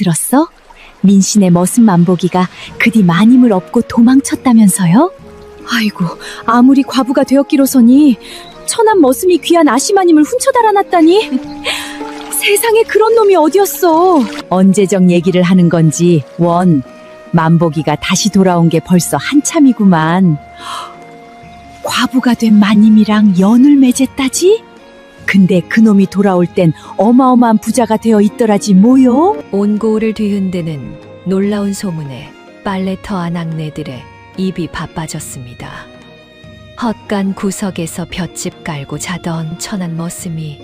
들었어? 민신의 머슴 만보기가 그리 마님을 업고 도망쳤다면서요? 아이고, 아무리 과부가 되었기로서니 천한 머슴이 귀한 아시마님을 훔쳐 달아났다니. 세상에 그런 놈이 어디였어. 언제적 얘기를 하는 건지 원, 만보기가 다시 돌아온 게 벌써 한참이구만. 과부가 된 마님이랑 연을 맺었다지? 근데 그놈이 돌아올 땐 어마어마한 부자가 되어 있더라지 뭐요? 온 고을을 뒤흔드는 놀라운 소문에 빨래터 아낙네들의 입이 바빠졌습니다. 헛간 구석에서 볏짚 깔고 자던 천한 머슴이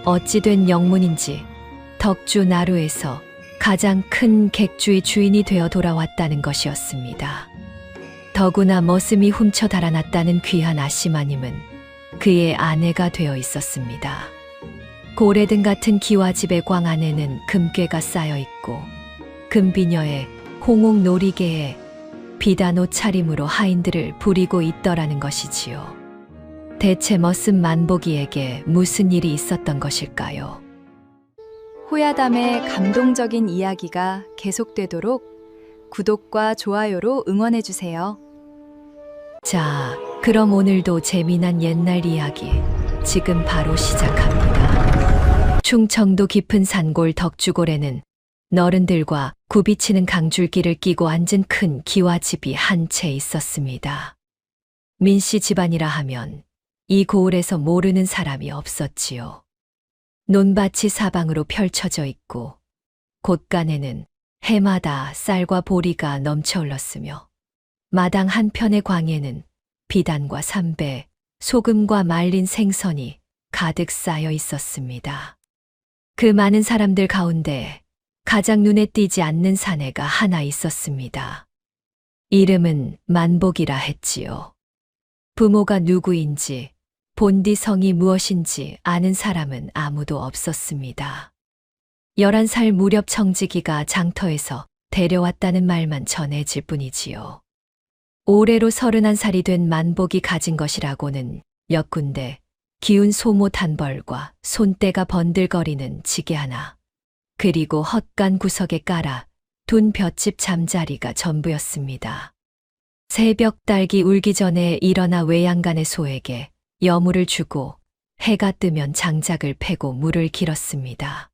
어찌된 영문인지 덕주 나루에서 가장 큰 객주의 주인이 되어 돌아왔다는 것이었습니다. 더구나 머슴이 훔쳐 달아났다는 귀한 아시마님은 그의 아내가 되어 있었습니다. 고래등 같은 기와집의 광 안에는 금괴가 쌓여 있고 금비녀의 홍옥 놀이개에 비단 옷 차림으로 하인들을 부리고 있더라는 것이지요. 대체 머슴 만보기에게 무슨 일이 있었던 것일까요? 호야담의 감동적인 이야기가 계속되도록 구독과 좋아요로 응원해주세요. 자, 그럼 오늘도 재미난 옛날 이야기 지금 바로 시작합니다. 충청도 깊은 산골 덕주골에는 너른들과 굽이치는 강줄기를 끼고 앉은 큰 기와집이 한 채 있었습니다. 민씨 집안이라 하면 이 고을에서 모르는 사람이 없었지요. 논밭이 사방으로 펼쳐져 있고 곳간에는 해마다 쌀과 보리가 넘쳐 흘렀으며 마당 한편의 광에는 비단과 삼배, 소금과 말린 생선이 가득 쌓여 있었습니다. 그 많은 사람들 가운데 가장 눈에 띄지 않는 사내가 하나 있었습니다. 이름은 만복이라 했지요. 부모가 누구인지 본디 성이 무엇인지 아는 사람은 아무도 없었습니다. 11살 무렵 청지기가 장터에서 데려왔다는 말만 전해질 뿐이지요. 올해로 31살이 된 만복이 가진 것이라고는 몇 군데 기운 소못 한 벌과 손때가 번들거리는 지게 하나, 그리고 헛간 구석에 깔아 둔 볏짚 잠자리가 전부였습니다. 새벽 딸기 울기 전에 일어나 외양간의 소에게 여물을 주고 해가 뜨면 장작을 패고 물을 길었습니다.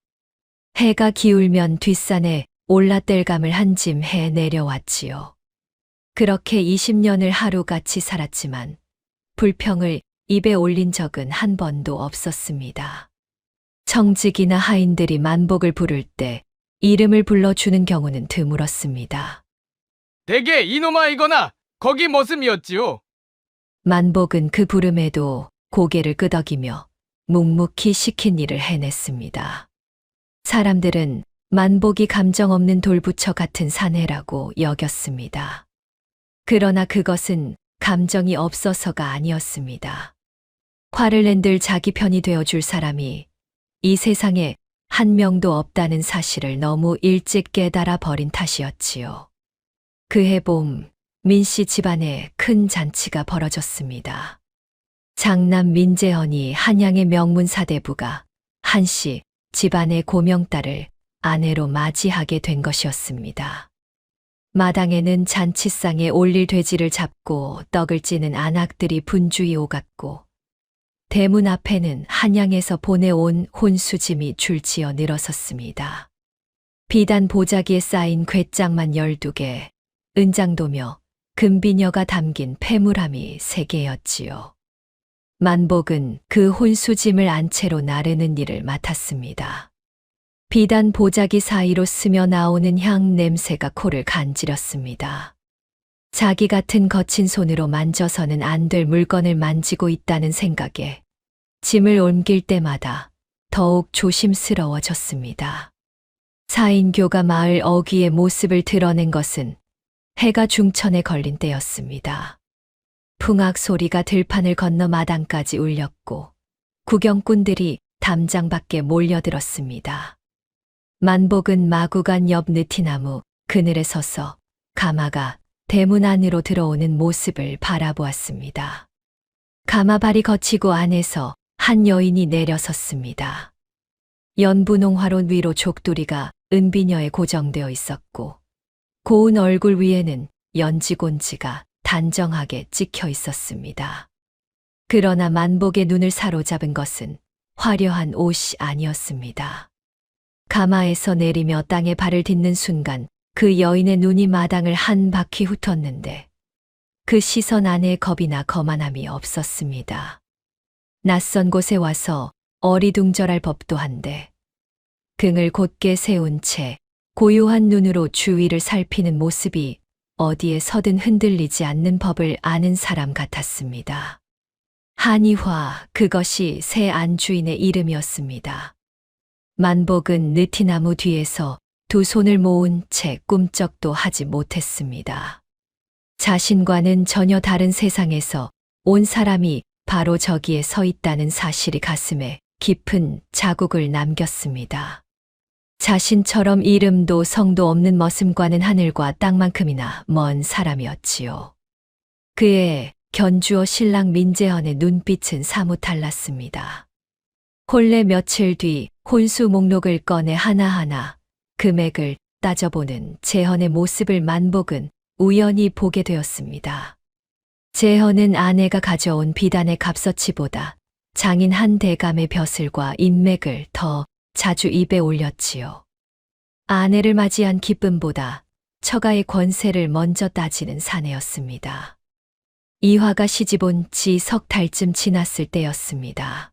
해가 기울면 뒷산에 올라 뗄감을 한 짐 해 내려왔지요. 그렇게 20년을 하루같이 살았지만 불평을 입에 올린 적은 한 번도 없었습니다. 청직이나 하인들이 만복을 부를 때 이름을 불러주는 경우는 드물었습니다. 대개 이놈아이거나 거기 머슴이었지요. 만복은 그 부름에도 고개를 끄덕이며 묵묵히 시킨 일을 해냈습니다. 사람들은 만복이 감정 없는 돌부처 같은 사내라고 여겼습니다. 그러나 그것은 감정이 없어서가 아니었습니다. 화를 낸들 자기 편이 되어줄 사람이 이 세상에 한 명도 없다는 사실을 너무 일찍 깨달아 버린 탓이었지요. 그해 봄 민씨 집안에 큰 잔치가 벌어졌습니다. 장남 민재헌이 한양의 명문 사대부가 한씨 집안의 고명딸을 아내로 맞이하게 된 것이었습니다. 마당에는 잔치상에 올릴 돼지를 잡고 떡을 찌는 안악들이 분주히 오갔고 대문 앞에는 한양에서 보내온 혼수짐이 줄지어 늘어섰습니다. 비단 보자기에 쌓인 궤장만 12개, 은장도며 금비녀가 담긴 폐물함이 3개였지요. 만복은 그 혼수짐을 안채로 나르는 일을 맡았습니다. 비단 보자기 사이로 스며 나오는 향 냄새가 코를 간지렸습니다. 자기 같은 거친 손으로 만져서는 안 될 물건을 만지고 있다는 생각에 짐을 옮길 때마다 더욱 조심스러워졌습니다. 사인교가 마을 어귀의 모습을 드러낸 것은 해가 중천에 걸린 때였습니다. 풍악 소리가 들판을 건너 마당까지 울렸고 구경꾼들이 담장 밖에 몰려들었습니다. 만복은 마구간 옆 느티나무 그늘에 서서 가마가 대문 안으로 들어오는 모습을 바라보았습니다. 가마발이 거치고 안에서 한 여인이 내려섰습니다. 연분홍화로 위로 족두리가 은비녀에 고정되어 있었고 고운 얼굴 위에는 연지곤지가 단정하게 찍혀 있었습니다. 그러나 만복의 눈을 사로잡은 것은 화려한 옷이 아니었습니다. 가마에서 내리며 땅에 발을 딛는 순간 그 여인의 눈이 마당을 한 바퀴 훑었는데 그 시선 안에 겁이나 거만함이 없었습니다. 낯선 곳에 와서 어리둥절할 법도 한데 등을 곧게 세운 채 고요한 눈으로 주위를 살피는 모습이 어디에 서든 흔들리지 않는 법을 아는 사람 같았습니다. 한이화, 그것이 새 안주인의 이름이었습니다. 만복은 느티나무 뒤에서 두 손을 모은 채 꿈쩍도 하지 못했습니다. 자신과는 전혀 다른 세상에서 온 사람이 바로 저기에 서 있다는 사실이 가슴에 깊은 자국을 남겼습니다. 자신처럼 이름도 성도 없는 머슴과는 하늘과 땅만큼이나 먼 사람이었지요. 그의 견주어 신랑 민재헌의 눈빛은 사뭇 달랐습니다. 혼례 며칠 뒤 혼수 목록을 꺼내 하나하나 금액을 따져보는 재헌의 모습을 만복은 우연히 보게 되었습니다. 재헌은 아내가 가져온 비단의 값어치보다 장인 한 대감의 벼슬과 인맥을 더 자주 입에 올렸지요. 아내를 맞이한 기쁨보다 처가의 권세를 먼저 따지는 사내였습니다. 이화가 시집온 지 석 달쯤 지났을 때였습니다.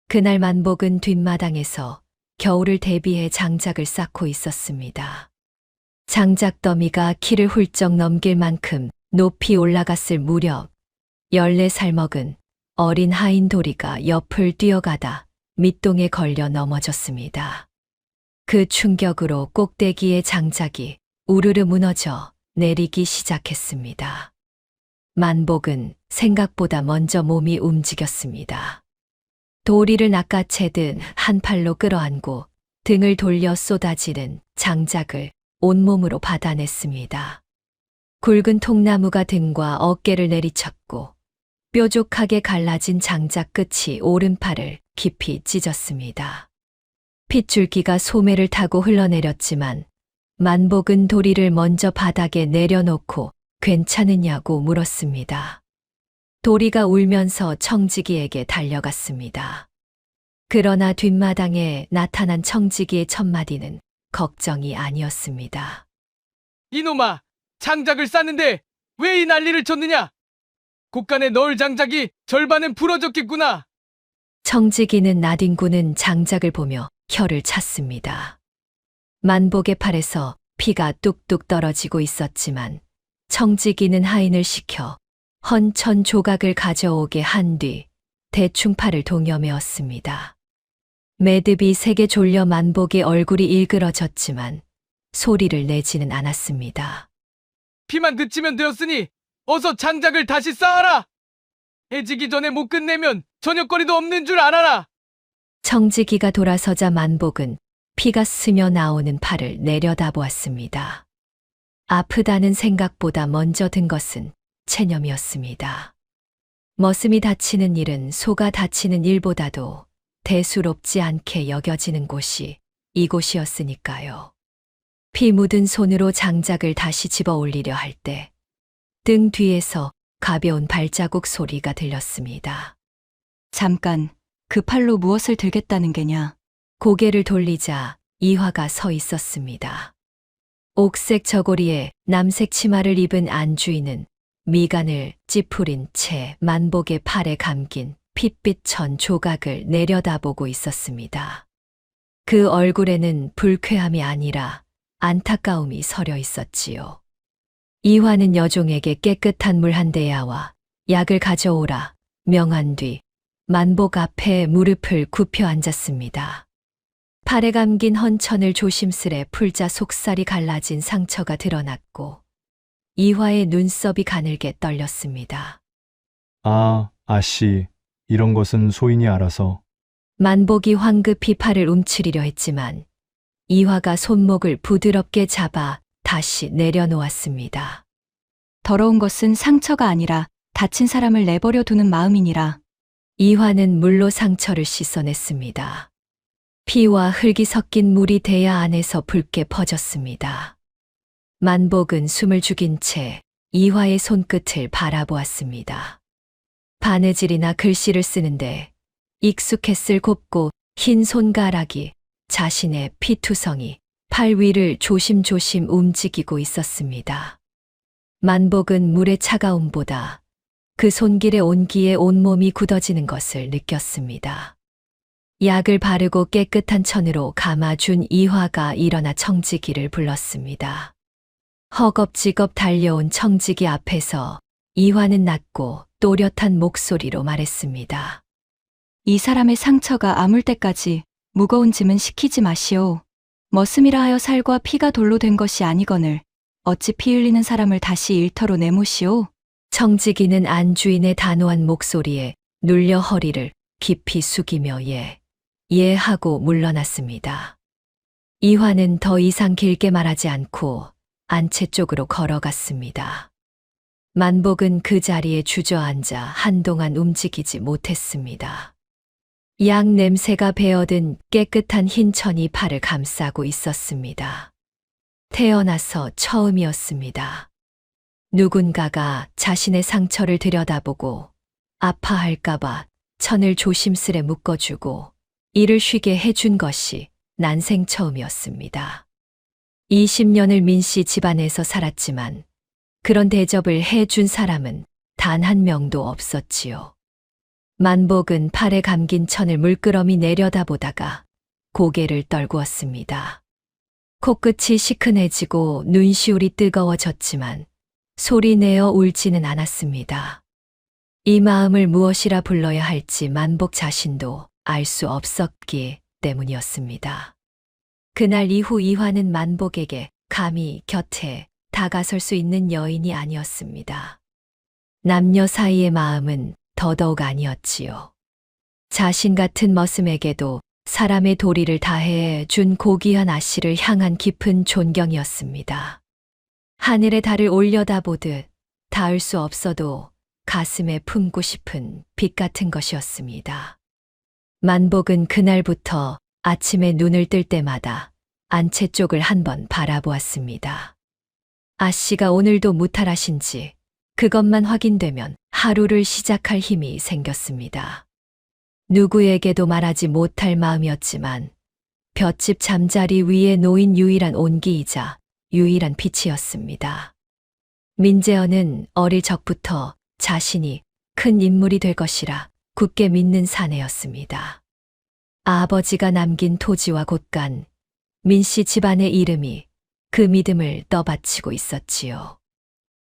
그날 만복은 뒷마당에서 겨울을 대비해 장작을 쌓고 있었습니다. 장작 더미가 키를 훌쩍 넘길 만큼 높이 올라갔을 무렵 14살 먹은 어린 하인 도리가 옆을 뛰어가다 밑동에 걸려 넘어졌습니다. 그 충격으로 꼭대기의 장작이 우르르 무너져 내리기 시작했습니다. 만복은 생각보다 먼저 몸이 움직였습니다. 도리를 낚아채듯 한 팔로 끌어안고 등을 돌려 쏟아지는 장작을 온몸으로 받아냈습니다. 굵은 통나무가 등과 어깨를 내리쳤고 뾰족하게 갈라진 장작 끝이 오른팔을 깊이 찢었습니다. 핏줄기가 소매를 타고 흘러내렸지만 만복은 도리를 먼저 바닥에 내려놓고 괜찮으냐고 물었습니다. 도리가 울면서 청지기에게 달려갔습니다. 그러나 뒷마당에 나타난 청지기의 첫마디는 걱정이 아니었습니다. 이놈아, 장작을 쌌는데 왜 이 난리를 쳤느냐? 곳간에 넣을 장작이 절반은 부러졌겠구나. 청지기는 나뒹구는 장작을 보며 혀를 찼습니다. 만복의 팔에서 피가 뚝뚝 떨어지고 있었지만 청지기는 하인을 시켜 헌천 조각을 가져오게 한 뒤 대충 팔을 동여매었습니다. 매듭이 세게 졸려 만복의 얼굴이 일그러졌지만 소리를 내지는 않았습니다. 피만 그치면 되었으니 어서 장작을 다시 쌓아라. 해지기 전에 못 끝내면 저녁거리도 없는 줄 알아라. 청지기가 돌아서자 만복은 피가 스며 나오는 팔을 내려다보았습니다. 아프다는 생각보다 먼저 든 것은 체념이었습니다. 머슴이 다치는 일은 소가 다치는 일보다도 대수롭지 않게 여겨지는 곳이 이곳이었으니까요. 피 묻은 손으로 장작을 다시 집어 올리려 할 때 등 뒤에서 가벼운 발자국 소리가 들렸습니다. 잠깐, 그 팔로 무엇을 들겠다는 게냐? 고개를 돌리자 이화가 서 있었습니다. 옥색 저고리에 남색 치마를 입은 안주인은 미간을 찌푸린 채 만복의 팔에 감긴 핏빛 천 조각을 내려다보고 있었습니다. 그 얼굴에는 불쾌함이 아니라 안타까움이 서려 있었지요. 이화는 여종에게 깨끗한 물 한 대야와 약을 가져오라 명한 뒤 만복 앞에 무릎을 굽혀 앉았습니다. 팔에 감긴 헌천을 조심스레 풀자 속살이 갈라진 상처가 드러났고 이화의 눈썹이 가늘게 떨렸습니다. 아, 아씨, 이런 것은 소인이 알아서. 만복이 황급히 팔을 움츠리려 했지만 이화가 손목을 부드럽게 잡아 다시 내려놓았습니다. 더러운 것은 상처가 아니라 다친 사람을 내버려 두는 마음이니라. 이화는 물로 상처를 씻어냈습니다. 피와 흙이 섞인 물이 대야 안에서 붉게 퍼졌습니다. 만복은 숨을 죽인 채 이화의 손끝을 바라보았습니다. 바느질이나 글씨를 쓰는데 익숙했을 곱고 흰 손가락이 자신의 피투성이 팔 위를 조심조심 움직이고 있었습니다. 만복은 물의 차가움보다 그 손길의 온기에 온몸이 굳어지는 것을 느꼈습니다. 약을 바르고 깨끗한 천으로 감아준 이화가 일어나 청지기를 불렀습니다. 허겁지겁 달려온 청지기 앞에서 이화는 낮고 또렷한 목소리로 말했습니다. 이 사람의 상처가 아물 때까지 무거운 짐은 시키지 마시오. 머슴이라 하여 살과 피가 돌로 된 것이 아니거늘 어찌 피 흘리는 사람을 다시 일터로 내모시오. 청지기는 안주인의 단호한 목소리에 눌려 허리를 깊이 숙이며 예 하고 물러났습니다. 이화는 더 이상 길게 말하지 않고 안채 쪽으로 걸어갔습니다. 만복은 그 자리에 주저앉아 한동안 움직이지 못했습니다. 약 냄새가 배어든 깨끗한 흰 천이 팔을 감싸고 있었습니다. 태어나서 처음이었습니다. 누군가가 자신의 상처를 들여다보고 아파할까봐 천을 조심스레 묶어주고 이를 쉬게 해준 것이 난생 처음이었습니다. 20년을 민씨 집안에서 살았지만 그런 대접을 해준 사람은 단 한 명도 없었지요. 만복은 팔에 감긴 천을 물끄러미 내려다보다가 고개를 떨구었습니다. 코끝이 시큰해지고 눈시울이 뜨거워졌지만 소리내어 울지는 않았습니다. 이 마음을 무엇이라 불러야 할지 만복 자신도 알 수 없었기 때문이었습니다. 그날 이후 이화는 만복에게 감히 곁에 다가설 수 있는 여인이 아니었습니다. 남녀 사이의 마음은 더더욱 아니었지요. 자신 같은 머슴에게도 사람의 도리를 다해 준 고귀한 아씨를 향한 깊은 존경이었습니다. 하늘의 달을 올려다보듯 닿을 수 없어도 가슴에 품고 싶은 빛 같은 것이었습니다. 만복은 그날부터 아침에 눈을 뜰 때마다 안채 쪽을 한번 바라보았습니다. 아씨가 오늘도 무탈하신지 그것만 확인되면 하루를 시작할 힘이 생겼습니다. 누구에게도 말하지 못할 마음이었지만 볏짚 잠자리 위에 놓인 유일한 온기이자 유일한 빛이었습니다. 민재언은 어릴 적부터 자신이 큰 인물이 될 것이라 굳게 믿는 사내였습니다. 아버지가 남긴 토지와 곳간, 민씨 집안의 이름이 그 믿음을 떠받치고 있었지요.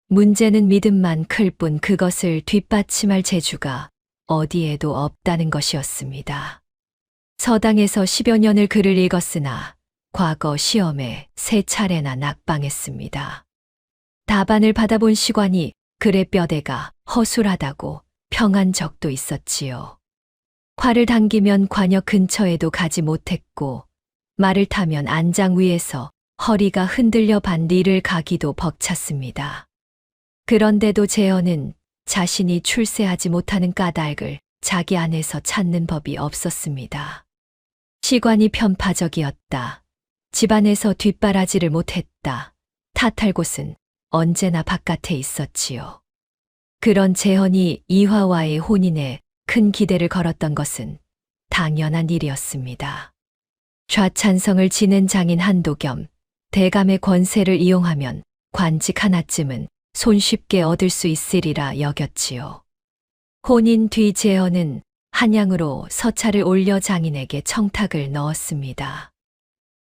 문제는 믿음만 클 뿐 그것을 뒷받침할 재주가 어디에도 없다는 것이었습니다. 서당에서 10여 년을 글을 읽었으나 과거 시험에 3차례나 낙방했습니다. 답안을 받아본 시관이 글의 뼈대가 허술하다고 평한 적도 있었지요. 활을 당기면 관역 근처에도 가지 못했고 말을 타면 안장 위에서 허리가 흔들려 반디를 가기도 벅찼습니다. 그런데도 재현은 자신이 출세하지 못하는 까닭을 자기 안에서 찾는 법이 없었습니다. 시관이 편파적이었다. 집안에서 뒷바라지를 못했다. 탓할 곳은 언제나 바깥에 있었지요. 그런 재현이 이화와의 혼인에 큰 기대를 걸었던 것은 당연한 일이었습니다. 좌찬성을 지낸 장인 한도겸, 대감의 권세를 이용하면 관직 하나쯤은 손쉽게 얻을 수 있으리라 여겼지요. 혼인 뒤 재현은 한양으로 서찰을 올려 장인에게 청탁을 넣었습니다.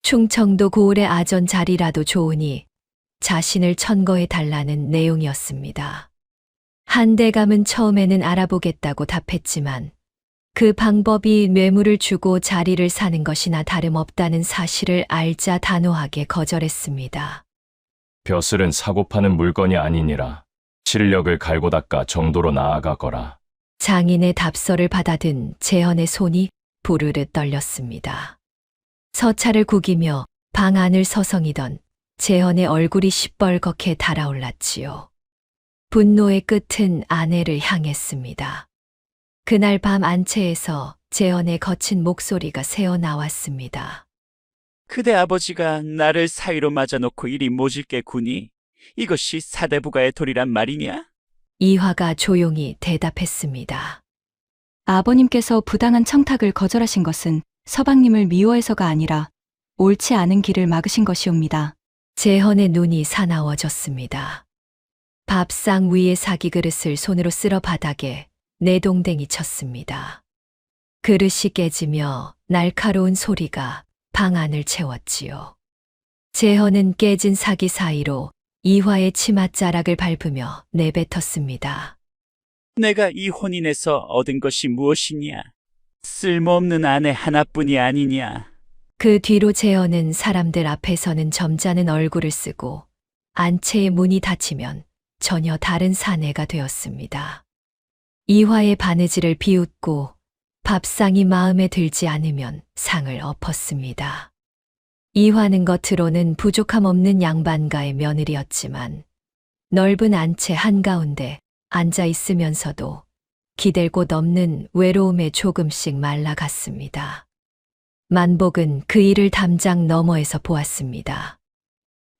충청도 고을의 아전 자리라도 좋으니 자신을 천거해 달라는 내용이었습니다. 한대감은 처음에는 알아보겠다고 답했지만 그 방법이 뇌물을 주고 자리를 사는 것이나 다름없다는 사실을 알자 단호하게 거절했습니다. 벼슬은 사고 파는 물건이 아니니라. 실력을 갈고 닦아 정도로 나아가거라. 장인의 답서를 받아든 재현의 손이 부르르 떨렸습니다. 서찰을 구기며 방 안을 서성이던 재현의 얼굴이 시뻘겋게 달아올랐지요. 분노의 끝은 아내를 향했습니다. 그날 밤 안채에서 재헌의 거친 목소리가 새어 나왔습니다. 그대 아버지가 나를 사위로 맞아놓고 이리 모질게 구니 이것이 사대부가의 도리란 말이냐? 이화가 조용히 대답했습니다. 아버님께서 부당한 청탁을 거절하신 것은 서방님을 미워해서가 아니라 옳지 않은 길을 막으신 것이옵니다. 재헌의 눈이 사나워졌습니다. 밥상 위에 사기 그릇을 손으로 쓸어 바닥에 내동댕이 쳤습니다. 그릇이 깨지며 날카로운 소리가 방 안을 채웠지요. 재헌은 깨진 사기 사이로 이화의 치맛자락을 밟으며 내뱉었습니다. 내가 이 혼인에서 얻은 것이 무엇이냐? 쓸모없는 아내 하나뿐이 아니냐? 그 뒤로 재헌은 사람들 앞에서는 점잖은 얼굴을 쓰고 안채의 문이 닫히면 전혀 다른 사내가 되었습니다. 이화의 바느질을 비웃고 밥상이 마음에 들지 않으면 상을 엎었습니다. 이화는 겉으로는 부족함 없는 양반가의 며느리였지만 넓은 안채 한가운데 앉아 있으면서도 기댈 곳 없는 외로움에 조금씩 말라갔습니다. 만복은 그 일을 담장 너머에서 보았습니다.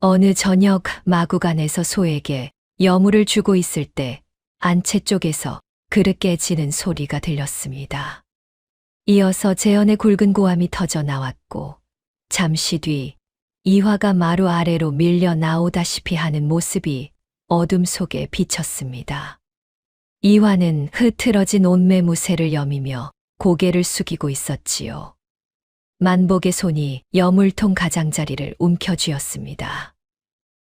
어느 저녁 마구간에서 소에게 여물을 주고 있을 때 안채 쪽에서 그릇 깨지는 소리가 들렸습니다. 이어서 재헌의 굵은 고함이 터져 나왔고 잠시 뒤 이화가 마루 아래로 밀려 나오다시피 하는 모습이 어둠 속에 비쳤습니다. 이화는 흐트러진 옷매무새를 여미며 고개를 숙이고 있었지요. 만복의 손이 여물통 가장자리를 움켜쥐었습니다.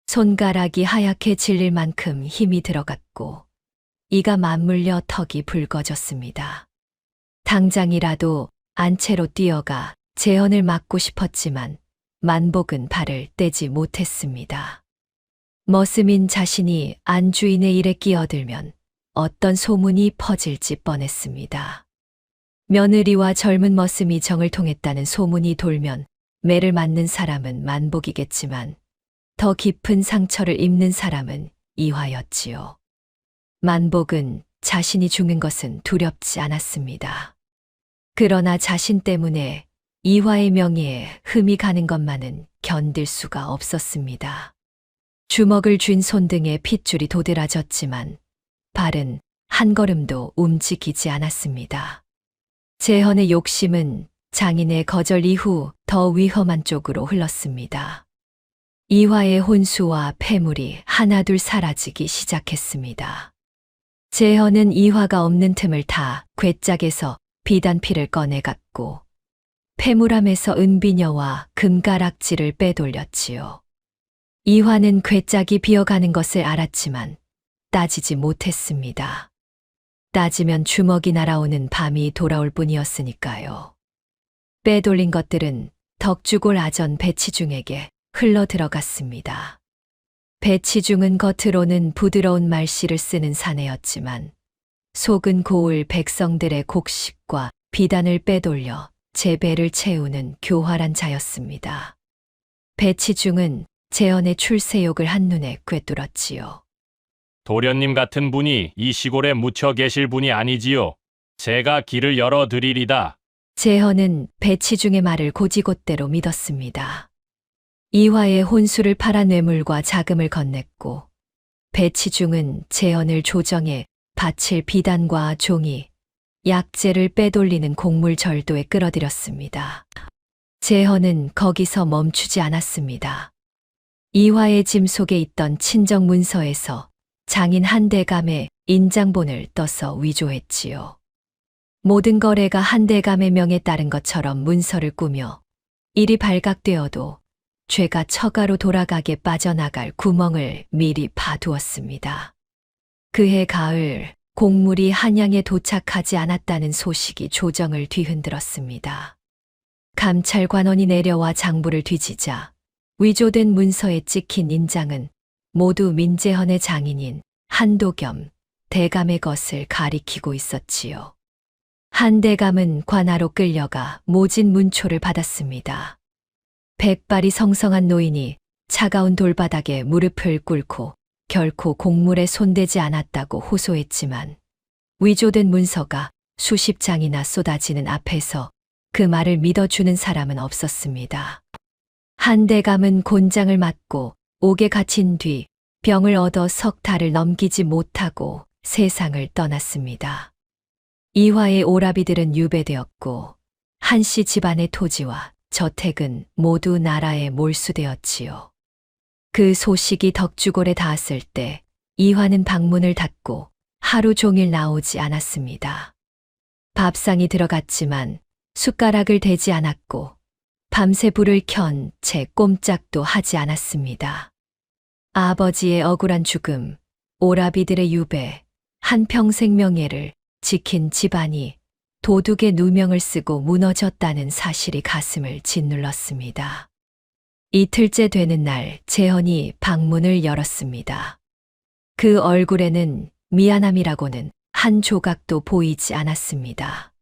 손가락이 하얗게 질릴 만큼 힘이 들어갔고 이가 맞물려 턱이 붉어졌습니다. 당장이라도 안채로 뛰어가 재헌을 막고 싶었지만 만복은 발을 떼지 못했습니다. 머슴인 자신이 안주인의 일에 끼어들면 어떤 소문이 퍼질지 뻔했습니다. 며느리와 젊은 머슴이 정을 통했다는 소문이 돌면 매를 맞는 사람은 만복이겠지만 더 깊은 상처를 입는 사람은 이화였지요. 만복은 자신이 죽는 것은 두렵지 않았습니다. 그러나 자신 때문에 이화의 명예에 흠이 가는 것만은 견딜 수가 없었습니다. 주먹을 쥔 손등에 핏줄이 도드라졌지만 발은 한 걸음도 움직이지 않았습니다. 재헌의 욕심은 장인의 거절 이후 더 위험한 쪽으로 흘렀습니다. 이화의 혼수와 폐물이 하나둘 사라지기 시작했습니다. 재헌은 이화가 없는 틈을 타 괴짝에서 비단피를 꺼내갔고 폐물함에서 은비녀와 금가락지를 빼돌렸지요. 이화는 괴짝이 비어가는 것을 알았지만 따지지 못했습니다. 따지면 주먹이 날아오는 밤이 돌아올 뿐이었으니까요. 빼돌린 것들은 덕주골 아전 배치중에게 흘러 들어갔습니다. 배치중은 겉으로는 부드러운 말씨를 쓰는 사내였지만 속은 고을 백성들의 곡식과 비단을 빼돌려 제 배를 채우는 교활한 자였습니다. 배치중은 재헌의 출세욕을 한눈에 꿰뚫었지요. 도련님 같은 분이 이 시골에 묻혀 계실 분이 아니지요. 제가 길을 열어드리리다. 재헌은 배치중의 말을 고지곳대로 믿었습니다. 이화의 혼수를 팔아 뇌물과 자금을 건넸고 배치중은 재헌을 조정해 바칠 비단과 종이, 약재를 빼돌리는 곡물 절도에 끌어들였습니다. 재헌은 거기서 멈추지 않았습니다. 이화의 짐 속에 있던 친정 문서에서 장인 한대감의 인장본을 떠서 위조했지요. 모든 거래가 한대감의 명에 따른 것처럼 문서를 꾸며 일이 발각되어도 죄가 처가로 돌아가게 빠져나갈 구멍을 미리 파두었습니다. 그해 가을 곡물이 한양에 도착하지 않았다는 소식이 조정을 뒤흔들었습니다. 감찰관원이 내려와 장부를 뒤지자 위조된 문서에 찍힌 인장은 모두 민재헌의 장인인 한도겸 대감의 것을 가리키고 있었지요. 한대감은 관하로 끌려가 모진 문초를 받았습니다. 백발이 성성한 노인이 차가운 돌바닥에 무릎을 꿇고 결코 곡물에 손대지 않았다고 호소했지만 위조된 문서가 수십 장이나 쏟아지는 앞에서 그 말을 믿어주는 사람은 없었습니다. 한대감은 곤장을 맞고 옥에 갇힌 뒤 병을 얻어 석 달을 넘기지 못하고 세상을 떠났습니다. 이화의 오라비들은 유배되었고 한씨 집안의 토지와 저택은 모두 나라에 몰수되었지요. 그 소식이 덕주골에 닿았을 때 이화는 방문을 닫고 하루 종일 나오지 않았습니다. 밥상이 들어갔지만 숟가락을 대지 않았고 밤새 불을 켠 채 꼼짝도 하지 않았습니다. 아버지의 억울한 죽음, 오라비들의 유배, 한평생 명예를 지킨 집안이 도둑의 누명을 쓰고 무너졌다는 사실이 가슴을 짓눌렀습니다. 이틀째 되는 날 재헌이 방문을 열었습니다. 그 얼굴에는 미안함이라고는 한 조각도 보이지 않았습니다.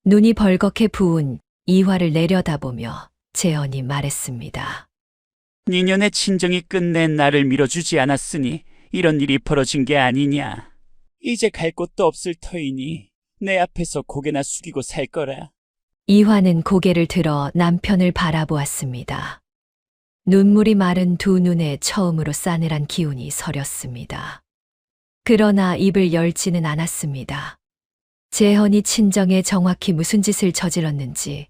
눈이 벌겋게 부은 이화를 내려다보며 재헌이 말했습니다. 니년의 친정이 끝내 나를 밀어주지 않았으니 이런 일이 벌어진 게 아니냐. 이제 갈 곳도 없을 터이니 내 앞에서 고개나 숙이고 살 거라. 이화는 고개를 들어 남편을 바라보았습니다. 눈물이 마른 두 눈에 처음으로 싸늘한 기운이 서렸습니다. 그러나 입을 열지는 않았습니다. 재헌이 친정에 정확히 무슨 짓을 저질렀는지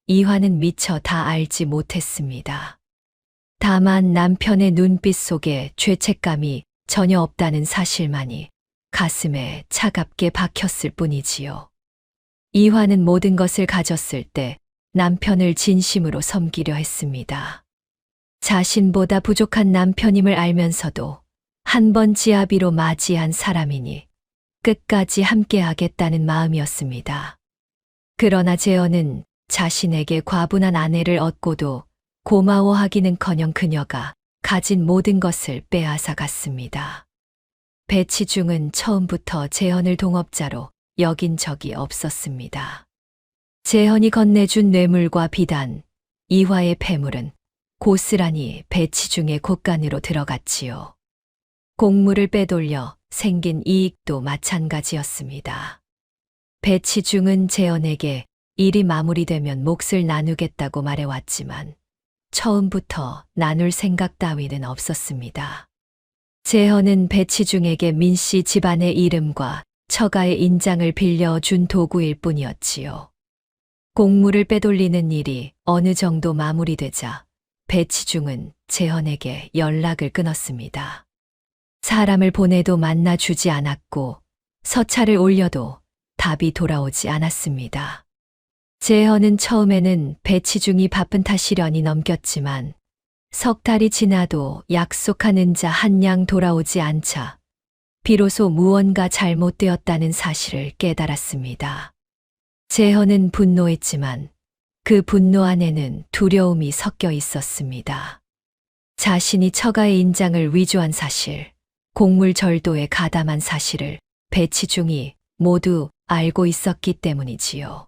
이화는 미처 다 알지 못했습니다. 다만 남편의 눈빛 속에 죄책감이 전혀 없다는 사실만이 가슴에 차갑게 박혔을 뿐이지요. 이화는 모든 것을 가졌을 때 남편을 진심으로 섬기려 했습니다. 자신보다 부족한 남편임을 알면서도 한 번 지아비로 맞이한 사람이니 끝까지 함께하겠다는 마음이었습니다. 그러나 재헌은 자신에게 과분한 아내를 얻고도 고마워하기는커녕 그녀가 가진 모든 것을 빼앗아 갔습니다. 배치중은 처음부터 재헌을 동업자로 여긴 적이 없었습니다. 재헌이 건네준 뇌물과 비단, 이화의 폐물은 고스란히 배치중의 곳간으로 들어갔지요. 공물을 빼돌려 생긴 이익도 마찬가지였습니다. 배치중은 재헌에게 일이 마무리되면 몫을 나누겠다고 말해왔지만 처음부터 나눌 생각 따위는 없었습니다. 재헌은 배치중에게 민씨 집안의 이름과 처가의 인장을 빌려준 도구일 뿐이었지요. 공물을 빼돌리는 일이 어느 정도 마무리되자 배치중은 재헌에게 연락을 끊었습니다. 사람을 보내도 만나주지 않았고 서찰을 올려도 답이 돌아오지 않았습니다. 재헌은 처음에는 배치중이 바쁜 탓이려니 넘겼지만 석 달이 지나도 약속한 은자 한 양 돌아오지 않자 비로소 무언가 잘못되었다는 사실을 깨달았습니다. 재헌은 분노했지만 그 분노 안에는 두려움이 섞여 있었습니다. 자신이 처가의 인장을 위조한 사실, 공물절도에 가담한 사실을 배치중이 모두 알고 있었기 때문이지요.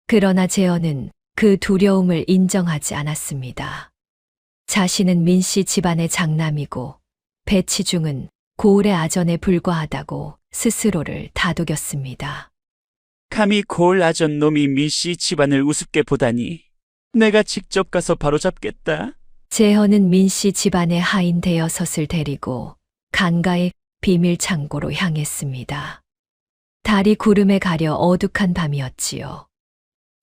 그러나 재헌은 그 두려움을 인정하지 않았습니다. 자신은 민씨 집안의 장남이고 배치중은 고을의 아전에 불과하다고 스스로를 다독였습니다. 감히 고을 아전 놈이 민씨 집안을 우습게 보다니 내가 직접 가서 바로잡겠다. 재헌은 민씨 집안의 하인 대여섯을 데리고 강가의 비밀 창고로 향했습니다. 달이 구름에 가려 어둑한 밤이었지요.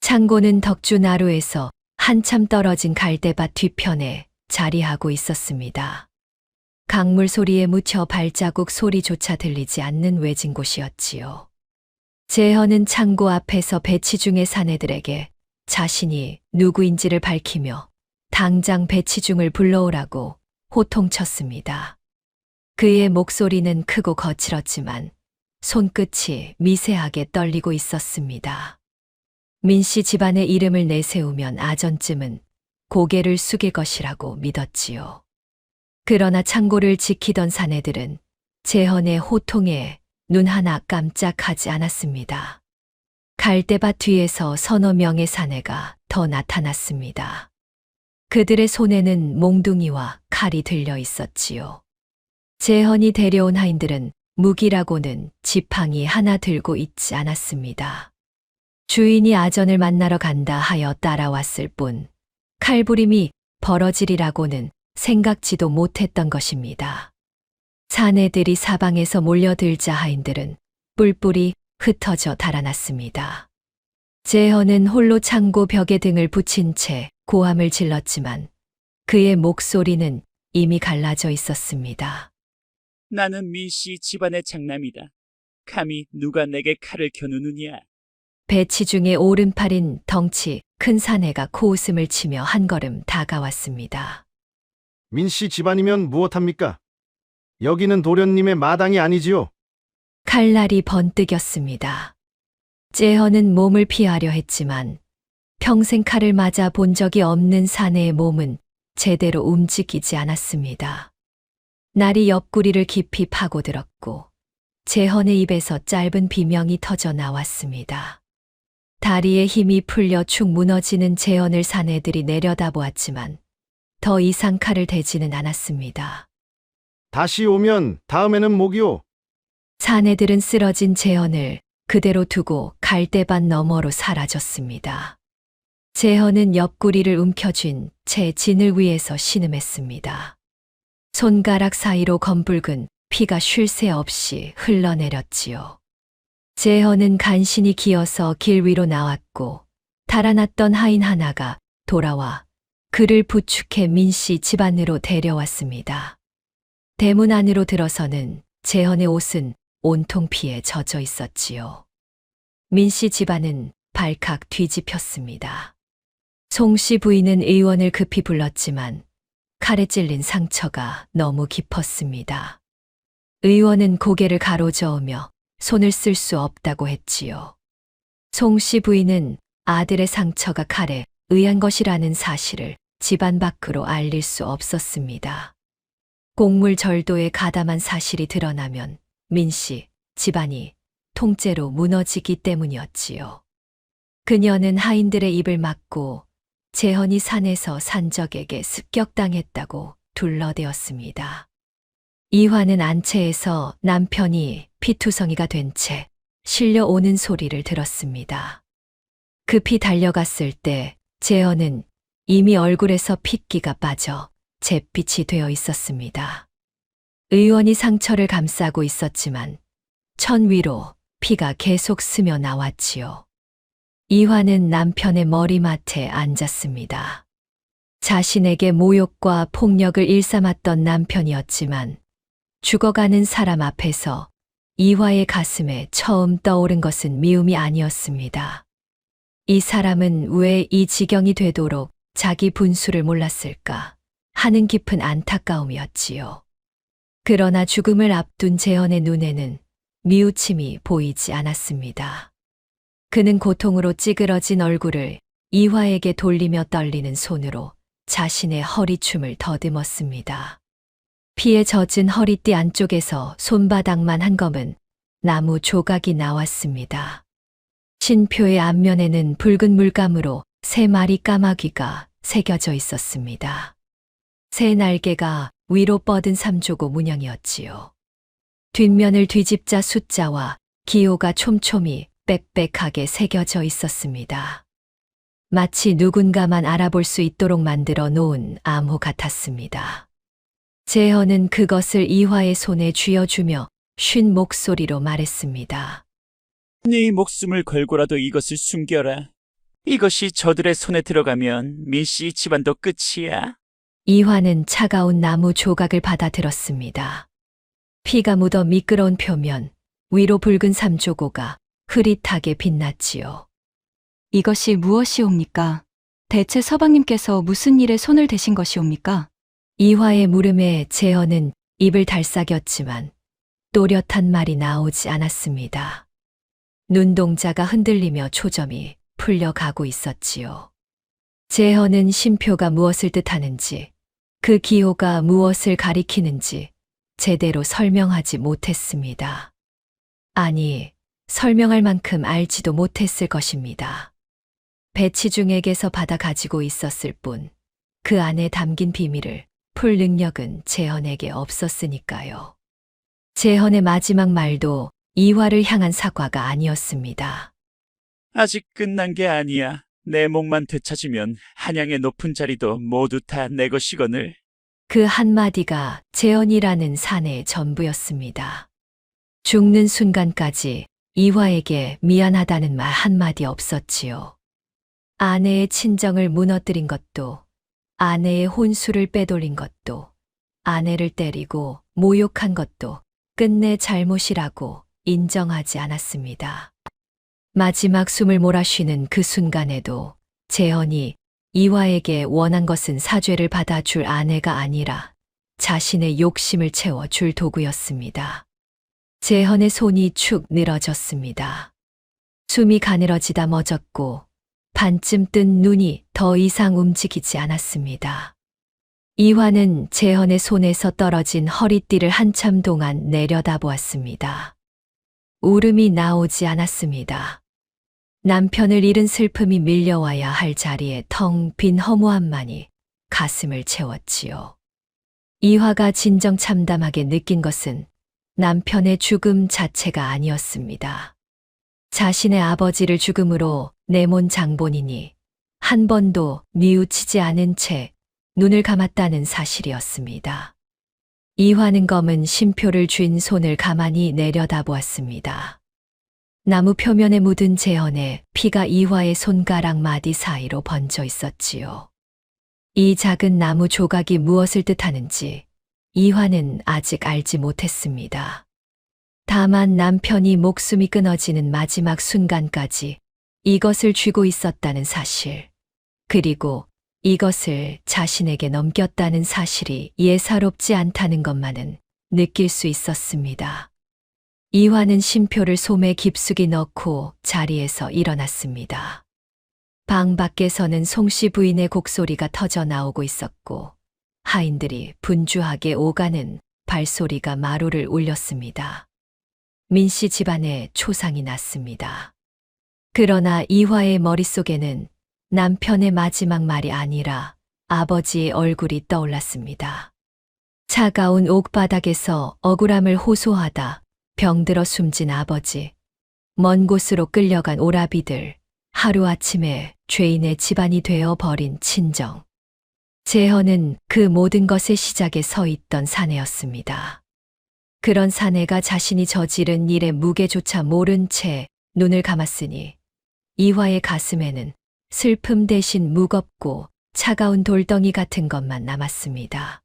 창고는 덕주나루에서 한참 떨어진 갈대밭 뒤편에 자리하고 있었습니다. 강물 소리에 묻혀 발자국 소리조차 들리지 않는 외진 곳이었지요. 재헌은 창고 앞에서 배치중의 사내들에게 자신이 누구인지를 밝히며 당장 배치중을 불러오라고 호통쳤습니다. 그의 목소리는 크고 거칠었지만 손끝이 미세하게 떨리고 있었습니다. 민씨 집안의 이름을 내세우면 아전쯤은 고개를 숙일 것이라고 믿었지요. 그러나 창고를 지키던 사내들은 재헌의 호통에 눈 하나 깜짝하지 않았습니다. 갈대밭 뒤에서 서너 명의 사내가 더 나타났습니다. 그들의 손에는 몽둥이와 칼이 들려 있었지요. 재헌이 데려온 하인들은 무기라고는 지팡이 하나 들고 있지 않았습니다. 주인이 아전을 만나러 간다 하여 따라왔을 뿐 칼부림이 벌어지리라고는 생각지도 못했던 것입니다. 사내들이 사방에서 몰려들자 하인들은 뿔뿔이 흩어져 달아났습니다. 제헌은 홀로 창고 벽에 등을 붙인 채 고함을 질렀지만 그의 목소리는 이미 갈라져 있었습니다. 나는 민씨 집안의 장남이다. 감히 누가 내게 칼을 겨누느냐. 배치중의 오른팔인 덩치 큰 사내가 코웃음을 치며 한 걸음 다가왔습니다. 민씨 집안이면 무엇합니까? 여기는 도련님의 마당이 아니지요. 칼날이 번뜩였습니다. 제헌은 몸을 피하려 했지만 평생 칼을 맞아 본 적이 없는 사내의 몸은 제대로 움직이지 않았습니다. 날이 옆구리를 깊이 파고들었고 제헌의 입에서 짧은 비명이 터져 나왔습니다. 다리에 힘이 풀려 축 무너지는 제헌을 사내들이 내려다보았지만 더 이상 칼을 대지는 않았습니다. 다시 오면 다음에는 목이요. 사내들은 쓰러진 제헌을 그대로 두고 갈대밭 너머로 사라졌습니다. 제헌은 옆구리를 움켜쥔 채 진을 위에서 신음했습니다. 손가락 사이로 검붉은 피가 쉴 새 없이 흘러내렸지요. 제헌은 간신히 기어서 길 위로 나왔고 달아났던 하인 하나가 돌아와 그를 부축해 민씨 집안으로 데려왔습니다. 대문 안으로 들어서는 제헌의 옷은 온통 피에 젖어 있었지요. 민씨 집안은 발칵 뒤집혔습니다. 송씨 부인은 의원을 급히 불렀지만 칼에 찔린 상처가 너무 깊었습니다. 의원은 고개를 가로저으며 손을 쓸 수 없다고 했지요. 송씨 부인은 아들의 상처가 칼에 의한 것이라는 사실을 집안 밖으로 알릴 수 없었습니다. 곡물절도에 가담한 사실이 드러나면 민씨 집안이 통째로 무너지기 때문이었지요. 그녀는 하인들의 입을 막고 제헌이 산에서 산적에게 습격당했다고 둘러대었습니다. 이화는 안채에서 남편이 피투성이가 된 채 실려오는 소리를 들었습니다. 급히 달려갔을 때 제헌은 이미 얼굴에서 핏기가 빠져 잿빛이 되어 있었습니다. 의원이 상처를 감싸고 있었지만 천 위로 피가 계속 스며 나왔지요. 이화는 남편의 머리맡에 앉았습니다. 자신에게 모욕과 폭력을 일삼았던 남편이었지만 죽어가는 사람 앞에서 이화의 가슴에 처음 떠오른 것은 미움이 아니었습니다. 이 사람은 왜 이 지경이 되도록 자기 분수를 몰랐을까 하는 깊은 안타까움이었지요. 그러나 죽음을 앞둔 제헌의 눈에는 미우침이 보이지 않았습니다. 그는 고통으로 찌그러진 얼굴을 이화에게 돌리며 떨리는 손으로 자신의 허리춤을 더듬었습니다. 피에 젖은 허리띠 안쪽에서 손바닥만 한 검은 나무 조각이 나왔습니다. 신표의 앞면에는 붉은 물감으로 3마리 까마귀가 새겨져 있었습니다. 새 날개가 위로 뻗은 삼조고 문양이었지요. 뒷면을 뒤집자 숫자와 기호가 촘촘히 빽빽하게 새겨져 있었습니다. 마치 누군가만 알아볼 수 있도록 만들어 놓은 암호 같았습니다. 제헌은 그것을 이화의 손에 쥐어주며 쉰 목소리로 말했습니다. 네 목숨을 걸고라도 이것을 숨겨라. 이것이 저들의 손에 들어가면 민씨 집안도 끝이야. 이화는 차가운 나무 조각을 받아들었습니다. 피가 묻어 미끄러운 표면 위로 붉은 삼조고가 흐릿하게 빛났지요. 이것이 무엇이옵니까? 대체 서방님께서 무슨 일에 손을 대신 것이옵니까? 이화의 물음에 제헌은 입을 달싹였지만 또렷한 말이 나오지 않았습니다. 눈동자가 흔들리며 초점이 풀려가고 있었지요. 제헌은 심표가 무엇을 뜻하는지, 그 기호가 무엇을 가리키는지 제대로 설명하지 못했습니다. 아니, 설명할 만큼 알지도 못했을 것입니다. 배치중에게서 받아 가지고 있었을 뿐 그 안에 담긴 비밀을 풀 능력은 제헌에게 없었으니까요. 재헌의 마지막 말도 이화를 향한 사과가 아니었습니다. 아직 끝난 게 아니야. 내 목만 되찾으면 한양의 높은 자리도 모두 다 내 것이거늘. 그 한마디가 재헌이라는 사내의 전부였습니다. 죽는 순간까지 이화에게 미안하다는 말 한마디 없었지요. 아내의 친정을 무너뜨린 것도, 아내의 혼수를 빼돌린 것도, 아내를 때리고 모욕한 것도 끝내 잘못이라고 인정하지 않았습니다. 마지막 숨을 몰아쉬는 그 순간에도 재헌이 이화에게 원한 것은 사죄를 받아줄 아내가 아니라 자신의 욕심을 채워줄 도구였습니다. 재헌의 손이 축 늘어졌습니다. 숨이 가늘어지다 멎었고 반쯤 뜬 눈이 더 이상 움직이지 않았습니다. 이화는 재헌의 손에서 떨어진 허리띠를 한참 동안 내려다보았습니다. 울음이 나오지 않았습니다. 남편을 잃은 슬픔이 밀려와야 할 자리에 텅 빈 허무함만이 가슴을 채웠지요. 이화가 진정 참담하게 느낀 것은 남편의 죽음 자체가 아니었습니다. 자신의 아버지를 죽음으로 내몬 장본인이 한 번도 뉘우치지 않은 채 눈을 감았다는 사실이었습니다. 이화는 검은 쉼표를 쥔 손을 가만히 내려다보았습니다. 나무 표면에 묻은 재헌의 피가 이화의 손가락 마디 사이로 번져 있었지요. 이 작은 나무 조각이 무엇을 뜻하는지 이화는 아직 알지 못했습니다. 다만 남편이 목숨이 끊어지는 마지막 순간까지 이것을 쥐고 있었다는 사실, 그리고 이것을 자신에게 넘겼다는 사실이 예사롭지 않다는 것만은 느낄 수 있었습니다. 이화는 쉼표를 솜에 깊숙이 넣고 자리에서 일어났습니다. 방 밖에서는 송씨 부인의 곡소리가 터져 나오고 있었고 하인들이 분주하게 오가는 발소리가 마루를 울렸습니다. 민씨 집안에 초상이 났습니다. 그러나 이화의 머릿속에는 남편의 마지막 말이 아니라 아버지의 얼굴이 떠올랐습니다. 차가운 옥바닥에서 억울함을 호소하다 병들어 숨진 아버지, 먼 곳으로 끌려간 오라비들, 하루아침에 죄인의 집안이 되어 버린 친정. 재헌은 그 모든 것의 시작에 서 있던 사내였습니다. 그런 사내가 자신이 저지른 일의 무게조차 모른 채 눈을 감았으니 이화의 가슴에는 슬픔 대신 무겁고 차가운 돌덩이 같은 것만 남았습니다.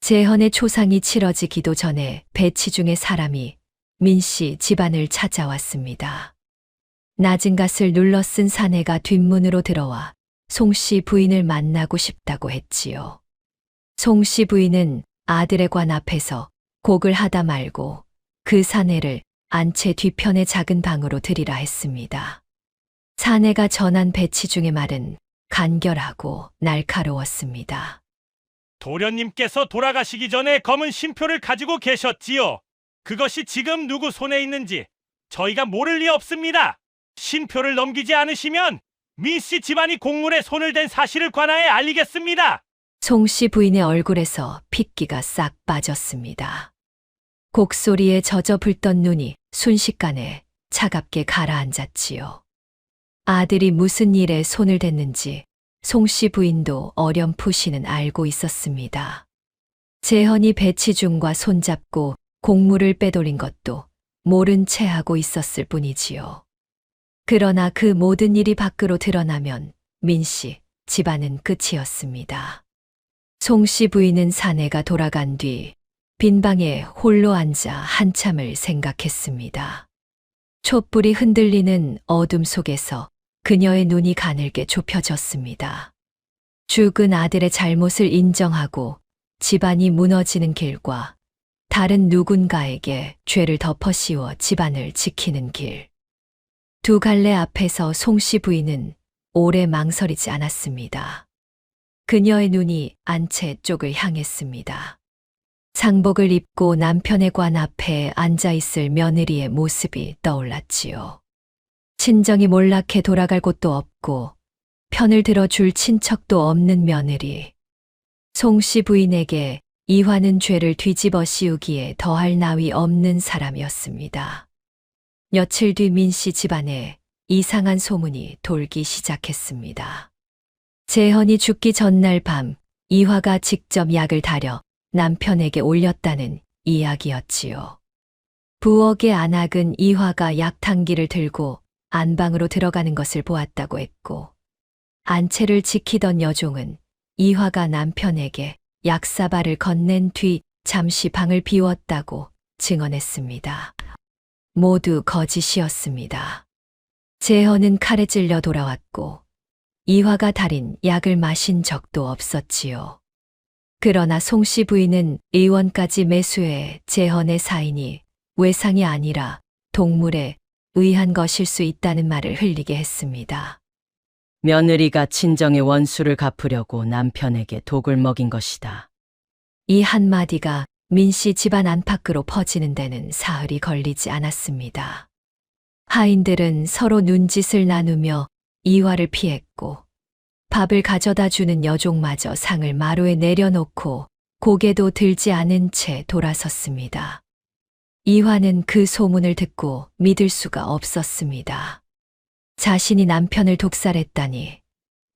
재헌의 초상이 치러지기도 전에 배치중의 사람이 민씨 집안을 찾아왔습니다. 낮은 갓을 눌러 쓴 사내가 뒷문으로 들어와 송씨 부인을 만나고 싶다고 했지요. 송씨 부인은 아들의 관 앞에서 곡을 하다 말고 그 사내를 안채 뒤편의 작은 방으로 들이라 했습니다. 사내가 전한 배치중의 말은 간결하고 날카로웠습니다. 도련님께서 돌아가시기 전에 검은 쉼표를 가지고 계셨지요. 그것이 지금 누구 손에 있는지 저희가 모를 리 없습니다. 쉼표를 넘기지 않으시면 민씨 집안이 공물에 손을 댄 사실을 관하에 알리겠습니다. 송씨 부인의 얼굴에서 핏기가 싹 빠졌습니다. 곡소리에 젖어 불던 눈이 순식간에 차갑게 가라앉았지요. 아들이 무슨 일에 손을 댔는지 송씨 부인도 어렴풋이는 알고 있었습니다. 재헌이 배치중과 손잡고 공물을 빼돌린 것도 모른 채 하고 있었을 뿐이지요. 그러나 그 모든 일이 밖으로 드러나면 민씨 집안은 끝이었습니다. 송씨 부인은 사내가 돌아간 뒤 빈방에 홀로 앉아 한참을 생각했습니다. 촛불이 흔들리는 어둠 속에서 그녀의 눈이 가늘게 좁혀졌습니다. 죽은 아들의 잘못을 인정하고 집안이 무너지는 길과 다른 누군가에게 죄를 덮어씌워 집안을 지키는 길. 두 갈래 앞에서 송씨 부인은 오래 망설이지 않았습니다. 그녀의 눈이 안채 쪽을 향했습니다. 상복을 입고 남편의 관 앞에 앉아있을 며느리의 모습이 떠올랐지요. 친정이 몰락해 돌아갈 곳도 없고 편을 들어줄 친척도 없는 며느리. 송씨 부인에게 이화는 죄를 뒤집어 씌우기에 더할 나위 없는 사람이었습니다. 며칠 뒤 민씨 집안에 이상한 소문이 돌기 시작했습니다. 재헌이 죽기 전날 밤 이화가 직접 약을 다려 남편에게 올렸다는 이야기였지요. 부엌의 안악은 이화가 약탕기를 들고 안방으로 들어가는 것을 보았다고 했고, 안채를 지키던 여종은 이화가 남편에게 약사발을 건넨 뒤 잠시 방을 비웠다고 증언했습니다. 모두 거짓이었습니다. 재헌은 칼에 찔려 돌아왔고 이화가 달인 약을 마신 적도 없었지요. 그러나 송씨 부인은 의원까지 매수해 재헌의 사인이 외상이 아니라 동물에 의한 것일 수 있다는 말을 흘리게 했습니다. 며느리가 친정의 원수를 갚으려고 남편에게 독을 먹인 것이다. 이 한마디가 민씨 집안 안팎으로 퍼지는 데는 사흘이 걸리지 않았습니다. 하인들은 서로 눈짓을 나누며 이화를 피했고, 밥을 가져다 주는 여종마저 상을 마루에 내려놓고 고개도 들지 않은 채 돌아섰습니다. 이화는 그 소문을 듣고 믿을 수가 없었습니다. 자신이 남편을 독살했다니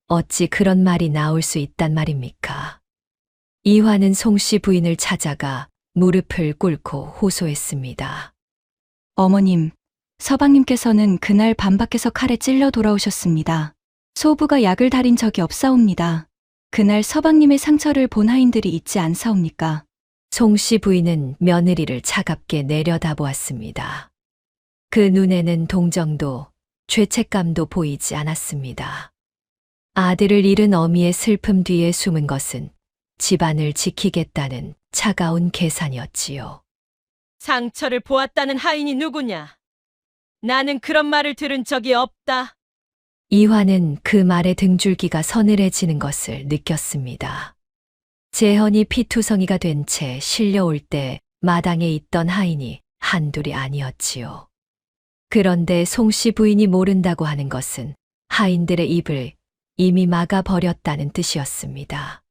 어찌 그런 말이 나올 수 있단 말입니까? 이화는 송씨 부인을 찾아가 무릎을 꿇고 호소했습니다. 어머님, 서방님께서는 그날 밤 밖에서 칼에 찔려 돌아오셨습니다. 소부가 약을 다린 적이 없사옵니다. 그날 서방님의 상처를 본 하인들이 있지 않사옵니까? 송씨 부인은 며느리를 차갑게 내려다보았습니다. 그 눈에는 동정도 죄책감도 보이지 않았습니다. 아들을 잃은 어미의 슬픔 뒤에 숨은 것은 집안을 지키겠다는 차가운 계산이었지요. 상처를 보았다는 하인이 누구냐? 나는 그런 말을 들은 적이 없다. 이화는 그 말에 등줄기가 서늘해지는 것을 느꼈습니다. 재헌이 피투성이가 된 채 실려올 때 마당에 있던 하인이 한둘이 아니었지요. 그런데 송씨 부인이 모른다고 하는 것은 하인들의 입을 이미 막아버렸다는 뜻이었습니다.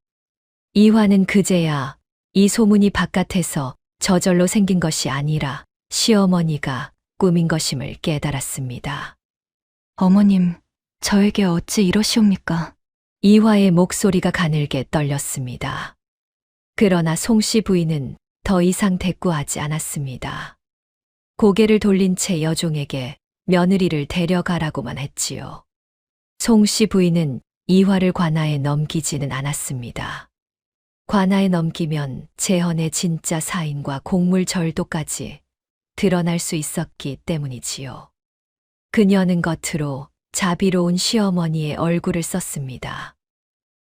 이화는 그제야 이 소문이 바깥에서 저절로 생긴 것이 아니라 시어머니가 꾸민 것임을 깨달았습니다. 어머님, 저에게 어찌 이러시옵니까? 이화의 목소리가 가늘게 떨렸습니다. 그러나 송씨 부인은 더 이상 대꾸하지 않았습니다. 고개를 돌린 채 여종에게 며느리를 데려가라고만 했지요. 송씨 부인은 이화를 관아에 넘기지는 않았습니다. 관아에 넘기면 재헌의 진짜 사인과 곡물 절도까지 드러날 수 있었기 때문이지요. 그녀는 겉으로 자비로운 시어머니의 얼굴을 썼습니다.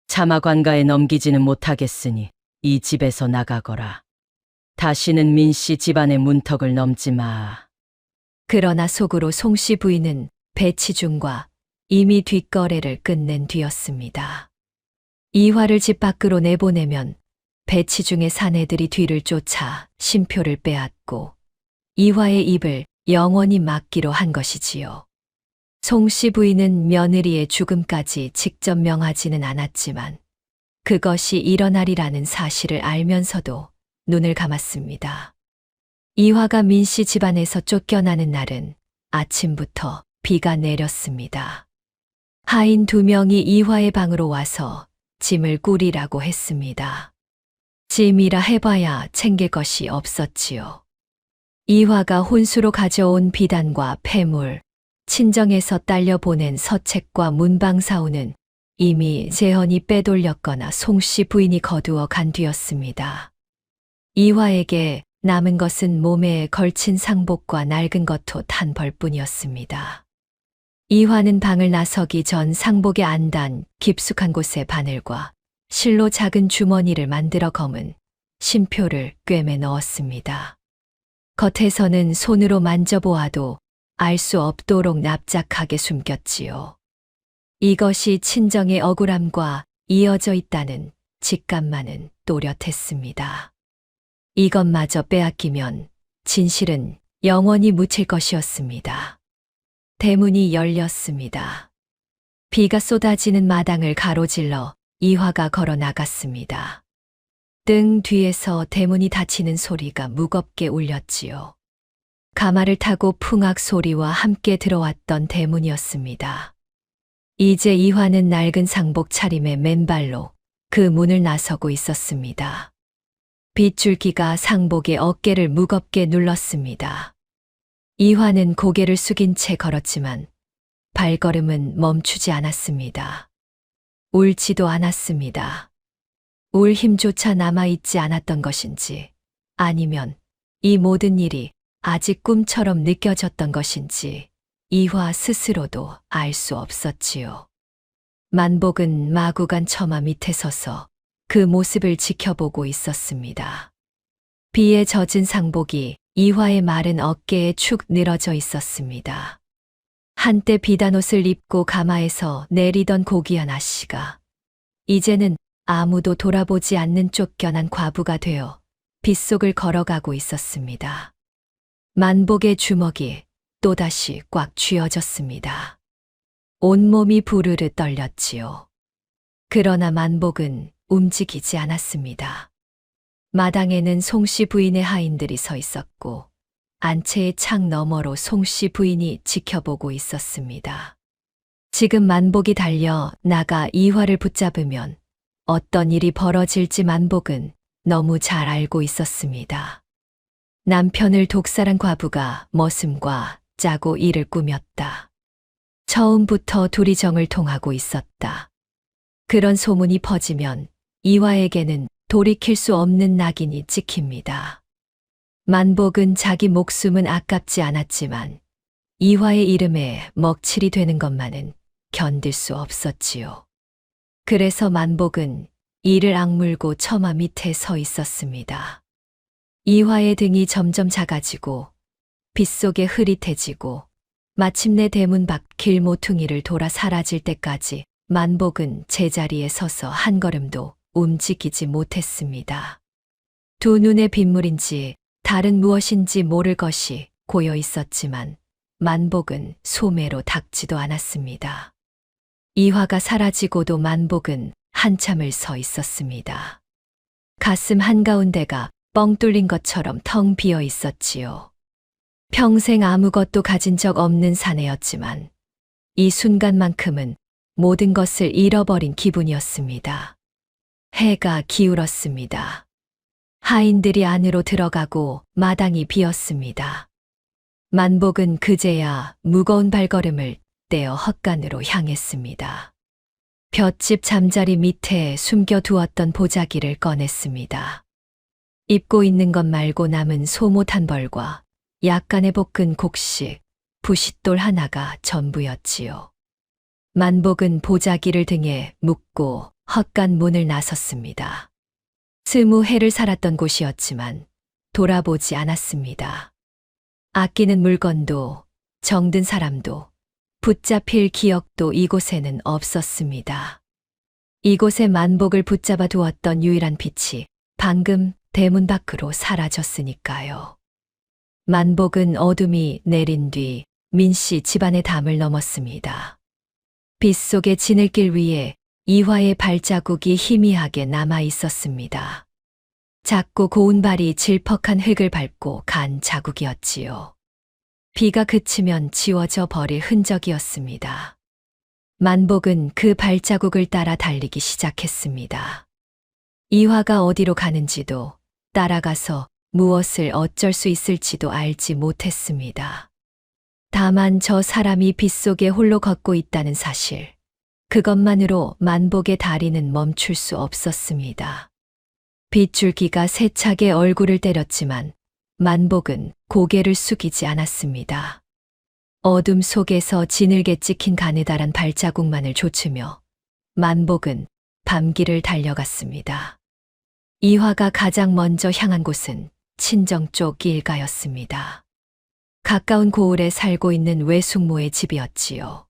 자마관가에 넘기지는 못하겠으니 이 집에서 나가거라. 다시는 민씨 집안의 문턱을 넘지 마. 그러나 속으로 송씨 부인은 배치중과 이미 뒷거래를 끝낸 뒤였습니다. 이화를 집 밖으로 내보내면 배치중의 사내들이 뒤를 쫓아 신표를 빼앗고 이화의 입을 영원히 막기로 한 것이지요. 송씨 부인은 며느리의 죽음까지 직접 명하지는 않았지만 그것이 일어나리라는 사실을 알면서도 눈을 감았습니다. 이화가 민씨 집안에서 쫓겨나는 날은 아침부터 비가 내렸습니다. 하인 2명이 이화의 방으로 와서 짐을 꾸리라고 했습니다. 짐이라 해봐야 챙길 것이 없었지요. 이화가 혼수로 가져온 비단과 폐물, 친정에서 딸려 보낸 서책과 문방사우는 이미 재헌이 빼돌렸거나 송씨 부인이 거두어 간 뒤였습니다. 이화에게 남은 것은 몸에 걸친 상복과 낡은 겉옷 한 벌뿐이었습니다. 이화는 방을 나서기 전 상복의 안단 깊숙한 곳에 바늘과 실로 작은 주머니를 만들어 검은 신표를 꿰매 넣었습니다. 겉에서는 손으로 만져보아도 알 수 없도록 납작하게 숨겼지요. 이것이 친정의 억울함과 이어져 있다는 직감만은 또렷했습니다. 이것마저 빼앗기면 진실은 영원히 묻힐 것이었습니다. 대문이 열렸습니다. 비가 쏟아지는 마당을 가로질러 이화가 걸어 나갔습니다. 등 뒤에서 대문이 닫히는 소리가 무겁게 울렸지요. 가마를 타고 풍악 소리와 함께 들어왔던 대문이었습니다. 이제 이화는 낡은 상복 차림에 맨발로 그 문을 나서고 있었습니다. 빗줄기가 상복의 어깨를 무겁게 눌렀습니다. 이화는 고개를 숙인 채 걸었지만 발걸음은 멈추지 않았습니다. 울지도 않았습니다. 울 힘조차 남아있지 않았던 것인지, 아니면 이 모든 일이 아직 꿈처럼 느껴졌던 것인지 이화 스스로도 알 수 없었지요. 만복은 마구간 처마 밑에 서서 그 모습을 지켜보고 있었습니다. 비에 젖은 상복이 이화의 마른 어깨에 축 늘어져 있었습니다. 한때 비단옷을 입고 가마에서 내리던 고귀한 아씨가 이제는 아무도 돌아보지 않는 쫓겨난 과부가 되어 빗속을 걸어가고 있었습니다. 만복의 주먹이 또다시 꽉 쥐어졌습니다. 온몸이 부르르 떨렸지요. 그러나 만복은 움직이지 않았습니다. 마당에는 송씨 부인의 하인들이 서 있었고 안채의 창 너머로 송씨 부인이 지켜보고 있었습니다. 지금 만복이 달려 나가 이화를 붙잡으면 어떤 일이 벌어질지 만복은 너무 잘 알고 있었습니다. 남편을 독살한 과부가 머슴과 짜고 일을 꾸몄다. 처음부터 둘이 정을 통하고 있었다. 그런 소문이 퍼지면 이화에게는 돌이킬 수 없는 낙인이 찍힙니다. 만복은 자기 목숨은 아깝지 않았지만 이화의 이름에 먹칠이 되는 것만은 견딜 수 없었지요. 그래서 만복은 이를 악물고 처마 밑에 서 있었습니다. 이화의 등이 점점 작아지고 빗속에 흐릿해지고 마침내 대문 밖 길 모퉁이를 돌아 사라질 때까지 만복은 제자리에 서서 한 걸음도 움직이지 못했습니다. 두 눈에 빗물인지 다른 무엇인지 모를 것이 고여 있었지만 만복은 소매로 닦지도 않았습니다. 이화가 사라지고도 만복은 한참을 서 있었습니다. 가슴 한가운데가 뻥 뚫린 것처럼 텅 비어 있었지요. 평생 아무것도 가진 적 없는 사내였지만 이 순간만큼은 모든 것을 잃어버린 기분이었습니다. 해가 기울었습니다. 하인들이 안으로 들어가고 마당이 비었습니다. 만복은 그제야 무거운 발걸음을 떼어 헛간으로 향했습니다. 볏짚 잠자리 밑에 숨겨두었던 보자기를 꺼냈습니다. 입고 있는 것 말고 남은 소못 한 벌과 약간의 볶은 곡식, 부싯돌 하나가 전부였지요. 만복은 보자기를 등에 묶고 헛간 문을 나섰습니다. 20해를 살았던 곳이었지만 돌아보지 않았습니다. 아끼는 물건도 정든 사람도 붙잡힐 기억도 이곳에는 없었습니다. 이곳에 만복을 붙잡아 두었던 유일한 빛이 방금 대문 밖으로 사라졌으니까요. 만복은 어둠이 내린 뒤 민씨 집안의 담을 넘었습니다. 빗속의 지늘길 위에 이화의 발자국이 희미하게 남아 있었습니다. 작고 고운 발이 질퍽한 흙을 밟고 간 자국이었지요. 비가 그치면 지워져 버릴 흔적이었습니다. 만복은 그 발자국을 따라 달리기 시작했습니다. 이화가 어디로 가는지도 따라가서 무엇을 어쩔 수 있을지도 알지 못했습니다. 다만 저 사람이 빗속에 홀로 걷고 있다는 사실, 그것만으로 만복의 다리는 멈출 수 없었습니다. 빗줄기가 세차게 얼굴을 때렸지만 만복은 고개를 숙이지 않았습니다. 어둠 속에서 지늘게 찍힌 가느다란 발자국만을 좇으며 만복은 밤길을 달려갔습니다. 이화가 가장 먼저 향한 곳은 친정 쪽 일가였습니다. 가까운 고을에 살고 있는 외숙모의 집이었지요.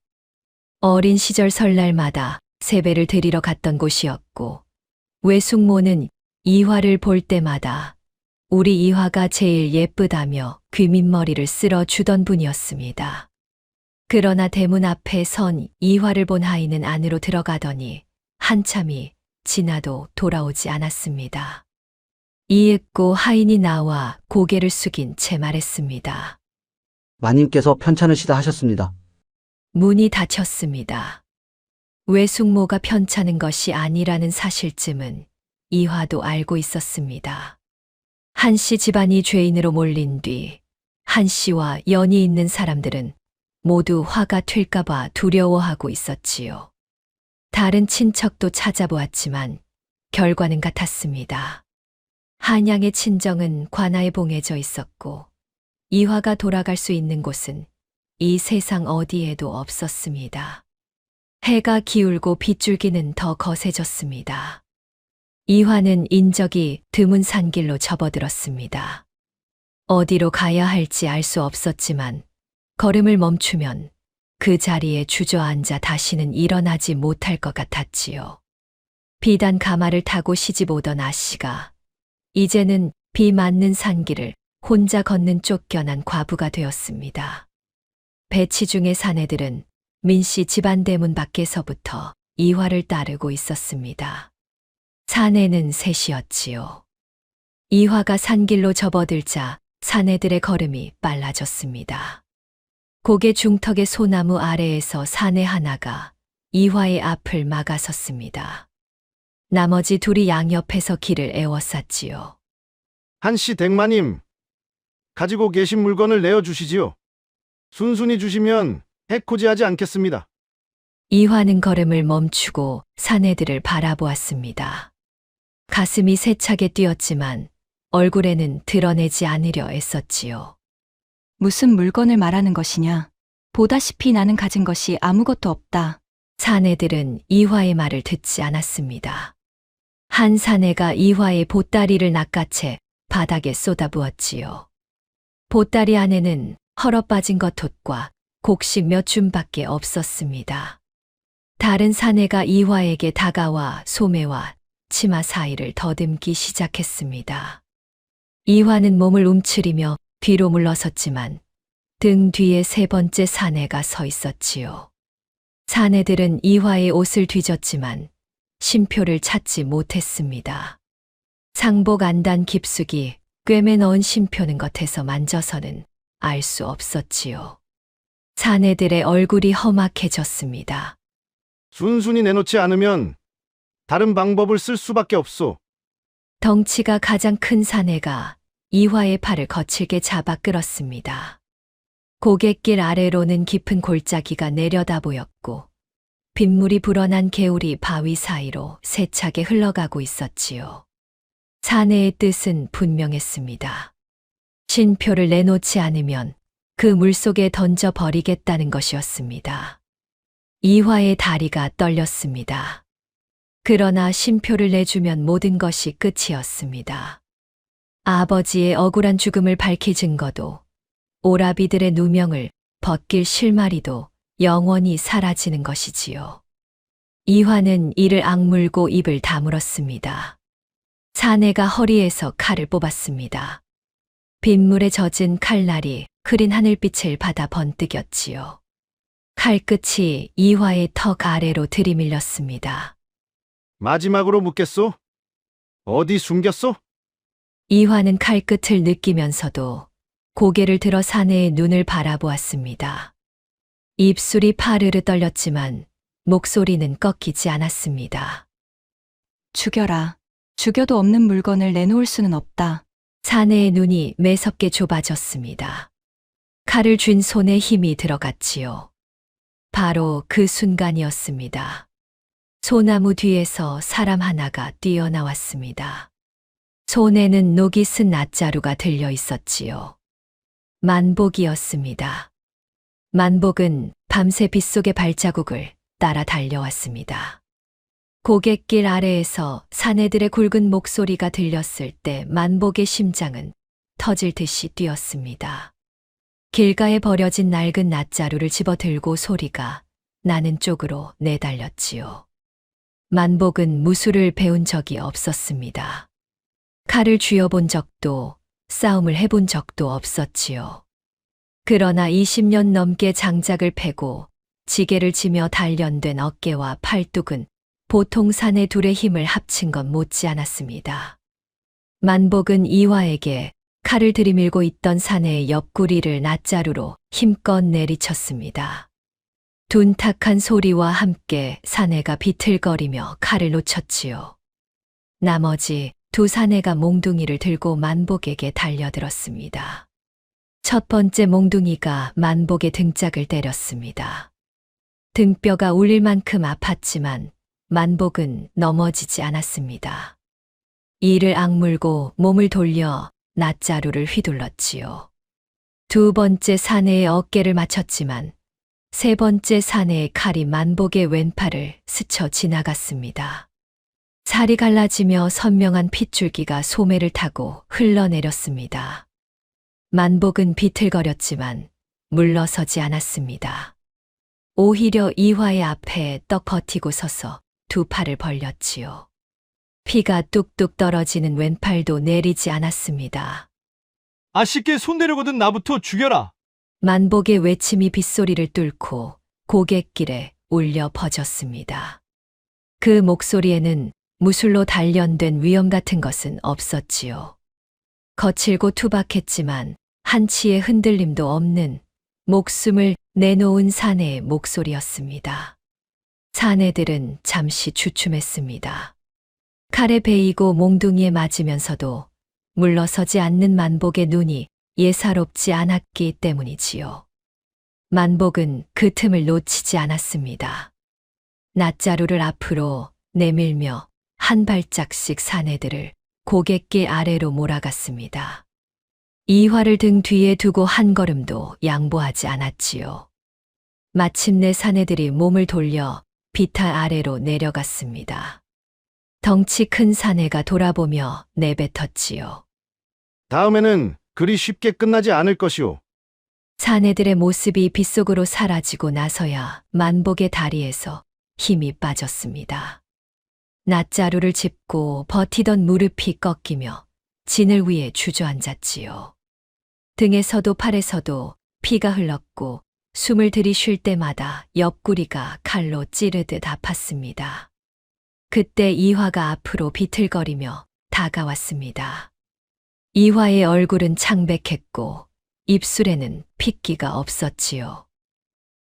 어린 시절 설날마다 세배를 드리러 갔던 곳이었고 외숙모는 이화를 볼 때마다 우리 이화가 제일 예쁘다며 귀밑머리를 쓸어주던 분이었습니다. 그러나 대문 앞에 선 이화를 본 하인은 안으로 들어가더니 한참이 지나도 돌아오지 않았습니다. 이윽고 하인이 나와 고개를 숙인 채 말했습니다. 마님께서 편찮으시다 하셨습니다. 문이 닫혔습니다. 외숙모가 편찮은 것이 아니라는 사실쯤은 이화도 알고 있었습니다. 한씨 집안이 죄인으로 몰린 뒤 한씨와 연이 있는 사람들은 모두 화가 튈까봐 두려워하고 있었지요. 다른 친척도 찾아보았지만 결과는 같았습니다. 한양의 친정은 관아에 봉해져 있었고 이화가 돌아갈 수 있는 곳은 이 세상 어디에도 없었습니다. 해가 기울고 빗줄기는 더 거세졌습니다. 이화는 인적이 드문 산길로 접어들었습니다. 어디로 가야 할지 알 수 없었지만 걸음을 멈추면 그 자리에 주저앉아 다시는 일어나지 못할 것 같았지요. 비단 가마를 타고 시집 오던 아씨가 이제는 비 맞는 산길을 혼자 걷는 쫓겨난 과부가 되었습니다. 배치중의 사내들은 민씨 집안 대문 밖에서부터 이화를 따르고 있었습니다. 사내는 셋이었지요. 이화가 산길로 접어들자 사내들의 걸음이 빨라졌습니다. 고개 중턱의 소나무 아래에서 사내 하나가 이화의 앞을 막아섰습니다. 나머지 둘이 양옆에서 길을 에워쌌지요. 한씨 댁마님, 가지고 계신 물건을 내어주시지요. 순순히 주시면 해코지하지 않겠습니다. 이화는 걸음을 멈추고 사내들을 바라보았습니다. 가슴이 세차게 뛰었지만 얼굴에는 드러내지 않으려 애썼지요. 무슨 물건을 말하는 것이냐? 보다시피 나는 가진 것이 아무것도 없다. 사내들은 이화의 말을 듣지 않았습니다. 한 사내가 이화의 보따리를 낚아채 바닥에 쏟아부었지요. 보따리 안에는 헐어빠진 겉옷과 곡식 몇 줌밖에 없었습니다. 다른 사내가 이화에게 다가와 소매와 치마 사이를 더듬기 시작했습니다. 이화는 몸을 움츠리며 뒤로 물러섰지만 등 뒤에 세 번째 사내가 서 있었지요. 사내들은 이화의 옷을 뒤졌지만 쉼표를 찾지 못했습니다. 상복 안단 깊숙이 꿰매 넣은 쉼표는 겉에서 만져서는 알 수 없었지요. 사내들의 얼굴이 험악해졌습니다. 순순히 내놓지 않으면 다른 방법을 쓸 수밖에 없소. 덩치가 가장 큰 사내가 이화의 팔을 거칠게 잡아 끌었습니다. 고갯길 아래로는 깊은 골짜기가 내려다 보였고 빗물이 불어난 개울이 바위 사이로 세차게 흘러가고 있었지요. 사내의 뜻은 분명했습니다. 쉼표를 내놓지 않으면 그 물속에 던져버리겠다는 것이었습니다. 이화의 다리가 떨렸습니다. 그러나 쉼표를 내주면 모든 것이 끝이었습니다. 아버지의 억울한 죽음을 밝힐 증거도, 오라비들의 누명을 벗길 실마리도 영원히 사라지는 것이지요. 이화는 이를 악물고 입을 다물었습니다. 사내가 허리에서 칼을 뽑았습니다. 빗물에 젖은 칼날이 흐린 하늘빛을 받아 번뜩였지요. 칼끝이 이화의 턱 아래로 들이밀렸습니다. 마지막으로 묻겠소? 어디 숨겼소? 이화는 칼끝을 느끼면서도 고개를 들어 사내의 눈을 바라보았습니다. 입술이 파르르 떨렸지만 목소리는 꺾이지 않았습니다. 죽여라. 죽여도 없는 물건을 내놓을 수는 없다. 사내의 눈이 매섭게 좁아졌습니다. 칼을 쥔 손에 힘이 들어갔지요. 바로 그 순간이었습니다. 소나무 뒤에서 사람 하나가 뛰어나왔습니다. 손에는 녹이 쓴 낫자루가 들려 있었지요. 만복이었습니다. 만복은 밤새 빗속의 발자국을 따라 달려왔습니다. 고갯길 아래에서 사내들의 굵은 목소리가 들렸을 때 만복의 심장은 터질 듯이 뛰었습니다. 길가에 버려진 낡은 낫자루를 집어들고 소리가 나는 쪽으로 내달렸지요. 만복은 무술을 배운 적이 없었습니다. 칼을 쥐어본 적도 싸움을 해본 적도 없었지요. 그러나 20년 넘게 장작을 패고 지게를 지며 단련된 어깨와 팔뚝은 보통 사내 둘의 힘을 합친 것 못지않았습니다. 만복은 이화에게 칼을 들이밀고 있던 사내의 옆구리를 낫자루로 힘껏 내리쳤습니다. 둔탁한 소리와 함께 사내가 비틀거리며 칼을 놓쳤지요. 나머지 두 사내가 몽둥이를 들고 만복에게 달려들었습니다. 첫 번째 몽둥이가 만복의 등짝을 때렸습니다. 등뼈가 울릴 만큼 아팠지만 만복은 넘어지지 않았습니다. 이를 악물고 몸을 돌려 낫자루를 휘둘렀지요. 두 번째 사내의 어깨를 맞췄지만 세 번째 사내의 칼이 만복의 왼팔을 스쳐 지나갔습니다. 살이 갈라지며 선명한 핏줄기가 소매를 타고 흘러내렸습니다. 만복은 비틀거렸지만 물러서지 않았습니다. 오히려 이화의 앞에 떡 버티고 서서 두 팔을 벌렸지요. 피가 뚝뚝 떨어지는 왼팔도 내리지 않았습니다. 아씨께 손대려거든 나부터 죽여라. 만복의 외침이 빗소리를 뚫고 고갯길에 울려 퍼졌습니다. 그 목소리에는 무술로 단련된 위험 같은 것은 없었지요. 거칠고 투박했지만 한치의 흔들림도 없는 목숨을 내놓은 사내의 목소리였습니다. 사내들은 잠시 주춤했습니다. 칼에 베이고 몽둥이에 맞으면서도 물러서지 않는 만복의 눈이 예사롭지 않았기 때문이지요. 만복은 그 틈을 놓치지 않았습니다. 낫자루를 앞으로 내밀며 한 발짝씩 사내들을 고갯길 아래로 몰아갔습니다. 이화를 등 뒤에 두고 한 걸음도 양보하지 않았지요. 마침내 사내들이 몸을 돌려 비탈 아래로 내려갔습니다. 덩치 큰 사내가 돌아보며 내뱉었지요. 다음에는 그리 쉽게 끝나지 않을 것이오. 사내들의 모습이 빗속으로 사라지고 나서야 만복의 다리에서 힘이 빠졌습니다. 낫자루를 짚고 버티던 무릎이 꺾이며 진을 위해 주저앉았지요. 등에서도 팔에서도 피가 흘렀고 숨을 들이쉴 때마다 옆구리가 칼로 찌르듯 아팠습니다. 그때 이화가 앞으로 비틀거리며 다가왔습니다. 이화의 얼굴은 창백했고 입술에는 핏기가 없었지요.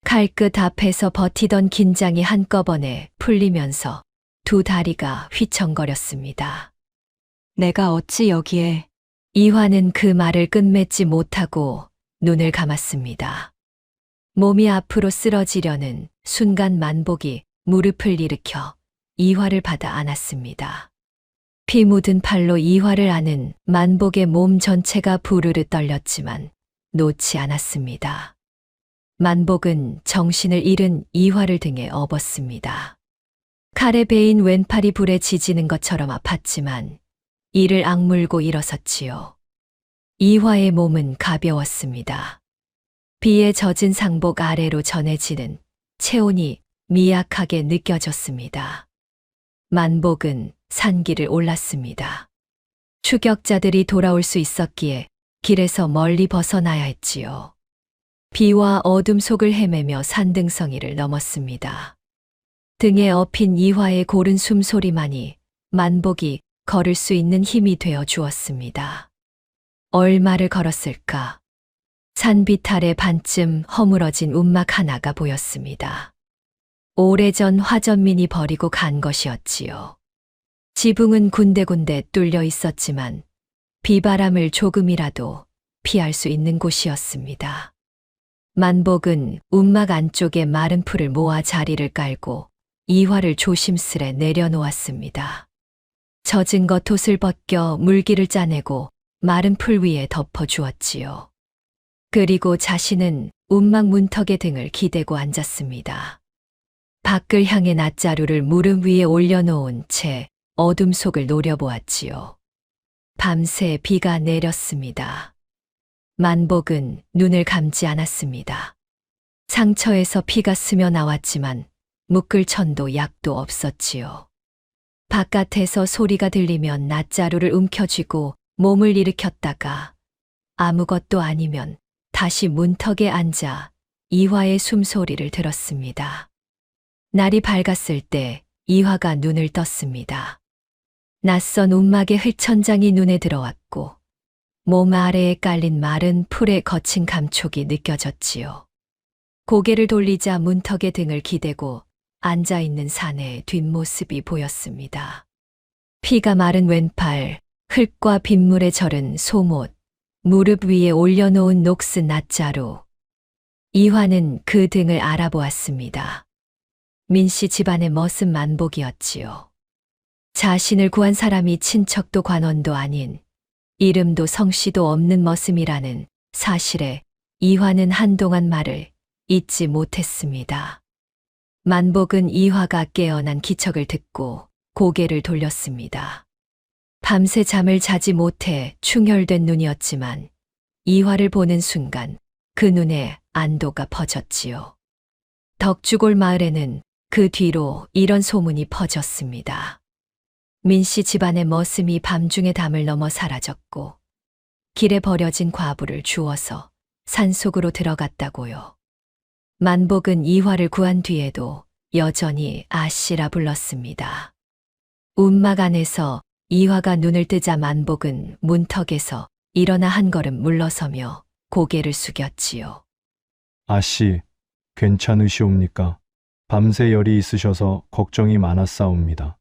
칼끝 앞에서 버티던 긴장이 한꺼번에 풀리면서 두 다리가 휘청거렸습니다. 내가 어찌 여기에. 이화는 그 말을 끝맺지 못하고 눈을 감았습니다. 몸이 앞으로 쓰러지려는 순간 만복이 무릎을 일으켜 이화를 받아 안았습니다. 피 묻은 팔로 이화를 안은 만복의 몸 전체가 부르르 떨렸지만 놓지 않았습니다. 만복은 정신을 잃은 이화를 등에 업었습니다. 칼에 베인 왼팔이 불에 지지는 것처럼 아팠지만 이를 악물고 일어섰지요. 이화의 몸은 가벼웠습니다. 비에 젖은 상복 아래로 전해지는 체온이 미약하게 느껴졌습니다. 만복은 산길을 올랐습니다. 추격자들이 돌아올 수 있었기에 길에서 멀리 벗어나야 했지요. 비와 어둠 속을 헤매며 산등성이를 넘었습니다. 등에 업힌 이화의 고른 숨소리만이 만복이 걸을 수 있는 힘이 되어 주었습니다. 얼마를 걸었을까? 산비탈에 반쯤 허물어진 움막 하나가 보였습니다. 오래전 화전민이 버리고 간 것이었지요. 지붕은 군데군데 뚫려 있었지만 비바람을 조금이라도 피할 수 있는 곳이었습니다. 만복은 움막 안쪽에 마른 풀을 모아 자리를 깔고 이화를 조심스레 내려놓았습니다. 젖은 겉옷을 벗겨 물기를 짜내고 마른 풀 위에 덮어주었지요. 그리고 자신은 움막 문턱의 등을 기대고 앉았습니다. 밖을 향해 낫자루를 무릎 위에 올려놓은 채 어둠 속을 노려보았지요. 밤새 비가 내렸습니다. 만복은 눈을 감지 않았습니다. 상처에서 피가 스며 나왔지만 묶을 천도 약도 없었지요. 바깥에서 소리가 들리면 낫자루를 움켜쥐고 몸을 일으켰다가 아무것도 아니면 다시 문턱에 앉아 이화의 숨소리를 들었습니다. 날이 밝았을 때 이화가 눈을 떴습니다. 낯선 움막의 흙천장이 눈에 들어왔고 몸 아래에 깔린 마른 풀의 거친 감촉이 느껴졌지요. 고개를 돌리자 문턱에 등을 기대고 앉아있는 사내의 뒷모습이 보였습니다. 피가 마른 왼팔, 흙과 빗물에 절은 속옷, 무릎 위에 올려놓은 녹슨 낫자루. 이화는 그 등을 알아보았습니다. 민씨 집안의 멋은 만복이었지요. 자신을 구한 사람이 친척도 관원도 아닌 이름도 성씨도 없는 머슴이라는 사실에 이화는 한동안 말을 잊지 못했습니다. 만복은 이화가 깨어난 기척을 듣고 고개를 돌렸습니다. 밤새 잠을 자지 못해 충혈된 눈이었지만 이화를 보는 순간 그 눈에 안도가 퍼졌지요. 덕주골 마을에는 그 뒤로 이런 소문이 퍼졌습니다. 민씨 집안의 머슴이 밤중에 담을 넘어 사라졌고 길에 버려진 과부를 주워서 산속으로 들어갔다고요. 만복은 이화를 구한 뒤에도 여전히 아씨라 불렀습니다. 움막 안에서 이화가 눈을 뜨자 만복은 문턱에서 일어나 한 걸음 물러서며 고개를 숙였지요. 아씨, 괜찮으시옵니까? 밤새 열이 있으셔서 걱정이 많았사옵니다.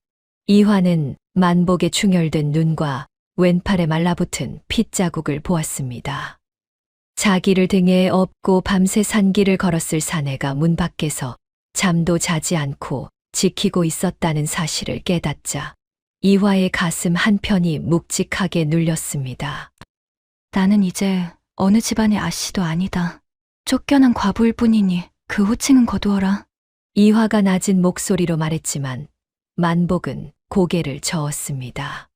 이화는 만복의 충혈된 눈과 왼팔에 말라붙은 핏자국을 보았습니다. 자기를 등에 업고 밤새 산길을 걸었을 사내가 문 밖에서 잠도 자지 않고 지키고 있었다는 사실을 깨닫자 이화의 가슴 한편이 묵직하게 눌렸습니다. 나는 이제 어느 집안의 아씨도 아니다. 쫓겨난 과부일 뿐이니 그 호칭은 거두어라. 이화가 낮은 목소리로 말했지만 만복은 고개를 저었습니다.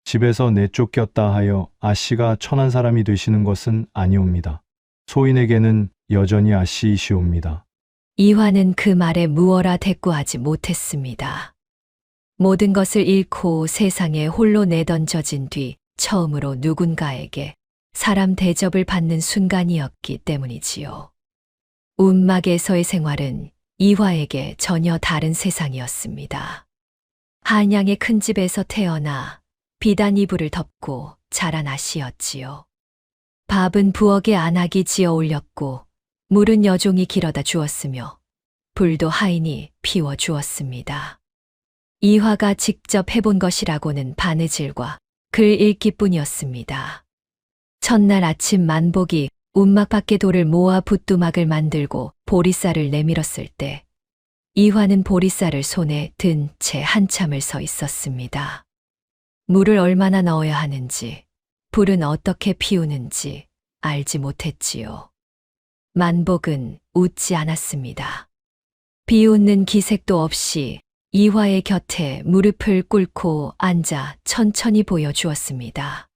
집에서 내쫓겼다 하여 아씨가 천한 사람이 되시는 것은 아니옵니다. 소인에게는 여전히 아씨이시옵니다. 이화는 그 말에 무어라 대꾸하지 못했습니다. 모든 것을 잃고 세상에 홀로 내던져진 뒤 처음으로 누군가에게 사람 대접을 받는 순간이었기 때문이지요. 움막에서의 생활은 이화에게 전혀 다른 세상이었습니다. 한양의 큰 집에서 태어나 비단 이불을 덮고 자란 아씨였지요. 밥은 부엌에 안악이 지어 올렸고 물은 여종이 길어다 주었으며 불도 하인이 피워 주었습니다. 이화가 직접 해본 것이라고는 바느질과 글 읽기뿐이었습니다. 첫날 아침 만복이 움막 밖에 돌을 모아 붓두막을 만들고 보리쌀을 내밀었을 때 이화는 보리쌀을 손에 든 채 한참을 서 있었습니다. 물을 얼마나 넣어야 하는지, 불은 어떻게 피우는지 알지 못했지요. 만복은 웃지 않았습니다. 비웃는 기색도 없이 이화의 곁에 무릎을 꿇고 앉아 천천히 보여주었습니다.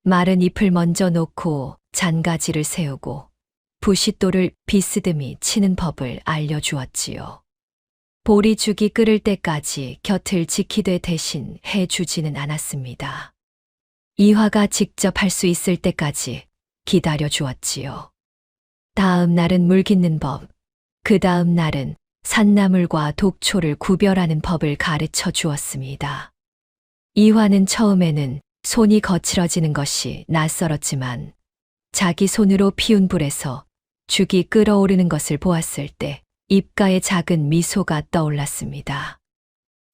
마른 잎을 먼저 놓고 잔가지를 세우고 부싯돌을 비스듬히 치는 법을 알려주었지요. 보리죽이 끓을 때까지 곁을 지키되 대신 해주지는 않았습니다. 이화가 직접 할 수 있을 때까지 기다려 주었지요. 다음 날은 물 깃는 법, 그 다음 날은 산나물과 독초를 구별하는 법을 가르쳐 주었습니다. 이화는 처음에는 손이 거칠어지는 것이 낯설었지만 자기 손으로 피운 불에서 죽이 끓어오르는 것을 보았을 때 입가에 작은 미소가 떠올랐습니다.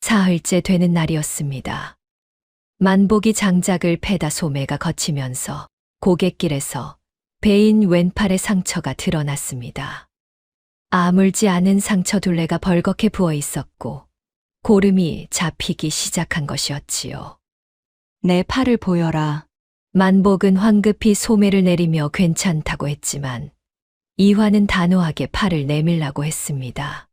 사흘째 되는 날이었습니다. 만복이 장작을 패다 소매가 거치면서 고갯길에서 베인 왼팔의 상처가 드러났습니다. 아물지 않은 상처 둘레가 벌겋게 부어 있었고 고름이 잡히기 시작한 것이었지요. 내 팔을 보여라. 만복은 황급히 소매를 내리며 괜찮다고 했지만 이화는 단호하게 팔을 내밀라고 했습니다.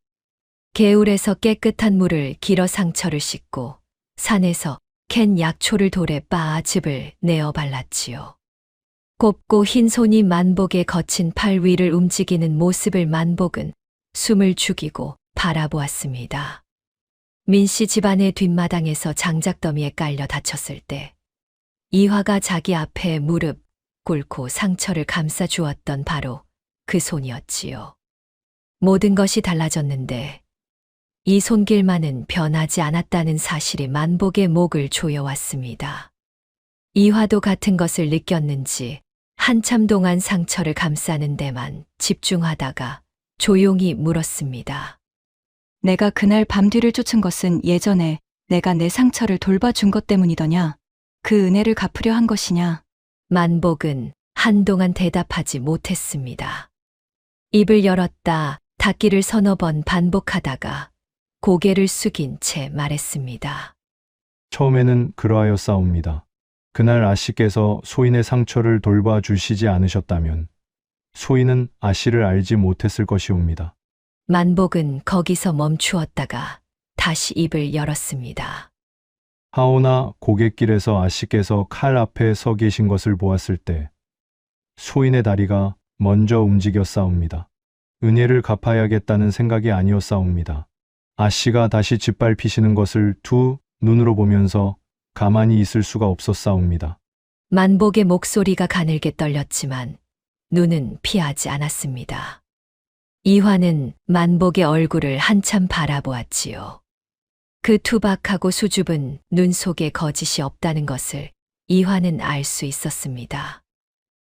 개울에서 깨끗한 물을 길어 상처를 씻고 산에서 캔 약초를 돌에 빻아 즙을 내어 발랐지요. 곱고 흰 손이 만복의 거친 팔 위를 움직이는 모습을 만복은 숨을 죽이고 바라보았습니다. 민씨 집안의 뒷마당에서 장작더미에 깔려 다쳤을 때 이화가 자기 앞에 무릎 꿇고 상처를 감싸 주었던 바로 그 손이었지요. 모든 것이 달라졌는데 이 손길만은 변하지 않았다는 사실이 만복의 목을 조여왔습니다. 이화도 같은 것을 느꼈는지 한참 동안 상처를 감싸는 데만 집중하다가 조용히 물었습니다. 내가 그날 밤 뒤를 쫓은 것은 예전에 내가 내 상처를 돌봐준 것 때문이더냐? 그 은혜를 갚으려 한 것이냐? 만복은 한동안 대답하지 못했습니다. 입을 열었다 닫기를 서너 번 반복하다가 고개를 숙인 채 말했습니다. 처음에는 그러하였사옵니다. 그날 아씨께서 소인의 상처를 돌봐주시지 않으셨다면 소인은 아씨를 알지 못했을 것이옵니다. 만복은 거기서 멈추었다가 다시 입을 열었습니다. 하오나 고갯길에서 아씨께서 칼 앞에 서 계신 것을 보았을 때 소인의 다리가 먼저 움직였사옵니다. 은혜를 갚아야겠다는 생각이 아니었사옵니다. 아씨가 다시 짓밟히시는 것을 두 눈으로 보면서 가만히 있을 수가 없었사옵니다. 만복의 목소리가 가늘게 떨렸지만 눈은 피하지 않았습니다. 이화는 만복의 얼굴을 한참 바라보았지요. 그 투박하고 수줍은 눈 속에 거짓이 없다는 것을 이화는 알 수 있었습니다.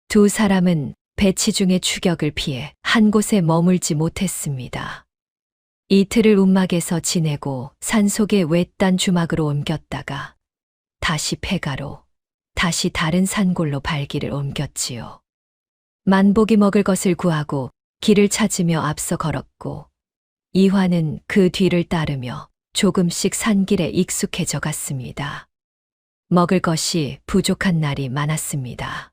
두 사람은 배치중의 추격을 피해 한 곳에 머물지 못했습니다. 이틀을 움막에서 지내고 산속의 외딴 주막으로 옮겼다가 다시 폐가로, 다시 다른 산골로 발길을 옮겼지요. 만복이 먹을 것을 구하고 길을 찾으며 앞서 걸었고 이화는 그 뒤를 따르며 조금씩 산길에 익숙해져 갔습니다. 먹을 것이 부족한 날이 많았습니다.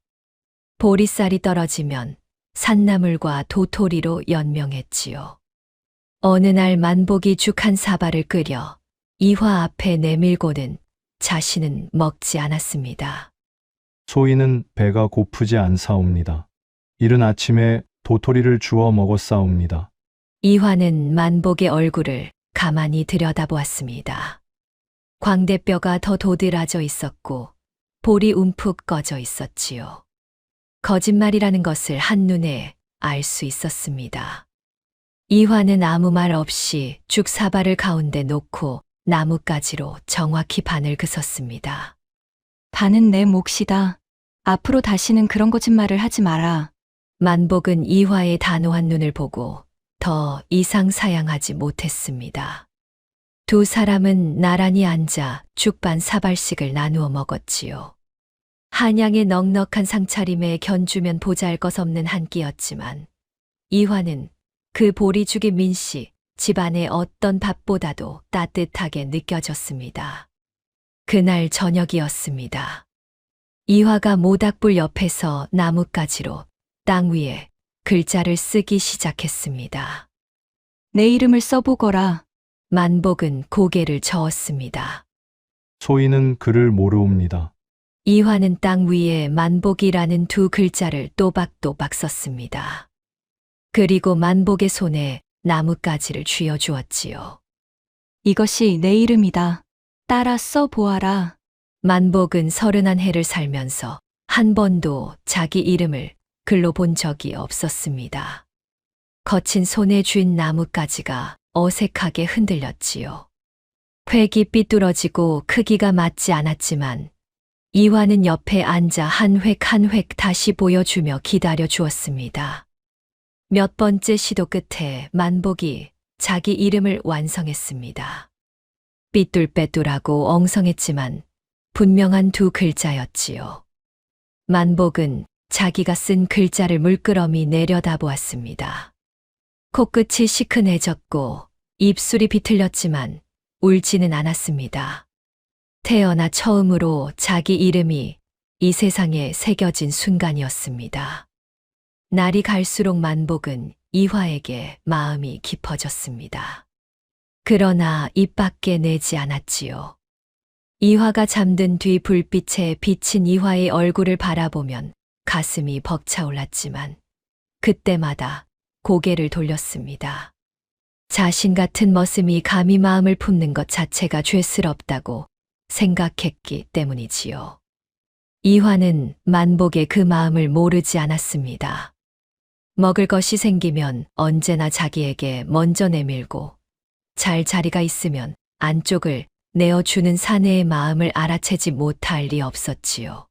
보리쌀이 떨어지면 산나물과 도토리로 연명했지요. 어느 날 만복이 죽 한 사발을 끓여 이화 앞에 내밀고는 자신은 먹지 않았습니다. 소인은 배가 고프지 않사옵니다. 이른 아침에 도토리를 주워 먹었사옵니다. 이화는 만복의 얼굴을 가만히 들여다보았습니다. 광대뼈가 더 도드라져 있었고 볼이 움푹 꺼져 있었지요. 거짓말이라는 것을 한눈에 알 수 있었습니다. 이화는 아무 말 없이 죽 사발을 가운데 놓고 나뭇가지로 정확히 반을 긋었습니다. 반은 내 몫이다. 앞으로 다시는 그런 거짓말을 하지 마라. 만복은 이화의 단호한 눈을 보고 더 이상 사양하지 못했습니다. 두 사람은 나란히 앉아 죽반 사발씩을 나누어 먹었지요. 한양의 넉넉한 상차림에 견주면 보잘것없는 한 끼였지만 이화는 그 보리죽이 민씨 집안의 어떤 밥보다도 따뜻하게 느껴졌습니다. 그날 저녁이었습니다. 이화가 모닥불 옆에서 나뭇가지로 땅 위에 글자를 쓰기 시작했습니다. 내 이름을 써보거라. 만복은 고개를 저었습니다. 소인은 그를 모르옵니다. 이화는 땅 위에 만복이라는 두 글자를 또박또박 썼습니다. 그리고 만복의 손에 나뭇가지를 쥐어주었지요. 이것이 내 이름이다. 따라 써보아라. 만복은 31해를 살면서 한 번도 자기 이름을 글로 본 적이 없었습니다. 거친 손에 쥔 나뭇가지가 어색하게 흔들렸지요. 획이 삐뚤어지고 크기가 맞지 않았지만 이화는 옆에 앉아 한 획 한 획 다시 보여주며 기다려 주었습니다. 몇 번째 시도 끝에 만복이 자기 이름을 완성했습니다. 삐뚤빼뚤하고 엉성했지만 분명한 두 글자였지요. 만복은 자기가 쓴 글자를 물끄러미 내려다보았습니다. 코끝이 시큰해졌고 입술이 비틀렸지만 울지는 않았습니다. 태어나 처음으로 자기 이름이 이 세상에 새겨진 순간이었습니다. 날이 갈수록 만복은 이화에게 마음이 깊어졌습니다. 그러나 입 밖에 내지 않았지요. 이화가 잠든 뒤 불빛에 비친 이화의 얼굴을 바라보면 가슴이 벅차올랐지만 그때마다 고개를 돌렸습니다. 자신 같은 머슴이 감히 마음을 품는 것 자체가 죄스럽다고 생각했기 때문이지요. 이화는 만복의 그 마음을 모르지 않았습니다. 먹을 것이 생기면 언제나 자기에게 먼저 내밀고 잘 자리가 있으면 안쪽을 내어주는 사내의 마음을 알아채지 못할 리 없었지요.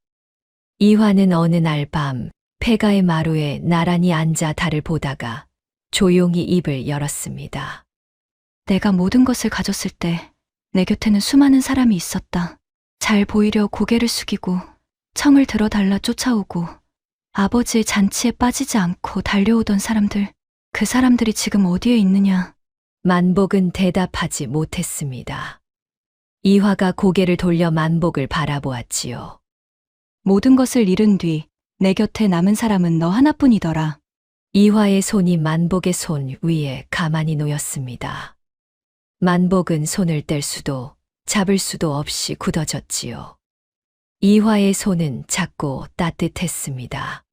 이화는 어느 날 밤 폐가의 마루에 나란히 앉아 달을 보다가 조용히 입을 열었습니다. 내가 모든 것을 가졌을 때 내 곁에는 수많은 사람이 있었다. 잘 보이려 고개를 숙이고 청을 들어달라 쫓아오고 아버지의 잔치에 빠지지 않고 달려오던 사람들, 그 사람들이 지금 어디에 있느냐? 만복은 대답하지 못했습니다. 이화가 고개를 돌려 만복을 바라보았지요. 모든 것을 잃은 뒤 내 곁에 남은 사람은 너 하나뿐이더라. 이화의 손이 만복의 손 위에 가만히 놓였습니다. 만복은 손을 뗄 수도 잡을 수도 없이 굳어졌지요. 이화의 손은 작고 따뜻했습니다.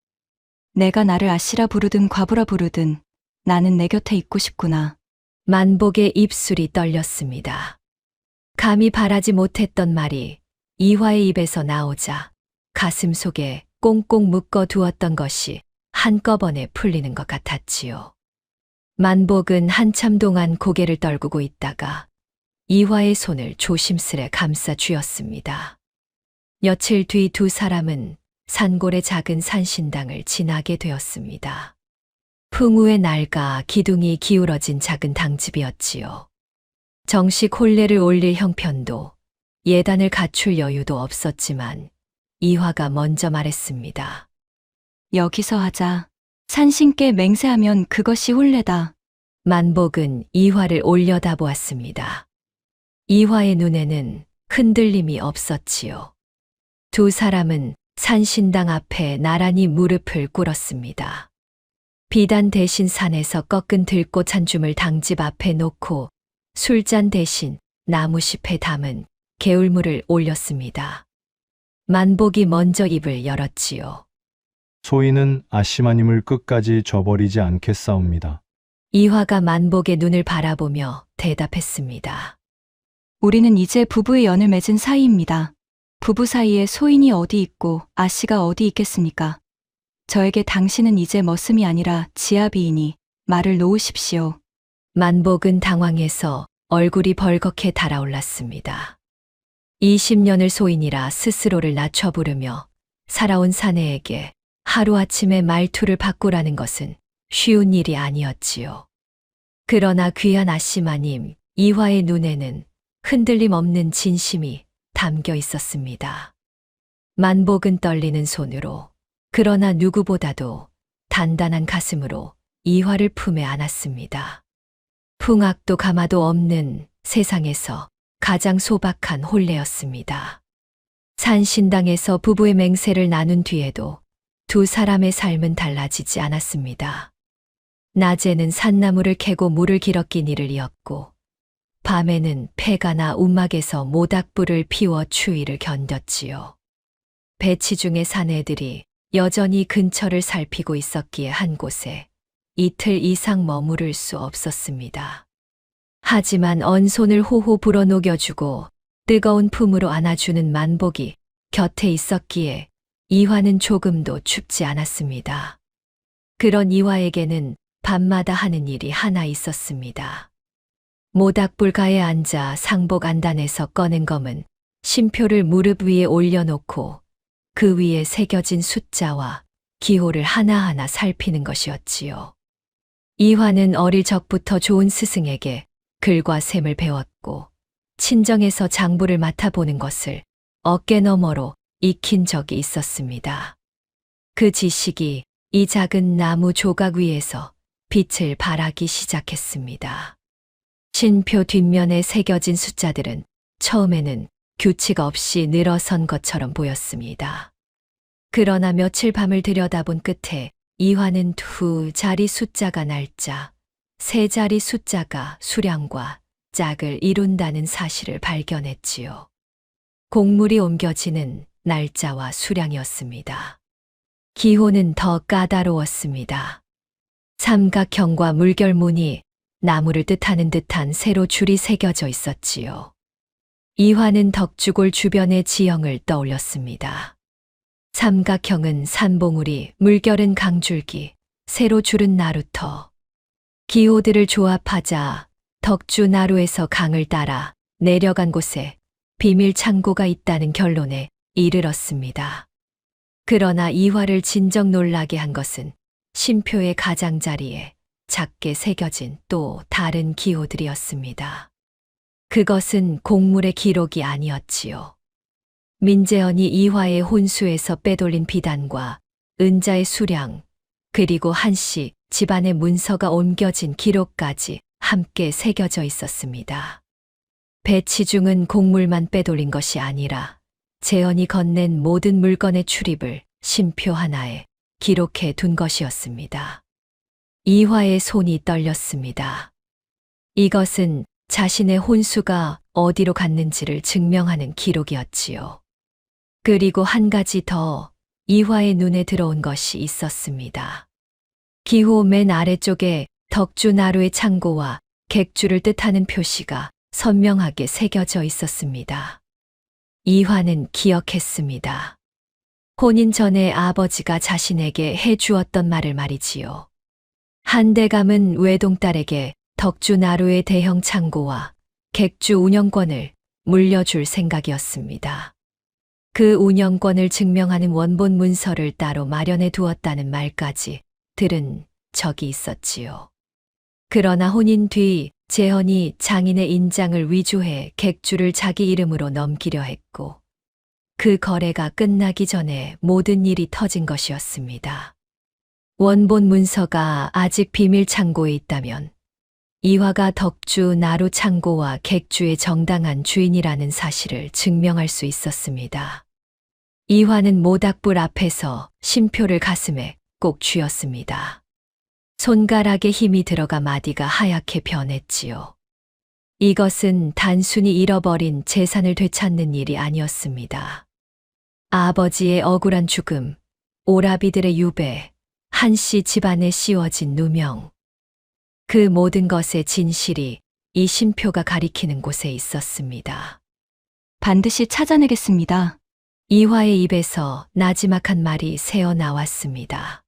내가 나를 아씨라 부르든 과부라 부르든 나는 내 곁에 있고 싶구나. 만복의 입술이 떨렸습니다. 감히 바라지 못했던 말이 이화의 입에서 나오자 가슴 속에 꽁꽁 묶어 두었던 것이 한꺼번에 풀리는 것 같았지요. 만복은 한참 동안 고개를 떨구고 있다가 이화의 손을 조심스레 감싸 쥐었습니다. 며칠 뒤 두 사람은 산골의 작은 산신당을 지나게 되었습니다. 풍우에 낡아 기둥이 기울어진 작은 당집이었지요. 정식 혼례를 올릴 형편도 예단을 갖출 여유도 없었지만 이화가 먼저 말했습니다. 여기서 하자. 산신께 맹세하면 그것이 혼례다. 만복은 이화를 올려다보았습니다. 이화의 눈에는 흔들림이 없었지요. 두 사람은 산신당 앞에 나란히 무릎을 꿇었습니다. 비단 대신 산에서 꺾은 들꽃 한 줌을 당집 앞에 놓고 술잔 대신 나무잎에 담은 개울물을 올렸습니다. 만복이 먼저 입을 열었지요. 소인은 아씨마님을 끝까지 저버리지 않겠사옵니다. 이화가 만복의 눈을 바라보며 대답했습니다. 우리는 이제 부부의 연을 맺은 사이입니다. 부부 사이에 소인이 어디 있고 아씨가 어디 있겠습니까? 저에게 당신은 이제 머슴이 아니라 지아비이니 말을 놓으십시오. 만복은 당황해서 얼굴이 벌겋게 달아올랐습니다. 20년을 소인이라 스스로를 낮춰 부르며 살아온 사내에게 하루아침에 말투를 바꾸라는 것은 쉬운 일이 아니었지요. 그러나 귀한 아씨마님 이화의 눈에는 흔들림 없는 진심이 담겨 있었습니다. 만복은 떨리는 손으로 그러나 누구보다도 단단한 가슴으로 이화를 품에 안았습니다. 풍악도 가마도 없는 세상에서 가장 소박한 혼례였습니다. 산신당에서 부부의 맹세를 나눈 뒤에도 두 사람의 삶은 달라지지 않았습니다. 낮에는 산나무를 캐고 물을 길어낀 일을 이었고 밤에는 폐가나 움막에서 모닥불을 피워 추위를 견뎠지요. 배치 중의 사내들이 여전히 근처를 살피고 있었기에 한 곳에 이틀 이상 머무를 수 없었습니다. 하지만 언손을 호호 불어 녹여주고 뜨거운 품으로 안아주는 만복이 곁에 있었기에 이화는 조금도 춥지 않았습니다. 그런 이화에게는 밤마다 하는 일이 하나 있었습니다. 모닥불가에 앉아 상복 안단에서 꺼낸 검은 신표를 무릎 위에 올려놓고 그 위에 새겨진 숫자와 기호를 하나하나 살피는 것이었지요. 이화는 어릴 적부터 좋은 스승에게 글과 셈을 배웠고 친정에서 장부를 맡아보는 것을 어깨너머로 익힌 적이 있었습니다. 그 지식이 이 작은 나무 조각 위에서 빛을 발하기 시작했습니다. 신표 뒷면에 새겨진 숫자들은 처음에는 규칙 없이 늘어선 것처럼 보였습니다. 그러나 며칠 밤을 들여다본 끝에 이화는 두 자리 숫자가 날짜, 세 자리 숫자가 수량과 짝을 이룬다는 사실을 발견했지요. 곡물이 옮겨지는 날짜와 수량이었습니다. 기호는 더 까다로웠습니다. 삼각형과 물결무늬, 나무를 뜻하는 듯한 세로 줄이 새겨져 있었지요. 이화는 덕주골 주변의 지형을 떠올렸습니다. 삼각형은 산봉우리, 물결은 강줄기, 세로 줄은 나루터. 기호들을 조합하자 덕주 나루에서 강을 따라 내려간 곳에 비밀 창고가 있다는 결론에 이르렀습니다. 그러나 이화를 진정 놀라게 한 것은 쉼표의 가장자리에 작게 새겨진 또 다른 기호들이었습니다. 그것은 곡물의 기록이 아니었지요. 민재현이 이화의 혼수에서 빼돌린 비단과 은자의 수량, 그리고 한씨 집안의 문서가 옮겨진 기록까지 함께 새겨져 있었습니다. 배치중은 곡물만 빼돌린 것이 아니라 재현이 건넨 모든 물건의 출입을 쉼표 하나에 기록해 둔 것이었습니다. 이화의 손이 떨렸습니다. 이것은 자신의 혼수가 어디로 갔는지를 증명하는 기록이었지요. 그리고 한 가지 더 이화의 눈에 들어온 것이 있었습니다. 기호 맨 아래쪽에 덕주 나루의 창고와 객주를 뜻하는 표시가 선명하게 새겨져 있었습니다. 이화는 기억했습니다. 혼인 전에 아버지가 자신에게 해주었던 말을 말이지요. 한대감은 외동딸에게 덕주 나루의 대형 창고와 객주 운영권을 물려줄 생각이었습니다. 그 운영권을 증명하는 원본 문서를 따로 마련해 두었다는 말까지 들은 적이 있었지요. 그러나 혼인 뒤 재현이 장인의 인장을 위조해 객주를 자기 이름으로 넘기려 했고 그 거래가 끝나기 전에 모든 일이 터진 것이었습니다. 원본 문서가 아직 비밀 창고에 있다면 이화가 덕주 나루 창고와 객주의 정당한 주인이라는 사실을 증명할 수 있었습니다. 이화는 모닥불 앞에서 쉼표를 가슴에 꼭 쥐었습니다. 손가락에 힘이 들어가 마디가 하얗게 변했지요. 이것은 단순히 잃어버린 재산을 되찾는 일이 아니었습니다. 아버지의 억울한 죽음, 오라비들의 유배, 한씨 집안에 씌워진 누명. 그 모든 것의 진실이 이 쉼표가 가리키는 곳에 있었습니다. 반드시 찾아내겠습니다. 이화의 입에서 나지막한 말이 새어 나왔습니다.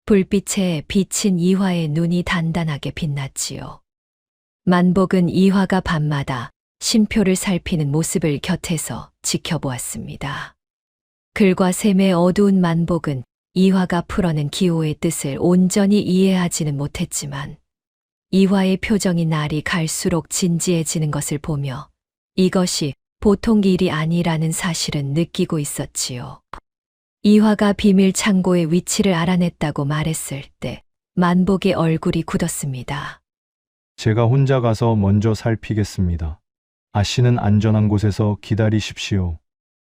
불빛에 비친 이화의 눈이 단단하게 빛났지요. 만복은 이화가 밤마다 쉼표를 살피는 모습을 곁에서 지켜보았습니다. 글과 샘의 어두운 만복은 이화가 풀어낸 기호의 뜻을 온전히 이해하지는 못했지만 이화의 표정이 날이 갈수록 진지해지는 것을 보며 이것이 보통 일이 아니라는 사실은 느끼고 있었지요. 이화가 비밀 창고의 위치를 알아냈다고 말했을 때 만복의 얼굴이 굳었습니다. 제가 혼자 가서 먼저 살피겠습니다. 아씨는 안전한 곳에서 기다리십시오.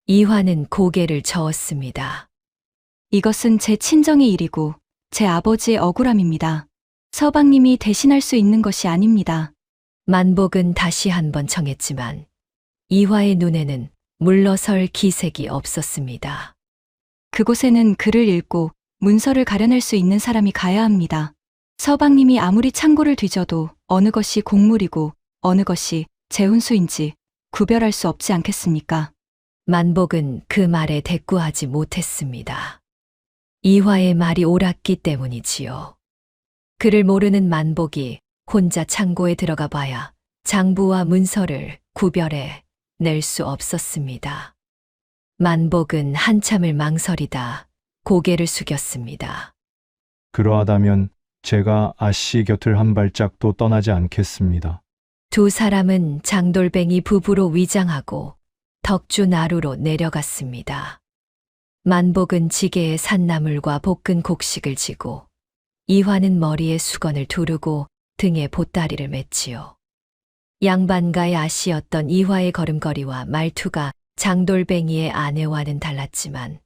이화는 고개를 저었습니다. 이것은 제 친정의 일이고 제 아버지의 억울함입니다. 서방님이 대신할 수 있는 것이 아닙니다. 만복은 다시 한번 청했지만 이화의 눈에는 물러설 기색이 없었습니다. 그곳에는 글을 읽고 문서를 가려낼 수 있는 사람이 가야 합니다. 서방님이 아무리 창고를 뒤져도 어느 것이 곡물이고 어느 것이 제 혼수인지 구별할 수 없지 않겠습니까? 만복은 그 말에 대꾸하지 못했습니다. 이화의 말이 옳았기 때문이지요. 그를 모르는 만복이 혼자 창고에 들어가 봐야 장부와 문서를 구별해 낼 수 없었습니다. 만복은 한참을 망설이다 고개를 숙였습니다. 그러하다면 제가 아씨 곁을 한 발짝도 떠나지 않겠습니다. 두 사람은 장돌뱅이 부부로 위장하고 덕주 나루로 내려갔습니다. 만복은 지게에 산나물과 볶은 곡식을 지고 이화는 머리에 수건을 두르고 등에 보따리를 맸지요. 양반가의 아씨였던 이화의 걸음걸이와 말투가 장돌뱅이의 아내와는 달랐지만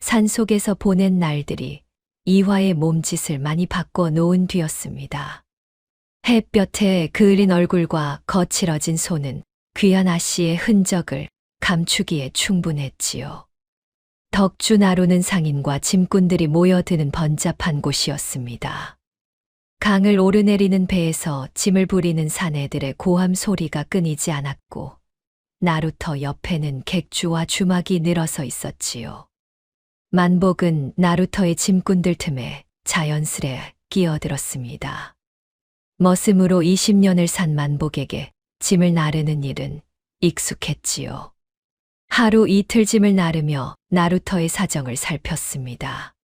산속에서 보낸 날들이 이화의 몸짓을 많이 바꿔 놓은 뒤였습니다. 햇볕에 그을린 얼굴과 거칠어진 손은 귀한 아씨의 흔적을 감추기에 충분했지요. 덕주 나루는 상인과 짐꾼들이 모여드는 번잡한 곳이었습니다. 강을 오르내리는 배에서 짐을 부리는 사내들의 고함 소리가 끊이지 않았고 나루터 옆에는 객주와 주막이 늘어서 있었지요. 만복은 나루터의 짐꾼들 틈에 자연스레 끼어들었습니다. 머슴으로 20년을 산 만복에게 짐을 나르는 일은 익숙했지요. 하루 이틀 짐을 나르며 나루터의 사정을 살폈습니다.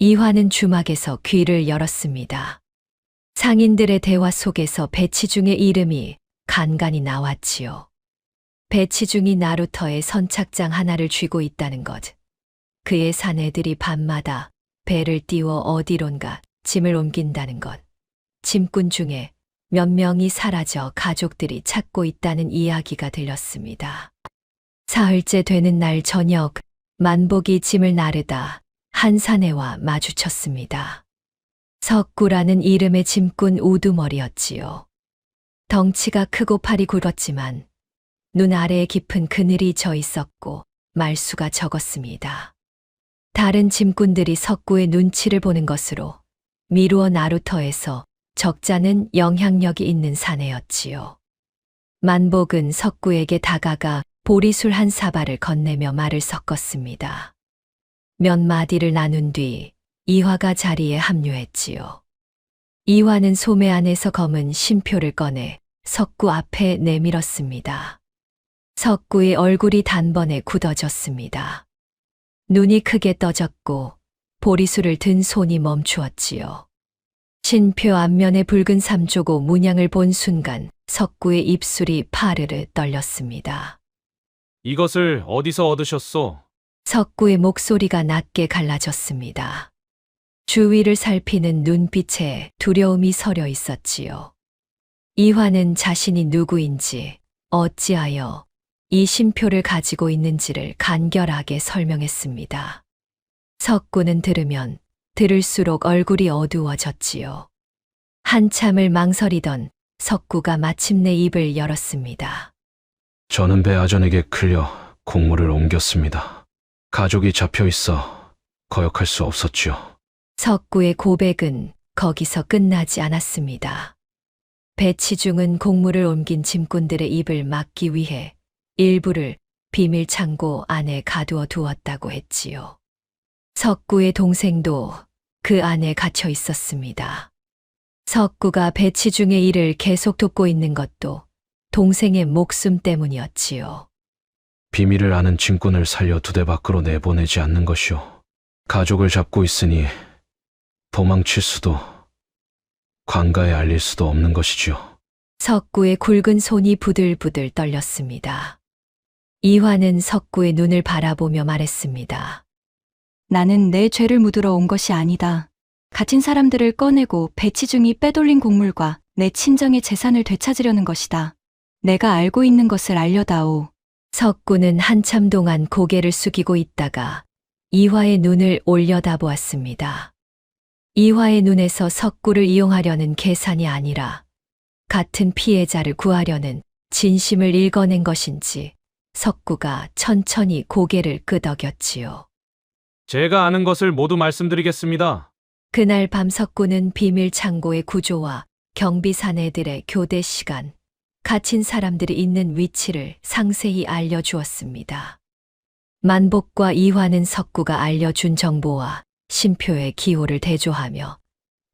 이화는 주막에서 귀를 열었습니다. 상인들의 대화 속에서 배치중의 이름이 간간히 나왔지요. 배치중이 나루터의 선착장 하나를 쥐고 있다는 것. 그의 사내들이 밤마다 배를 띄워 어디론가 짐을 옮긴다는 것. 짐꾼 중에 몇 명이 사라져 가족들이 찾고 있다는 이야기가 들렸습니다. 사흘째 되는 날 저녁, 만복이 짐을 나르다 한 사내와 마주쳤습니다. 석구라는 이름의 짐꾼 우두머리였지요. 덩치가 크고 팔이 굵었지만 눈 아래에 깊은 그늘이 져 있었고 말수가 적었습니다. 다른 짐꾼들이 석구의 눈치를 보는 것으로 미루어 나루터에서 적잖은 영향력이 있는 사내였지요. 만복은 석구에게 다가가 보리술 한 사발을 건네며 말을 섞었습니다. 몇 마디를 나눈 뒤 이화가 자리에 합류했지요. 이화는 소매 안에서 검은 쉼표를 꺼내 석구 앞에 내밀었습니다. 석구의 얼굴이 단번에 굳어졌습니다. 눈이 크게 떠졌고 보리술을 든 손이 멈추었지요. 신표 앞면의 붉은 삼조고 문양을 본 순간 석구의 입술이 파르르 떨렸습니다. 이것을 어디서 얻으셨소? 석구의 목소리가 낮게 갈라졌습니다. 주위를 살피는 눈빛에 두려움이 서려 있었지요. 이화는 자신이 누구인지, 어찌하여 이 쉼표를 가지고 있는지를 간결하게 설명했습니다. 석구는 들으면 들을수록 얼굴이 어두워졌지요. 한참을 망설이던 석구가 마침내 입을 열었습니다. 저는 배아전에게 끌려 공물을 옮겼습니다. 가족이 잡혀 있어 거역할 수 없었지요. 석구의 고백은 거기서 끝나지 않았습니다. 배치중은 공물을 옮긴 짐꾼들의 입을 막기 위해 일부를 비밀 창고 안에 가두어 두었다고 했지요. 석구의 동생도 그 안에 갇혀 있었습니다. 석구가 배치중의 일을 계속 돕고 있는 것도 동생의 목숨 때문이었지요. 비밀을 아는 짐꾼을 살려 두 대 밖으로 내보내지 않는 것이오. 가족을 잡고 있으니 도망칠 수도 관가에 알릴 수도 없는 것이지요. 석구의 굵은 손이 부들부들 떨렸습니다. 이화는 석구의 눈을 바라보며 말했습니다. 나는 내 죄를 묻으러 온 것이 아니다. 갇힌 사람들을 꺼내고 배치중이 빼돌린 곡물과 내 친정의 재산을 되찾으려는 것이다. 내가 알고 있는 것을 알려다오. 석구는 한참 동안 고개를 숙이고 있다가 이화의 눈을 올려다보았습니다. 이화의 눈에서 석구를 이용하려는 계산이 아니라 같은 피해자를 구하려는 진심을 읽어낸 것인지 석구가 천천히 고개를 끄덕였지요. 제가 아는 것을 모두 말씀드리겠습니다. 그날 밤 석구는 비밀 창고의 구조와 경비 사내들의 교대 시간, 갇힌 사람들이 있는 위치를 상세히 알려주었습니다. 만복과 이화는 석구가 알려준 정보와 쉼표의 기호를 대조하며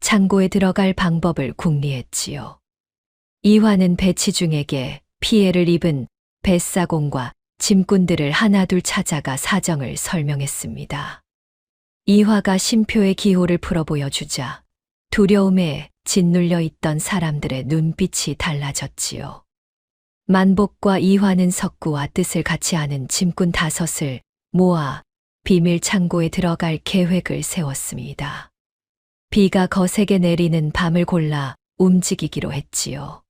창고에 들어갈 방법을 궁리했지요. 이화는 배치중에게 피해를 입은 뱃사공과 짐꾼들을 하나둘 찾아가 사정을 설명했습니다. 이화가 쉼표의 기호를 풀어 보여주자 두려움에 짓눌려 있던 사람들의 눈빛이 달라졌지요. 만복과 이화는 석구와 뜻을 같이 아는 짐꾼 5을 모아 비밀 창고에 들어갈 계획을 세웠습니다. 비가 거세게 내리는 밤을 골라 움직이기로 했지요.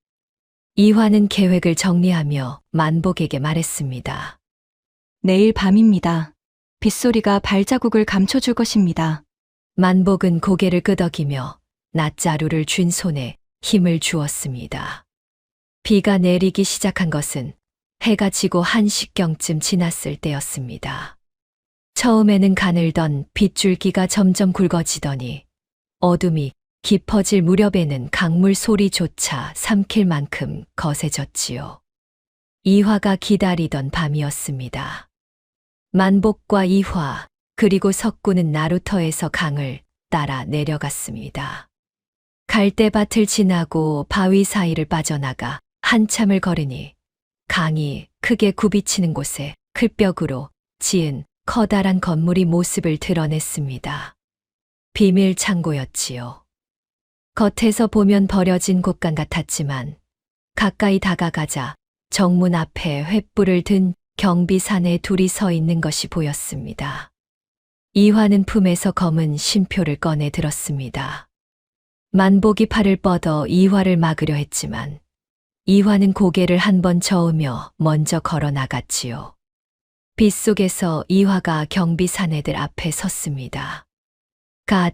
이화는 계획을 정리하며 만복에게 말했습니다. 내일 밤입니다. 빗소리가 발자국을 감춰줄 것입니다. 만복은 고개를 끄덕이며 낫자루를 쥔 손에 힘을 주었습니다. 비가 내리기 시작한 것은 해가 지고 1시경쯤 지났을 때였습니다. 처음에는 가늘던 빗줄기가 점점 굵어지더니 어둠이 깊어질 무렵에는 강물 소리조차 삼킬 만큼 거세졌지요. 이화가 기다리던 밤이었습니다. 만복과 이화 그리고 석구는 나루터에서 강을 따라 내려갔습니다. 갈대밭을 지나고 바위 사이를 빠져나가 한참을 걸으니 강이 크게 굽이치는 곳에 클벽으로 지은 커다란 건물이 모습을 드러냈습니다. 비밀 창고였지요. 겉에서 보면 버려진 곳간 같았지만 가까이 다가가자 정문 앞에 횃불을 든 경비사내 둘이 서 있는 것이 보였습니다. 이화는 품에서 검은 쉼표를 꺼내 들었습니다. 만복이 팔을 뻗어 이화를 막으려 했지만 이화는 고개를 한번 저으며 먼저 걸어 나갔지요. 빗속에서 이화가 경비사내들 앞에 섰습니다.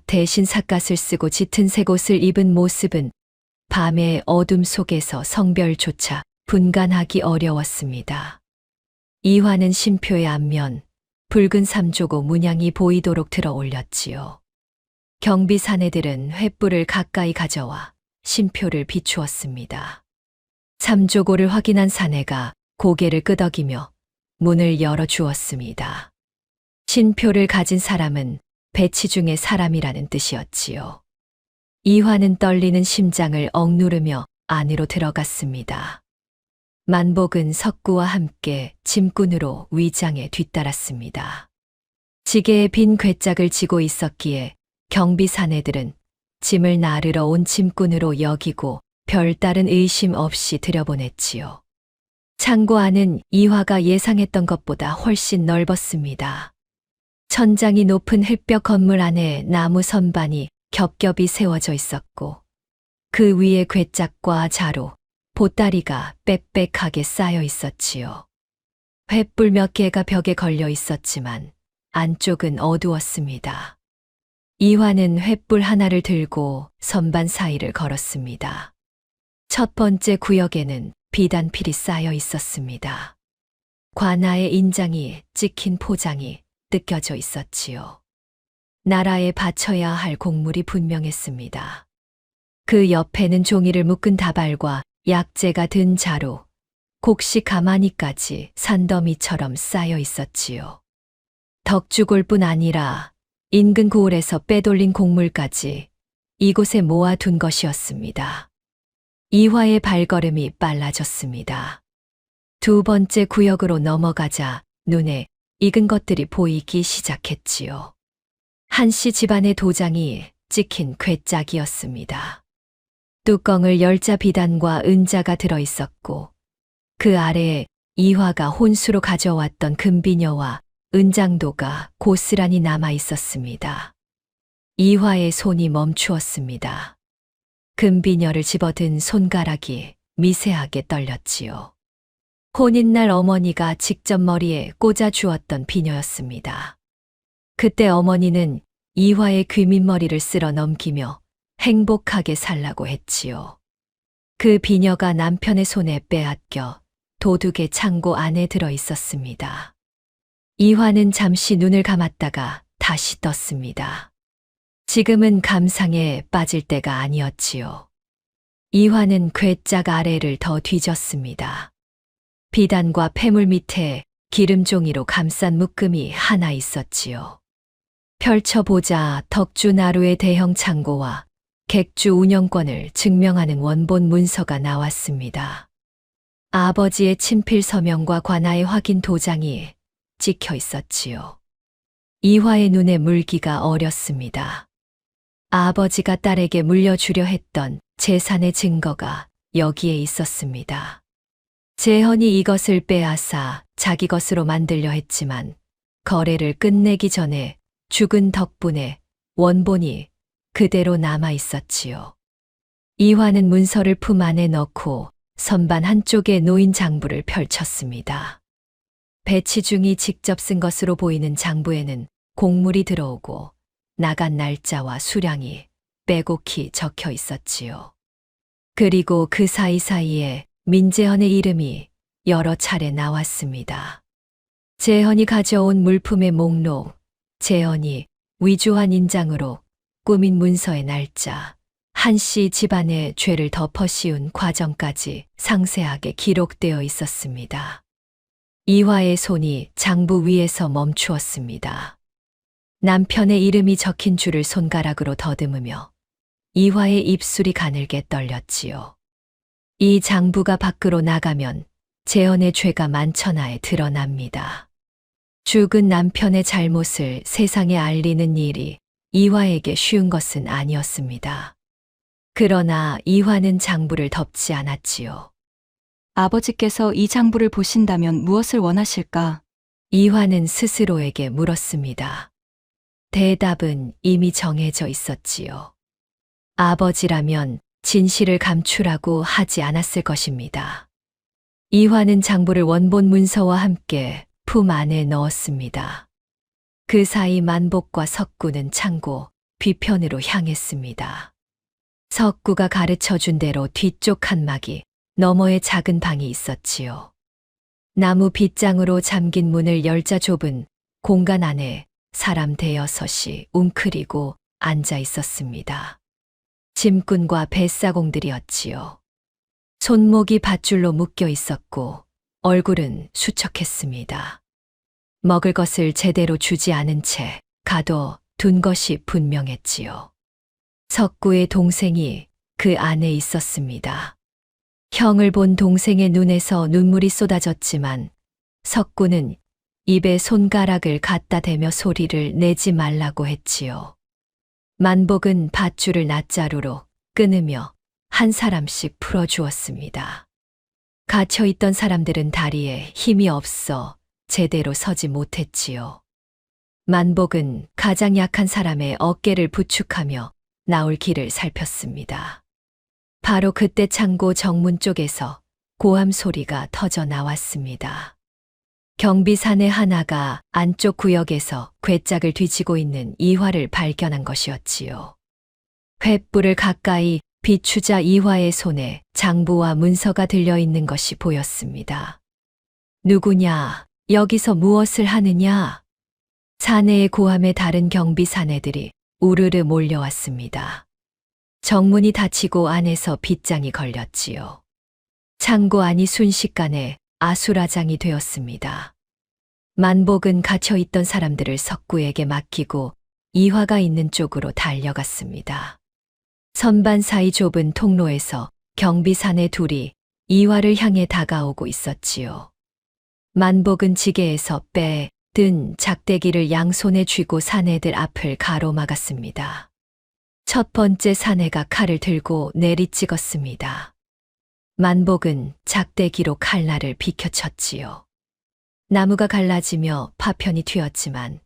대신 삿갓을 쓰고 짙은 새옷을 입은 모습은 밤의 어둠 속에서 성별조차 분간하기 어려웠습니다. 이화는 쉼표의 앞면 붉은 삼조고 문양이 보이도록 들어 올렸지요. 경비 사내들은 횃불을 가까이 가져와 쉼표를 비추었습니다. 삼조고를 확인한 사내가 고개를 끄덕이며 문을 열어주었습니다. 쉼표를 가진 사람은 배치 중의 사람이라는 뜻이었지요. 이화는 떨리는 심장을 억누르며 안으로 들어갔습니다. 만복은 석구와 함께 짐꾼으로 위장에 뒤따랐습니다. 지게에 빈 괴짝을 지고 있었기에 경비 사내들은 짐을 나르러 온 짐꾼으로 여기고 별다른 의심 없이 들여보냈지요. 창고 안은 이화가 예상했던 것보다 훨씬 넓었습니다. 천장이 높은 흙벽 건물 안에 나무 선반이 겹겹이 세워져 있었고 그 위에 괴짝과 자루, 보따리가 빽빽하게 쌓여 있었지요. 횃불 몇 개가 벽에 걸려 있었지만 안쪽은 어두웠습니다. 이화는 횃불 하나를 들고 선반 사이를 걸었습니다. 첫 번째 구역에는 비단필이 쌓여 있었습니다. 관아의 인장이 찍힌 포장이 뜯겨져 있었지요. 나라에 바쳐야 할 곡물이 분명했습니다. 그 옆에는 종이를 묶은 다발과 약재가 든 자루, 곡식 가마니까지 산더미처럼 쌓여 있었지요. 덕주골뿐 아니라 인근 고을에서 빼돌린 곡물까지 이곳에 모아둔 것이었습니다. 이화의 발걸음이 빨라졌습니다. 두 번째 구역으로 넘어가자 눈에 익은 것들이 보이기 시작했지요. 한씨 집안의 도장이 찍힌 괴짝이었습니다. 뚜껑을 열자 비단과 은자가 들어 있었고 그 아래에 이화가 혼수로 가져왔던 금비녀와 은장도가 고스란히 남아 있었습니다. 이화의 손이 멈추었습니다. 금비녀를 집어든 손가락이 미세하게 떨렸지요. 혼인날 어머니가 직접 머리에 꽂아 주었던 비녀였습니다. 그때 어머니는 이화의 귀밑머리를 쓸어 넘기며 행복하게 살라고 했지요. 그 비녀가 남편의 손에 빼앗겨 도둑의 창고 안에 들어 있었습니다. 이화는 잠시 눈을 감았다가 다시 떴습니다. 지금은 감상에 빠질 때가 아니었지요. 이화는 괴짝 아래를 더 뒤졌습니다. 비단과 폐물 밑에 기름종이로 감싼 묶음이 하나 있었지요. 펼쳐보자 덕주 나루의 대형 창고와 객주 운영권을 증명하는 원본 문서가 나왔습니다. 아버지의 친필 서명과 관아의 확인 도장이 찍혀 있었지요. 이화의 눈에 물기가 어렸습니다. 아버지가 딸에게 물려주려 했던 재산의 증거가 여기에 있었습니다. 재헌이 이것을 빼앗아 자기 것으로 만들려 했지만 거래를 끝내기 전에 죽은 덕분에 원본이 그대로 남아 있었지요. 이화는 문서를 품 안에 넣고 선반 한쪽에 놓인 장부를 펼쳤습니다. 배치중이 직접 쓴 것으로 보이는 장부에는 곡물이 들어오고 나간 날짜와 수량이 빼곡히 적혀 있었지요. 그리고 그 사이사이에 민재헌의 이름이 여러 차례 나왔습니다. 재헌이 가져온 물품의 목록, 재헌이 위조한 인장으로 꾸민 문서의 날짜, 한씨 집안의 죄를 덮어 씌운 과정까지 상세하게 기록되어 있었습니다. 이화의 손이 장부 위에서 멈추었습니다. 남편의 이름이 적힌 줄을 손가락으로 더듬으며 이화의 입술이 가늘게 떨렸지요. 이 장부가 밖으로 나가면 재현의 죄가 만천하에 드러납니다. 죽은 남편의 잘못을 세상에 알리는 일이 이화에게 쉬운 것은 아니었습니다. 그러나 이화는 장부를 덮지 않았지요. 아버지께서 이 장부를 보신다면 무엇을 원하실까? 이화는 스스로에게 물었습니다. 대답은 이미 정해져 있었지요. 아버지라면 진실을 감추라고 하지 않았을 것입니다. 이화는 장부를 원본 문서와 함께 품 안에 넣었습니다. 그 사이 만복과 석구는 창고 뒤편으로 향했습니다. 석구가 가르쳐 준 대로 뒤쪽 칸막이 너머에 작은 방이 있었지요. 나무 빗장으로 잠긴 문을 열자 좁은 공간 안에 사람 대여섯이 웅크리고 앉아 있었습니다. 짐꾼과 뱃사공들이었지요. 손목이 밧줄로 묶여 있었고 얼굴은 수척했습니다. 먹을 것을 제대로 주지 않은 채 가둬둔 것이 분명했지요. 석구의 동생이 그 안에 있었습니다. 형을 본 동생의 눈에서 눈물이 쏟아졌지만 석구는 입에 손가락을 갖다 대며 소리를 내지 말라고 했지요. 만복은 밧줄을 낫자루로 끊으며 한 사람씩 풀어주었습니다. 갇혀있던 사람들은 다리에 힘이 없어 제대로 서지 못했지요. 만복은 가장 약한 사람의 어깨를 부축하며 나올 길을 살폈습니다. 바로 그때 창고 정문 쪽에서 고함 소리가 터져 나왔습니다. 경비 사내 하나가 안쪽 구역에서 괴짝을 뒤지고 있는 이화를 발견한 것이었지요. 횃불을 가까이 비추자 이화의 손에 장부와 문서가 들려있는 것이 보였습니다. 누구냐? 여기서 무엇을 하느냐? 사내의 고함에 다른 경비 사내들이 우르르 몰려왔습니다. 정문이 닫히고 안에서 빗장이 걸렸지요. 창고 안이 순식간에 아수라장이 되었습니다. 만복은 갇혀있던 사람들을 석구에게 맡기고 이화가 있는 쪽으로 달려갔습니다. 선반 사이 좁은 통로에서 경비 사내 둘이 이화를 향해 다가오고 있었지요. 만복은 지게에서 빼든 작대기를 양손에 쥐고 사내들 앞을 가로막았습니다. 첫 번째 사내가 칼을 들고 내리찍었습니다. 만복은 작대기로 칼날을 비켜쳤지요. 나무가 갈라지며 파편이 튀었지만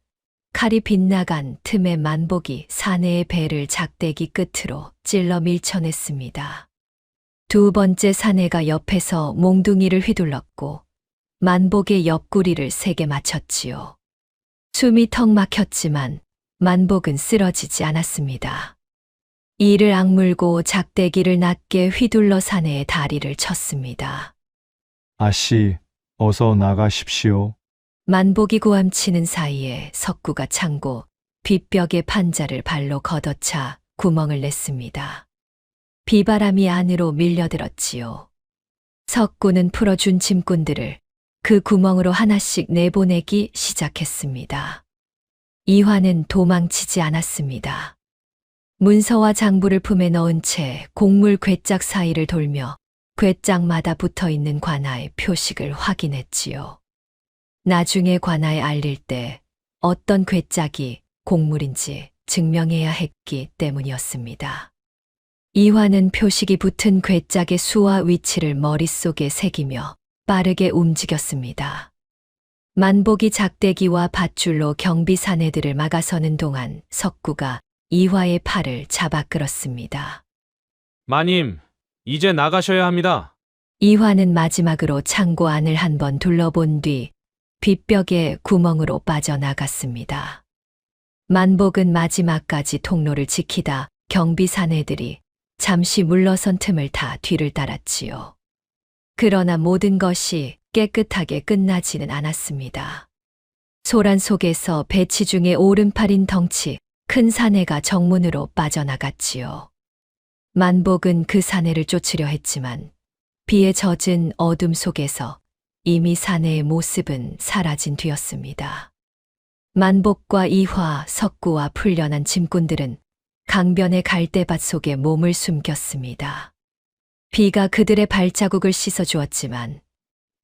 칼이 빗나간 틈에 만복이 사내의 배를 작대기 끝으로 찔러 밀쳐냈습니다. 두 번째 사내가 옆에서 몽둥이를 휘둘렀고 만복의 옆구리를 세게 맞췄지요. 숨이 턱 막혔지만 만복은 쓰러지지 않았습니다. 이를 악물고 작대기를 낮게 휘둘러 사내의 다리를 쳤습니다. 아씨, 어서 나가십시오. 만복이 고함치는 사이에 석구가 창고 뒷벽에 판자를 발로 걷어차 구멍을 냈습니다. 비바람이 안으로 밀려들었지요. 석구는 풀어준 짐꾼들을 그 구멍으로 하나씩 내보내기 시작했습니다. 이화는 도망치지 않았습니다. 문서와 장부를 품에 넣은 채 곡물 괴짝 사이를 돌며 괴짝마다 붙어있는 관아의 표식을 확인했지요. 나중에 관아에 알릴 때 어떤 괴짝이 곡물인지 증명해야 했기 때문이었습니다. 이화는 표식이 붙은 괴짝의 수와 위치를 머릿속에 새기며 빠르게 움직였습니다. 만복이 작대기와 밧줄로 경비 사내들을 막아서는 동안 석구가 이화의 팔을 잡아 끌었습니다. 마님, 이제 나가셔야 합니다. 이화는 마지막으로 창고 안을 한번 둘러본 뒤 빗벽의 구멍으로 빠져나갔습니다. 만복은 마지막까지 통로를 지키다 경비 사내들이 잠시 물러선 틈을 타 뒤를 따랐지요. 그러나 모든 것이 깨끗하게 끝나지는 않았습니다. 소란 속에서 배치 중에 오른팔인 덩치 큰 사내가 정문으로 빠져나갔지요. 만복은 그 사내를 쫓으려 했지만 비에 젖은 어둠 속에서 이미 사내의 모습은 사라진 뒤였습니다. 만복과 이화, 석구와 풀려난 짐꾼들은 강변의 갈대밭 속에 몸을 숨겼습니다. 비가 그들의 발자국을 씻어주었지만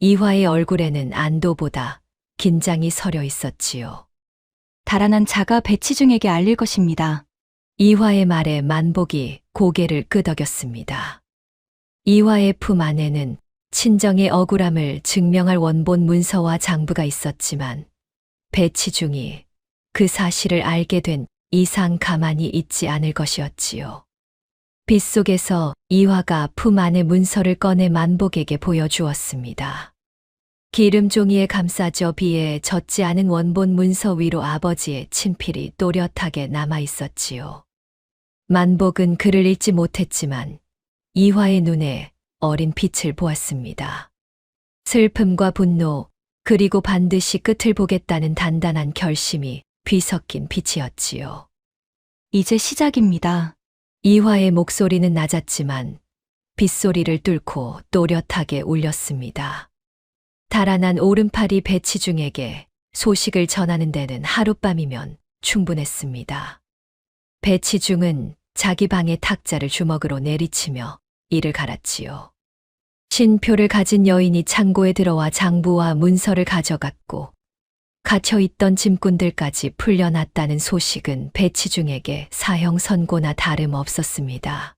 이화의 얼굴에는 안도보다 긴장이 서려 있었지요. 달아난 자가 배치중에게 알릴 것입니다. 이화의 말에 만복이 고개를 끄덕였습니다. 이화의 품 안에는 친정의 억울함을 증명할 원본 문서와 장부가 있었지만 배치중이 그 사실을 알게 된 이상 가만히 있지 않을 것이었지요. 빗속에서 이화가 품 안의 문서를 꺼내 만복에게 보여주었습니다. 기름 종이에 감싸져 비에 젖지 않은 원본 문서 위로 아버지의 친필이 또렷하게 남아 있었지요. 만복은 글을 읽지 못했지만 이화의 눈에 어린 빛을 보았습니다. 슬픔과 분노, 그리고 반드시 끝을 보겠다는 단단한 결심이 뒤섞인 빛이었지요. 이제 시작입니다. 이화의 목소리는 낮았지만 빗소리를 뚫고 또렷하게 울렸습니다. 달아난 오른팔이 배치중에게 소식을 전하는 데는 하룻밤이면 충분했습니다. 배치중은 자기 방의 탁자를 주먹으로 내리치며 이를 갈았지요. 신표를 가진 여인이 창고에 들어와 장부와 문서를 가져갔고 갇혀있던 짐꾼들까지 풀려났다는 소식은 배치중에게 사형 선고나 다름없었습니다.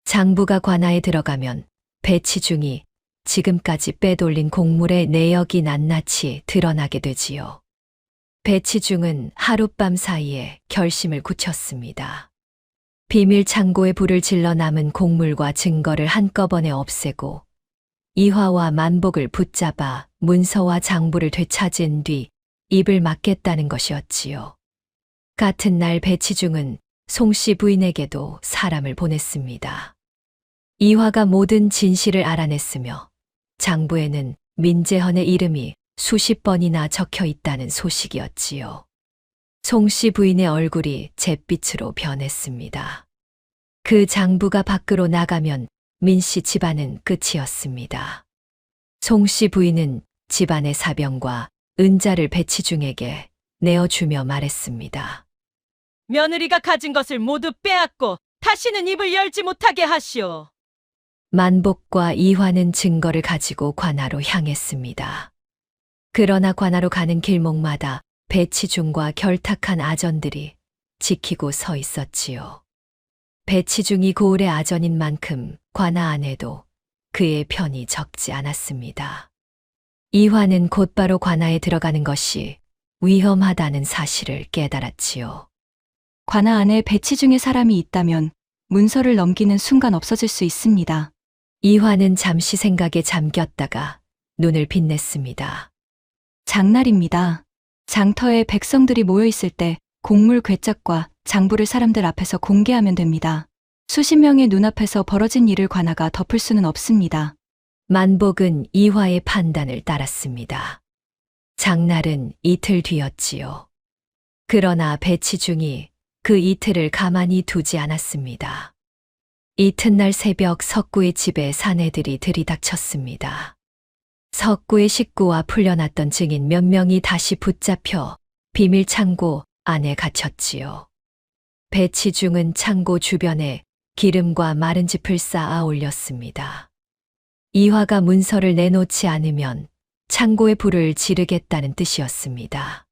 장부가 관아에 들어가면 배치중이 지금까지 빼돌린 곡물의 내역이 낱낱이 드러나게 되지요. 배치중은 하룻밤 사이에 결심을 굳혔습니다. 비밀 창고에 불을 질러 남은 곡물과 증거를 한꺼번에 없애고 이화와 만복을 붙잡아 문서와 장부를 되찾은 뒤 입을 막겠다는 것이었지요. 같은 날 배치중은 송씨 부인에게도 사람을 보냈습니다. 이화가 모든 진실을 알아냈으며 장부에는 민재헌의 이름이 수십 번이나 적혀 있다는 소식이었지요. 송씨 부인의 얼굴이 잿빛으로 변했습니다. 그 장부가 밖으로 나가면 민씨 집안은 끝이었습니다. 송씨 부인은 집안의 사병과 은자를 배치중에게 내어주며 말했습니다. 며느리가 가진 것을 모두 빼앗고 다시는 입을 열지 못하게 하시오. 만복과 이화는 증거를 가지고 관아로 향했습니다. 그러나 관아로 가는 길목마다 배치중과 결탁한 아전들이 지키고 서 있었지요. 배치중이 고을의 아전인 만큼 관아 안에도 그의 편이 적지 않았습니다. 이화는 곧바로 관아에 들어가는 것이 위험하다는 사실을 깨달았지요. 관아 안에 배치중의 사람이 있다면 문서를 넘기는 순간 없어질 수 있습니다. 이화는 잠시 생각에 잠겼다가 눈을 빛냈습니다. 장날입니다. 장터에 백성들이 모여 있을 때 곡물 괴짝과 장부를 사람들 앞에서 공개하면 됩니다. 수십 명의 눈앞에서 벌어진 일을 관아가 덮을 수는 없습니다. 만복은 이화의 판단을 따랐습니다. 장날은 이틀 뒤였지요. 그러나 배치중이 그 이틀을 가만히 두지 않았습니다. 이튿날 새벽 석구의 집에 사내들이 들이닥쳤습니다. 석구의 식구와 풀려났던 증인 몇 명이 다시 붙잡혀 비밀 창고 안에 갇혔지요. 배치중은 창고 주변에 기름과 마른 짚을 쌓아 올렸습니다. 이화가 문서를 내놓지 않으면 창고에 불을 지르겠다는 뜻이었습니다.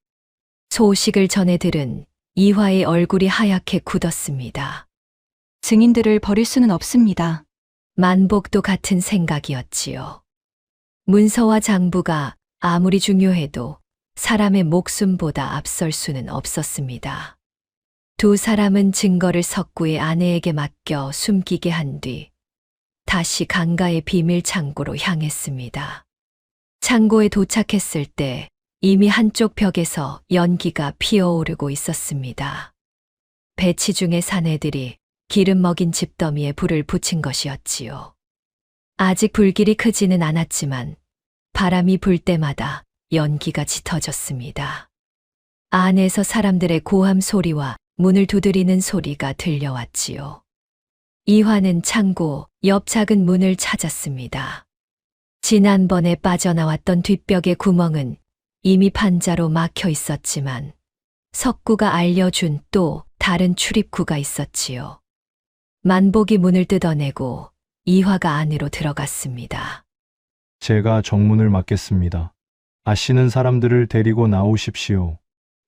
소식을 전해 들은 이화의 얼굴이 하얗게 굳었습니다. 증인들을 버릴 수는 없습니다. 만복도 같은 생각이었지요. 문서와 장부가 아무리 중요해도 사람의 목숨보다 앞설 수는 없었습니다. 두 사람은 증거를 석구의 아내에게 맡겨 숨기게 한 뒤 다시 강가의 비밀 창고로 향했습니다. 창고에 도착했을 때 이미 한쪽 벽에서 연기가 피어오르고 있었습니다. 배치중의 사내들이 기름 먹인 집더미에 불을 붙인 것이었지요. 아직 불길이 크지는 않았지만 바람이 불 때마다 연기가 짙어졌습니다. 안에서 사람들의 고함 소리와 문을 두드리는 소리가 들려왔지요. 이화는 창고 옆 작은 문을 찾았습니다. 지난번에 빠져나왔던 뒷벽의 구멍은 이미 판자로 막혀 있었지만 석구가 알려준 또 다른 출입구가 있었지요. 만복이 문을 뜯어내고 이화가 안으로 들어갔습니다. 제가 정문을 막겠습니다. 아시는 사람들을 데리고 나오십시오.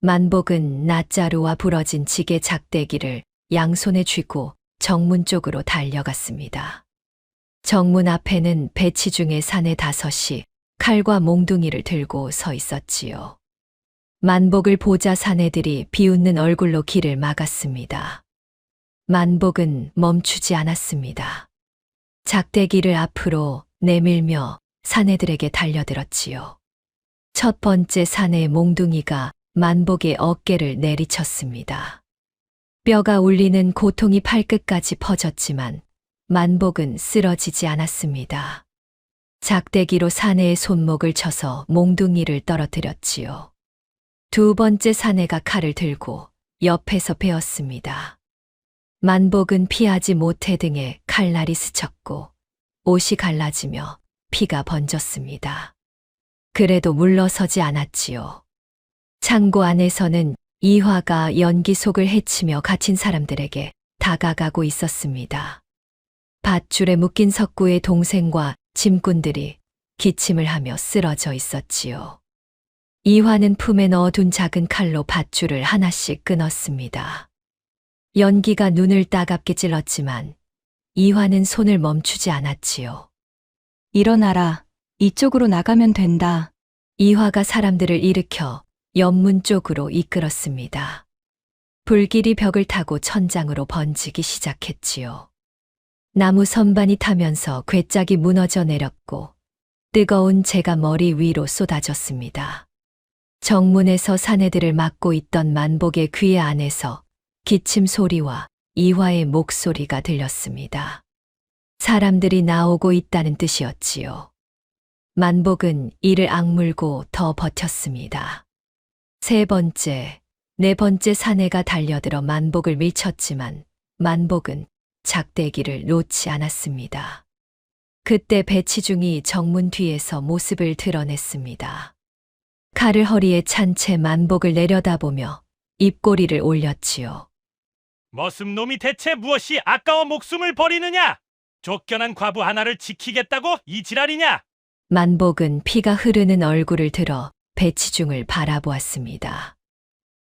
만복은 낫자루와 부러진 지게 작대기를 양손에 쥐고 정문 쪽으로 달려갔습니다. 정문 앞에는 배치중의 사내 5이 칼과 몽둥이를 들고 서 있었지요. 만복을 보자 사내들이 비웃는 얼굴로 길을 막았습니다. 만복은 멈추지 않았습니다. 작대기를 앞으로 내밀며 사내들에게 달려들었지요. 첫 번째 사내의 몽둥이가 만복의 어깨를 내리쳤습니다. 뼈가 울리는 고통이 팔끝까지 퍼졌지만 만복은 쓰러지지 않았습니다. 작대기로 사내의 손목을 쳐서 몽둥이를 떨어뜨렸지요. 두 번째 사내가 칼을 들고 옆에서 베었습니다. 만복은 피하지 못해 등에 칼날이 스쳤고 옷이 갈라지며 피가 번졌습니다. 그래도 물러서지 않았지요. 창고 안에서는 이화가 연기 속을 헤치며 갇힌 사람들에게 다가가고 있었습니다. 밧줄에 묶인 석구의 동생과 짐꾼들이 기침을 하며 쓰러져 있었지요. 이화는 품에 넣어둔 작은 칼로 밧줄을 하나씩 끊었습니다. 연기가 눈을 따갑게 찔렀지만 이화는 손을 멈추지 않았지요. 일어나라. 이쪽으로 나가면 된다. 이화가 사람들을 일으켜 옆문 쪽으로 이끌었습니다. 불길이 벽을 타고 천장으로 번지기 시작했지요. 나무 선반이 타면서 괴짝이 무너져 내렸고 뜨거운 재가 머리 위로 쏟아졌습니다. 정문에서 사내들을 막고 있던 만복의 귀 안에서 기침 소리와 이화의 목소리가 들렸습니다. 사람들이 나오고 있다는 뜻이었지요. 만복은 이를 악물고 더 버텼습니다. 세 번째, 네 번째 사내가 달려들어 만복을 밀쳤지만 만복은 작대기를 놓지 않았습니다. 그때 배치중이 정문 뒤에서 모습을 드러냈습니다. 칼을 허리에 찬 채 만복을 내려다보며 입꼬리를 올렸지요. 머슴놈이 대체 무엇이 아까워 목숨을 버리느냐? 쫓겨난 과부 하나를 지키겠다고 이 지랄이냐? 만복은 피가 흐르는 얼굴을 들어 배치중을 바라보았습니다.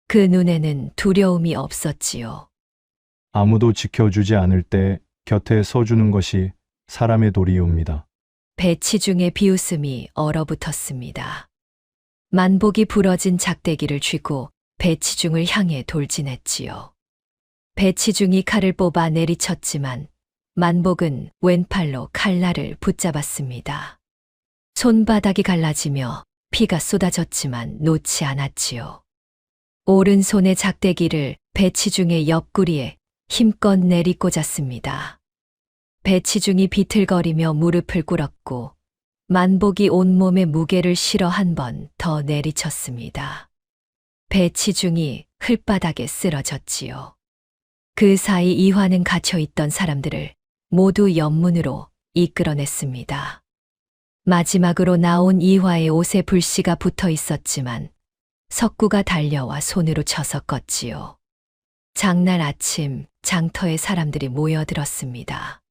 그 눈에는 두려움이 없었지요. 아무도 지켜주지 않을 때 곁에 서주는 것이 사람의 도리옵니다. 배치중의 비웃음이 얼어붙었습니다. 만복이 부러진 작대기를 쥐고 배치중을 향해 돌진했지요. 배치중이 칼을 뽑아 내리쳤지만 만복은 왼팔로 칼날을 붙잡았습니다. 손바닥이 갈라지며 피가 쏟아졌지만 놓지 않았지요. 오른손의 작대기를 배치중의 옆구리에 힘껏 내리꽂았습니다. 배치중이 비틀거리며 무릎을 꿇었고 만복이 온몸에 무게를 실어 한 번 더 내리쳤습니다. 배치중이 흙바닥에 쓰러졌지요. 그 사이 이화는 갇혀있던 사람들을 모두 옆문으로 이끌어냈습니다. 마지막으로 나온 이화의 옷에 불씨가 붙어 있었지만 석구가 달려와 손으로 쳐서 껐지요. 장날 아침 장터에 사람들이 모여들었습니다.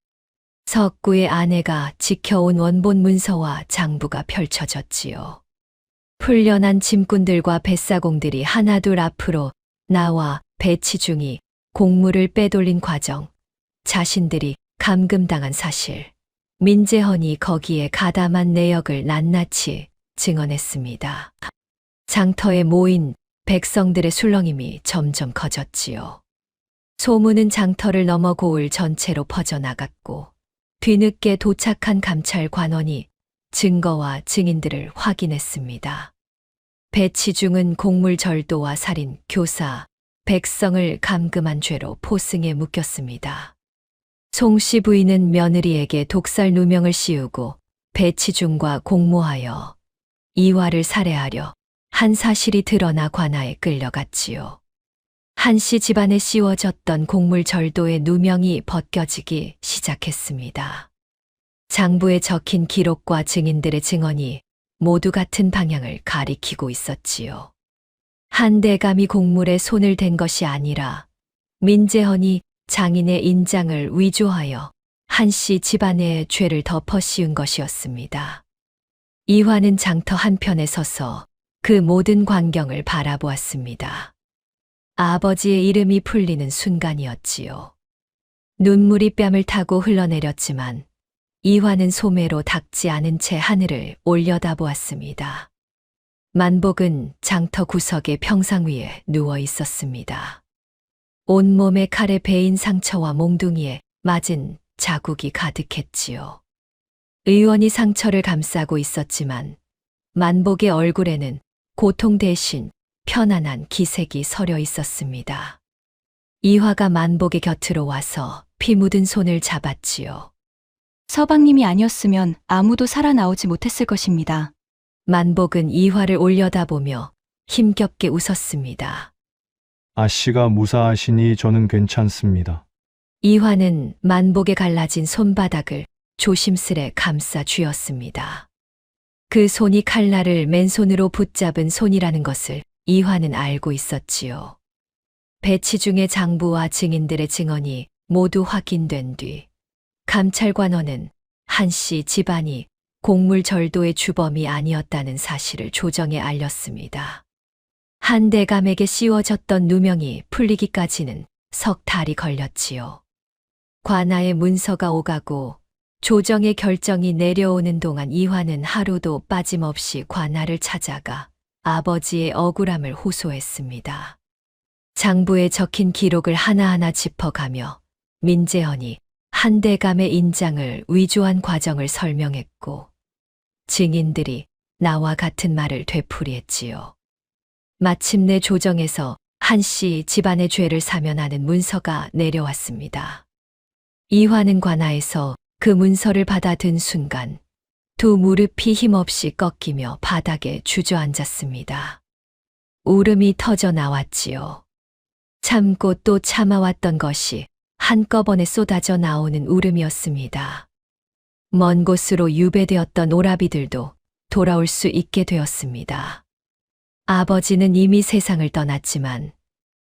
석구의 아내가 지켜온 원본 문서와 장부가 펼쳐졌지요. 훈련한 짐꾼들과 뱃사공들이 하나둘 앞으로 나와 배치중이 공물을 빼돌린 과정, 자신들이 감금당한 사실, 민재헌이 거기에 가담한 내역을 낱낱이 증언했습니다. 장터에 모인 백성들의 술렁임이 점점 커졌지요. 소문은 장터를 넘어 고을 전체로 퍼져나갔고 뒤늦게 도착한 감찰 관원이 증거와 증인들을 확인했습니다. 배치중은 곡물절도와 살인, 교사, 백성을 감금한 죄로 포승에 묶였습니다. 송씨 부인은 며느리에게 독살 누명을 씌우고 배치중과 공모하여 이화를 살해하려 한 사실이 드러나 관아에 끌려갔지요. 한씨 집안에 씌워졌던 곡물절도의 누명이 벗겨지기 시작했습니다. 장부에 적힌 기록과 증인들의 증언이 모두 같은 방향을 가리키고 있었지요. 한 대감이 곡물에 손을 댄 것이 아니라 민재헌이 장인의 인장을 위조하여 한씨 집안의 죄를 덮어 씌운 것이었습니다. 이화는 장터 한편에 서서 그 모든 광경을 바라보았습니다. 아버지의 이름이 풀리는 순간이었지요. 눈물이 뺨을 타고 흘러내렸지만 이화는 소매로 닦지 않은 채 하늘을 올려다보았습니다. 만복은 장터 구석의 평상 위에 누워 있었습니다. 온몸에 칼에 베인 상처와 몽둥이에 맞은 자국이 가득했지요. 의원이 상처를 감싸고 있었지만 만복의 얼굴에는 고통 대신 편안한 기색이 서려 있었습니다. 이화가 만복의 곁으로 와서 피 묻은 손을 잡았지요. 서방님이 아니었으면 아무도 살아나오지 못했을 것입니다. 만복은 이화를 올려다보며 힘겹게 웃었습니다. 아씨가 무사하시니 저는 괜찮습니다. 이화는 만복의 갈라진 손바닥을 조심스레 감싸 쥐었습니다. 그 손이 칼날을 맨손으로 붙잡은 손이라는 것을 이화는 알고 있었지요. 배치 중의 장부와 증인들의 증언이 모두 확인된 뒤 감찰관원은 한씨 집안이 곡물절도의 주범이 아니었다는 사실을 조정에 알렸습니다. 한 대감에게 씌워졌던 누명이 풀리기까지는 석 달이 걸렸지요. 관아의 문서가 오가고 조정의 결정이 내려오는 동안 이화는 하루도 빠짐없이 관아를 찾아가 아버지의 억울함을 호소했습니다. 장부에 적힌 기록을 하나하나 짚어가며 민재헌이 한 대감의 인장을 위조한 과정을 설명했고 증인들이 나와 같은 말을 되풀이했지요. 마침내 조정에서 한씨 집안의 죄를 사면하는 문서가 내려왔습니다. 이화는 관아에서 그 문서를 받아든 순간 두 무릎이 힘없이 꺾이며 바닥에 주저앉았습니다. 울음이 터져 나왔지요. 참고 또 참아왔던 것이 한꺼번에 쏟아져 나오는 울음이었습니다. 먼 곳으로 유배되었던 오라비들도 돌아올 수 있게 되었습니다. 아버지는 이미 세상을 떠났지만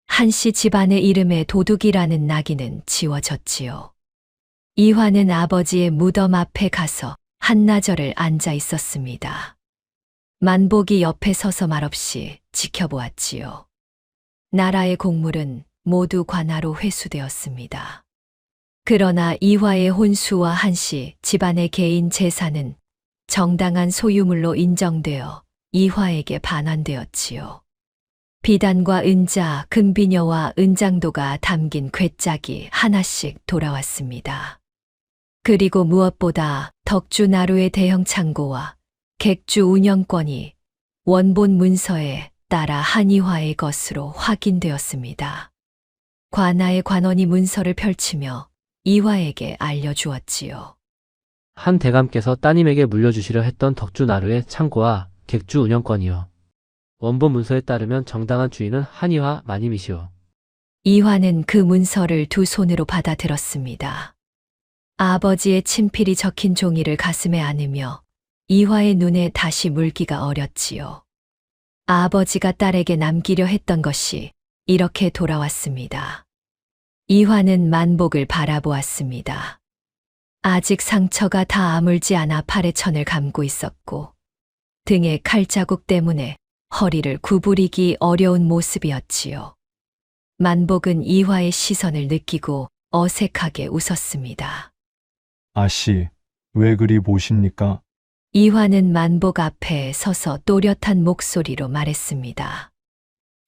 한씨 집안의 이름에 도둑이라는 낙인은 지워졌지요. 이화는 아버지의 무덤 앞에 가서 한나절을 앉아 있었습니다. 만복이 옆에 서서 말없이 지켜보았지요. 나라의 곡물은 모두 관아로 회수되었습니다. 그러나 이화의 혼수와 한씨 집안의 개인 재산은 정당한 소유물로 인정되어 이화에게 반환되었지요. 비단과 은자, 금비녀와 은장도가 담긴 괴짝이 하나씩 돌아왔습니다. 그리고 무엇보다 덕주 나루의 대형 창고와 객주 운영권이 원본 문서에 따라 한이화의 것으로 확인되었습니다. 관아의 관원이 문서를 펼치며 이화에게 알려주었지요. 한 대감께서 따님에게 물려주시려 했던 덕주 나루의 창고와 객주 운영권이요. 원본 문서에 따르면 정당한 주인은 한이화 마님이시오. 이화는 그 문서를 두 손으로 받아들었습니다. 아버지의 친필이 적힌 종이를 가슴에 안으며 이화의 눈에 다시 물기가 어렸지요. 아버지가 딸에게 남기려 했던 것이 이렇게 돌아왔습니다. 이화는 만복을 바라보았습니다. 아직 상처가 다 아물지 않아 팔에 천을 감고 있었고 등에 칼자국 때문에 허리를 구부리기 어려운 모습이었지요. 만복은 이화의 시선을 느끼고 어색하게 웃었습니다. 아씨, 왜 그리 보십니까? 이화는 만복 앞에 서서 또렷한 목소리로 말했습니다.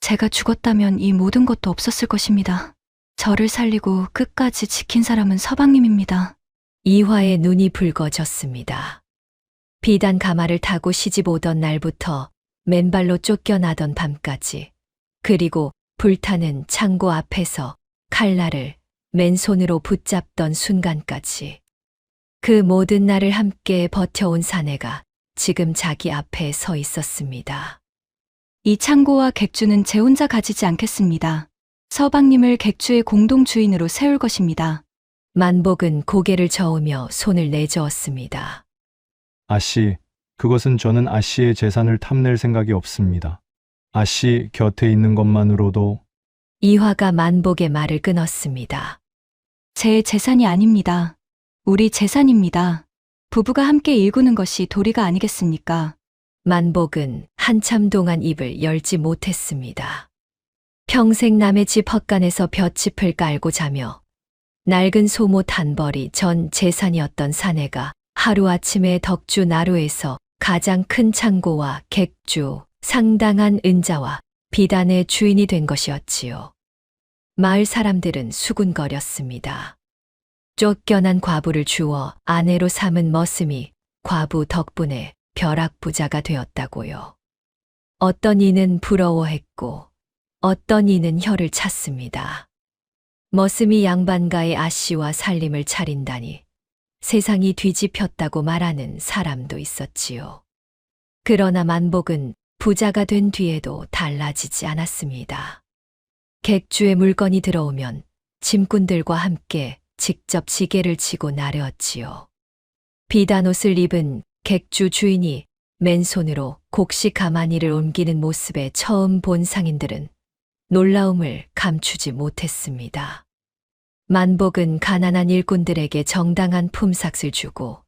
제가 죽었다면 이 모든 것도 없었을 것입니다. 저를 살리고 끝까지 지킨 사람은 서방님입니다. 이화의 눈이 붉어졌습니다. 비단 가마를 타고 시집 오던 날부터 맨발로 쫓겨나던 밤까지, 그리고 불타는 창고 앞에서 칼날을 맨손으로 붙잡던 순간까지, 그 모든 날을 함께 버텨온 사내가 지금 자기 앞에 서 있었습니다. 이 창고와 객주는 제 혼자 가지지 않겠습니다. 서방님을 객주의 공동 주인으로 세울 것입니다. 만복은 고개를 저으며 손을 내저었습니다. 아씨, 그것은 저는 아씨의 재산을 탐낼 생각이 없습니다. 아씨 곁에 있는 것만으로도 이화가 만복의 말을 끊었습니다. 제 재산이 아닙니다. 우리 재산입니다. 부부가 함께 일구는 것이 도리가 아니겠습니까? 만복은 한참 동안 입을 열지 못했습니다. 평생 남의 집 헛간에서 볏짚을 깔고 자며 낡은 소모 단벌이 전 재산이었던 사내가 하루아침에 덕주 나루에서 가장 큰 창고와 객주, 상당한 은자와 비단의 주인이 된 것이었지요. 마을 사람들은 수군거렸습니다. 쫓겨난 과부를 주워 아내로 삼은 머슴이 과부 덕분에 벼락부자가 되었다고요. 어떤 이는 부러워했고 어떤 이는 혀를 찼습니다. 머슴이 양반가의 아씨와 살림을 차린다니 세상이 뒤집혔다고 말하는 사람도 있었지요. 그러나 만복은 부자가 된 뒤에도 달라지지 않았습니다. 객주의 물건이 들어오면 짐꾼들과 함께 직접 지게를 치고 나르었지요. 비단옷을 입은 객주 주인이 맨손으로 곡식 가마니를 옮기는 모습에 처음 본 상인들은 놀라움을 감추지 못했습니다. 만복은 가난한 일꾼들에게 정당한 품삯을 주고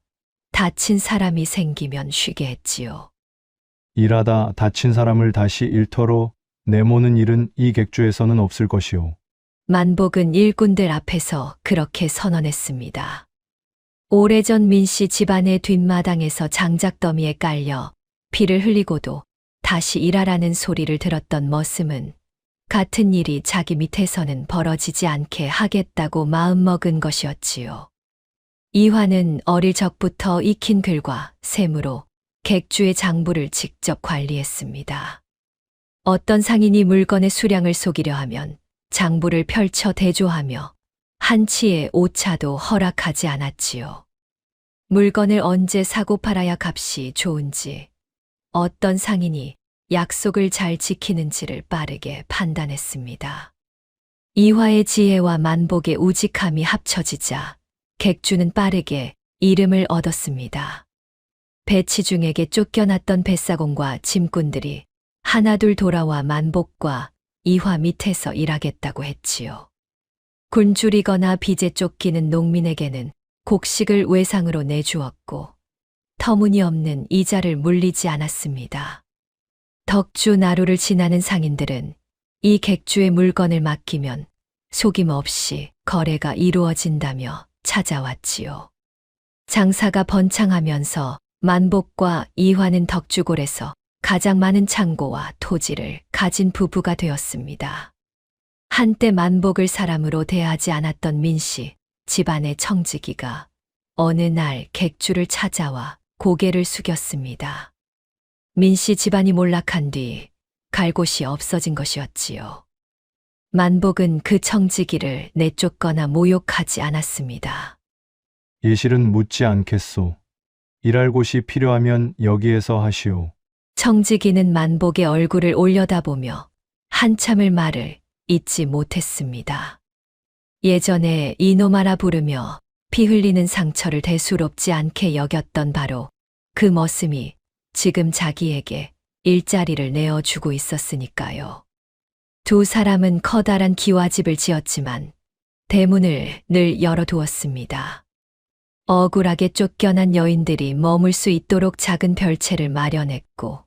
다친 사람이 생기면 쉬게 했지요. 일하다 다친 사람을 다시 일터로 내모는 일은 이 객주에서는 없을 것이오. 만복은 일꾼들 앞에서 그렇게 선언했습니다. 오래전 민씨 집안의 뒷마당에서 장작더미에 깔려 피를 흘리고도 다시 일하라는 소리를 들었던 머슴은 같은 일이 자기 밑에서는 벌어지지 않게 하겠다고 마음먹은 것이었지요. 이화는 어릴 적부터 익힌 글과 셈으로 객주의 장부를 직접 관리했습니다. 어떤 상인이 물건의 수량을 속이려 하면 장부를 펼쳐 대조하며 한치의 오차도 허락하지 않았지요. 물건을 언제 사고 팔아야 값이 좋은지, 어떤 상인이 약속을 잘 지키는지를 빠르게 판단했습니다. 이화의 지혜와 만복의 우직함이 합쳐지자 객주는 빠르게 이름을 얻었습니다. 배치중에게 쫓겨났던 뱃사공과 짐꾼들이 하나둘 돌아와 만복과 이화 밑에서 일하겠다고 했지요. 굶주리거나 빚에 쫓기는 농민에게는 곡식을 외상으로 내주었고 터무니없는 이자를 물리지 않았습니다. 덕주 나루를 지나는 상인들은 이 객주의 물건을 맡기면 속임없이 거래가 이루어진다며 찾아왔지요. 장사가 번창하면서 만복과 이화는 덕주골에서 가장 많은 창고와 토지를 가진 부부가 되었습니다. 한때 만복을 사람으로 대하지 않았던 민씨 집안의 청지기가 어느 날 객주를 찾아와 고개를 숙였습니다. 민씨 집안이 몰락한 뒤 갈 곳이 없어진 것이었지요. 만복은 그 청지기를 내쫓거나 모욕하지 않았습니다. 예실은 묻지 않겠소. 일할 곳이 필요하면 여기에서 하시오. 청지기는 만복의 얼굴을 올려다보며 한참을 말을 잇지 못했습니다. 예전에 이놈아라 부르며 피 흘리는 상처를 대수롭지 않게 여겼던 바로 그 머슴이 지금 자기에게 일자리를 내어주고 있었으니까요. 두 사람은 커다란 기와집을 지었지만 대문을 늘 열어두었습니다. 억울하게 쫓겨난 여인들이 머물 수 있도록 작은 별채를 마련했고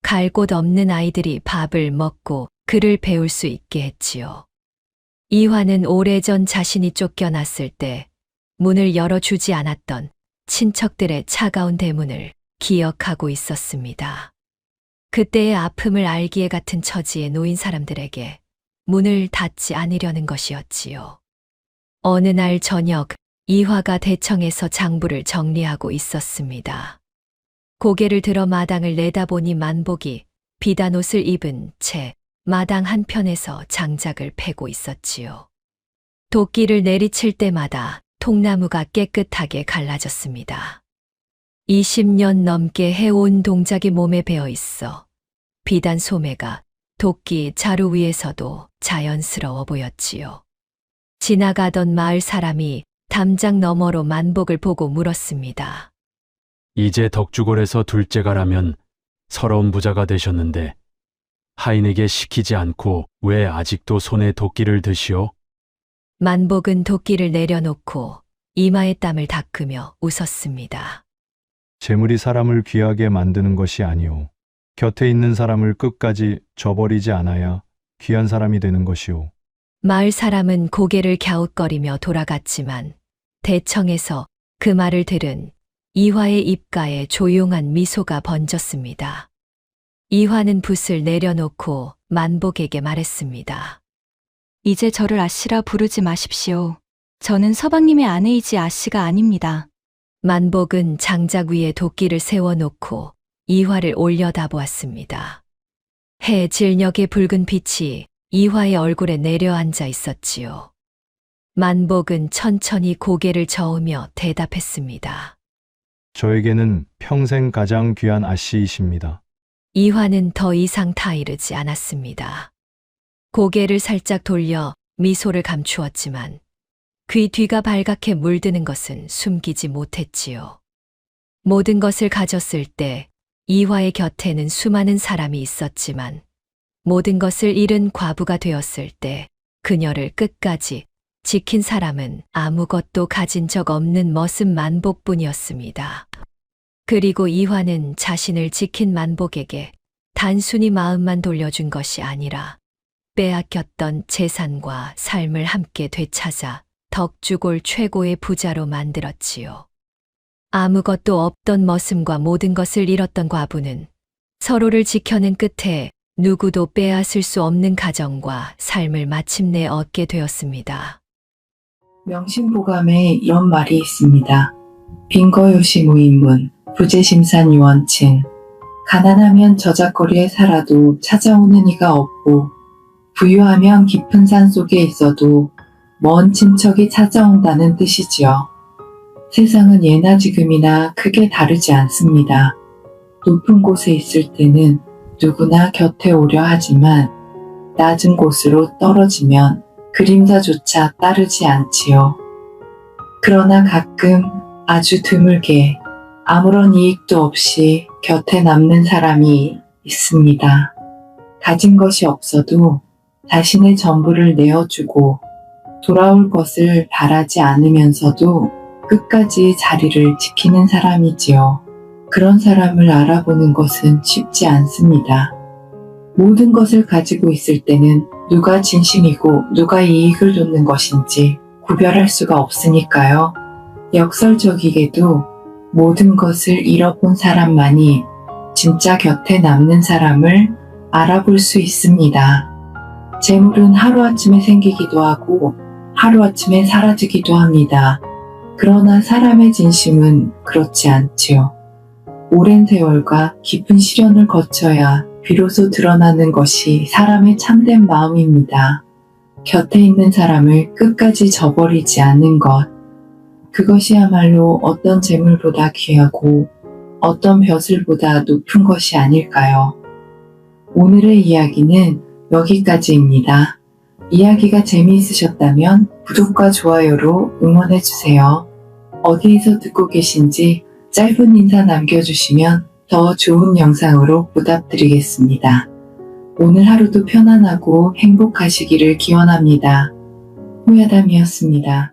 갈 곳 없는 아이들이 밥을 먹고 글을 배울 수 있게 했지요. 이화는 오래전 자신이 쫓겨났을 때 문을 열어주지 않았던 친척들의 차가운 대문을 기억하고 있었습니다. 그때의 아픔을 알기에 같은 처지에 놓인 사람들에게 문을 닫지 않으려는 것이었지요. 어느 날 저녁 이화가 대청에서 장부를 정리하고 있었습니다. 고개를 들어 마당을 내다보니 만복이 비단옷을 입은 채 마당 한편에서 장작을 패고 있었지요. 도끼를 내리칠 때마다 통나무가 깨끗하게 갈라졌습니다. 20년 넘게 해온 동작이 몸에 배어 있어 비단 소매가 도끼 자루 위에서도 자연스러워 보였지요. 지나가던 마을 사람이 담장 너머로 만복을 보고 물었습니다. 이제 덕주골에서 둘째가라면 서러운 부자가 되셨는데 하인에게 시키지 않고 왜 아직도 손에 도끼를 드시오? 만복은 도끼를 내려놓고 이마에 땀을 닦으며 웃었습니다. 재물이 사람을 귀하게 만드는 것이 아니오. 곁에 있는 사람을 끝까지 저버리지 않아야 귀한 사람이 되는 것이오. 마을 사람은 고개를 갸웃거리며 돌아갔지만 대청에서 그 말을 들은 이화의 입가에 조용한 미소가 번졌습니다. 이화는 붓을 내려놓고 만복에게 말했습니다. 이제 저를 아씨라 부르지 마십시오. 저는 서방님의 아내이지 아씨가 아닙니다. 만복은 장작 위에 도끼를 세워놓고 이화를 올려다보았습니다. 해 질녘의 붉은 빛이 이화의 얼굴에 내려앉아 있었지요. 만복은 천천히 고개를 저으며 대답했습니다. 저에게는 평생 가장 귀한 아씨이십니다. 이화는 더 이상 타이르지 않았습니다. 고개를 살짝 돌려 미소를 감추었지만 귀 뒤가 발갛게 물드는 것은 숨기지 못했지요. 모든 것을 가졌을 때 이화의 곁에는 수많은 사람이 있었지만 모든 것을 잃은 과부가 되었을 때 그녀를 끝까지 지킨 사람은 아무것도 가진 적 없는 머슴 만복뿐이었습니다. 그리고 이화는 자신을 지킨 만복에게 단순히 마음만 돌려준 것이 아니라 빼앗겼던 재산과 삶을 함께 되찾아 덕주골 최고의 부자로 만들었지요. 아무것도 없던 머슴과 모든 것을 잃었던 과부는 서로를 지켜낸 끝에 누구도 빼앗을 수 없는 가정과 삶을 마침내 얻게 되었습니다. 명심보감에 이런 말이 있습니다. 빈거요시 무인문, 부재심산 유원친. 가난하면 저작거리에 살아도 찾아오는 이가 없고, 부유하면 깊은 산 속에 있어도 먼 친척이 찾아온다는 뜻이지요. 세상은 예나 지금이나 크게 다르지 않습니다. 높은 곳에 있을 때는 누구나 곁에 오려 하지만 낮은 곳으로 떨어지면 그림자조차 따르지 않지요. 그러나 가끔 아주 드물게 아무런 이익도 없이 곁에 남는 사람이 있습니다. 가진 것이 없어도 자신의 전부를 내어주고 돌아올 것을 바라지 않으면서도 끝까지 자리를 지키는 사람이지요. 그런 사람을 알아보는 것은 쉽지 않습니다. 모든 것을 가지고 있을 때는 누가 진심이고 누가 이익을 돕는 것인지 구별할 수가 없으니까요. 역설적이게도 모든 것을 잃어본 사람만이 진짜 곁에 남는 사람을 알아볼 수 있습니다. 재물은 하루아침에 생기기도 하고 하루아침에 사라지기도 합니다. 그러나 사람의 진심은 그렇지 않지요. 오랜 세월과 깊은 시련을 거쳐야 비로소 드러나는 것이 사람의 참된 마음입니다. 곁에 있는 사람을 끝까지 저버리지 않는 것. 그것이야말로 어떤 재물보다 귀하고 어떤 벼슬보다 높은 것이 아닐까요? 오늘의 이야기는 여기까지입니다. 이야기가 재미있으셨다면 구독과 좋아요로 응원해주세요. 어디에서 듣고 계신지 짧은 인사 남겨주시면 더 좋은 영상으로 보답드리겠습니다. 오늘 하루도 편안하고 행복하시기를 기원합니다. 호야담이었습니다.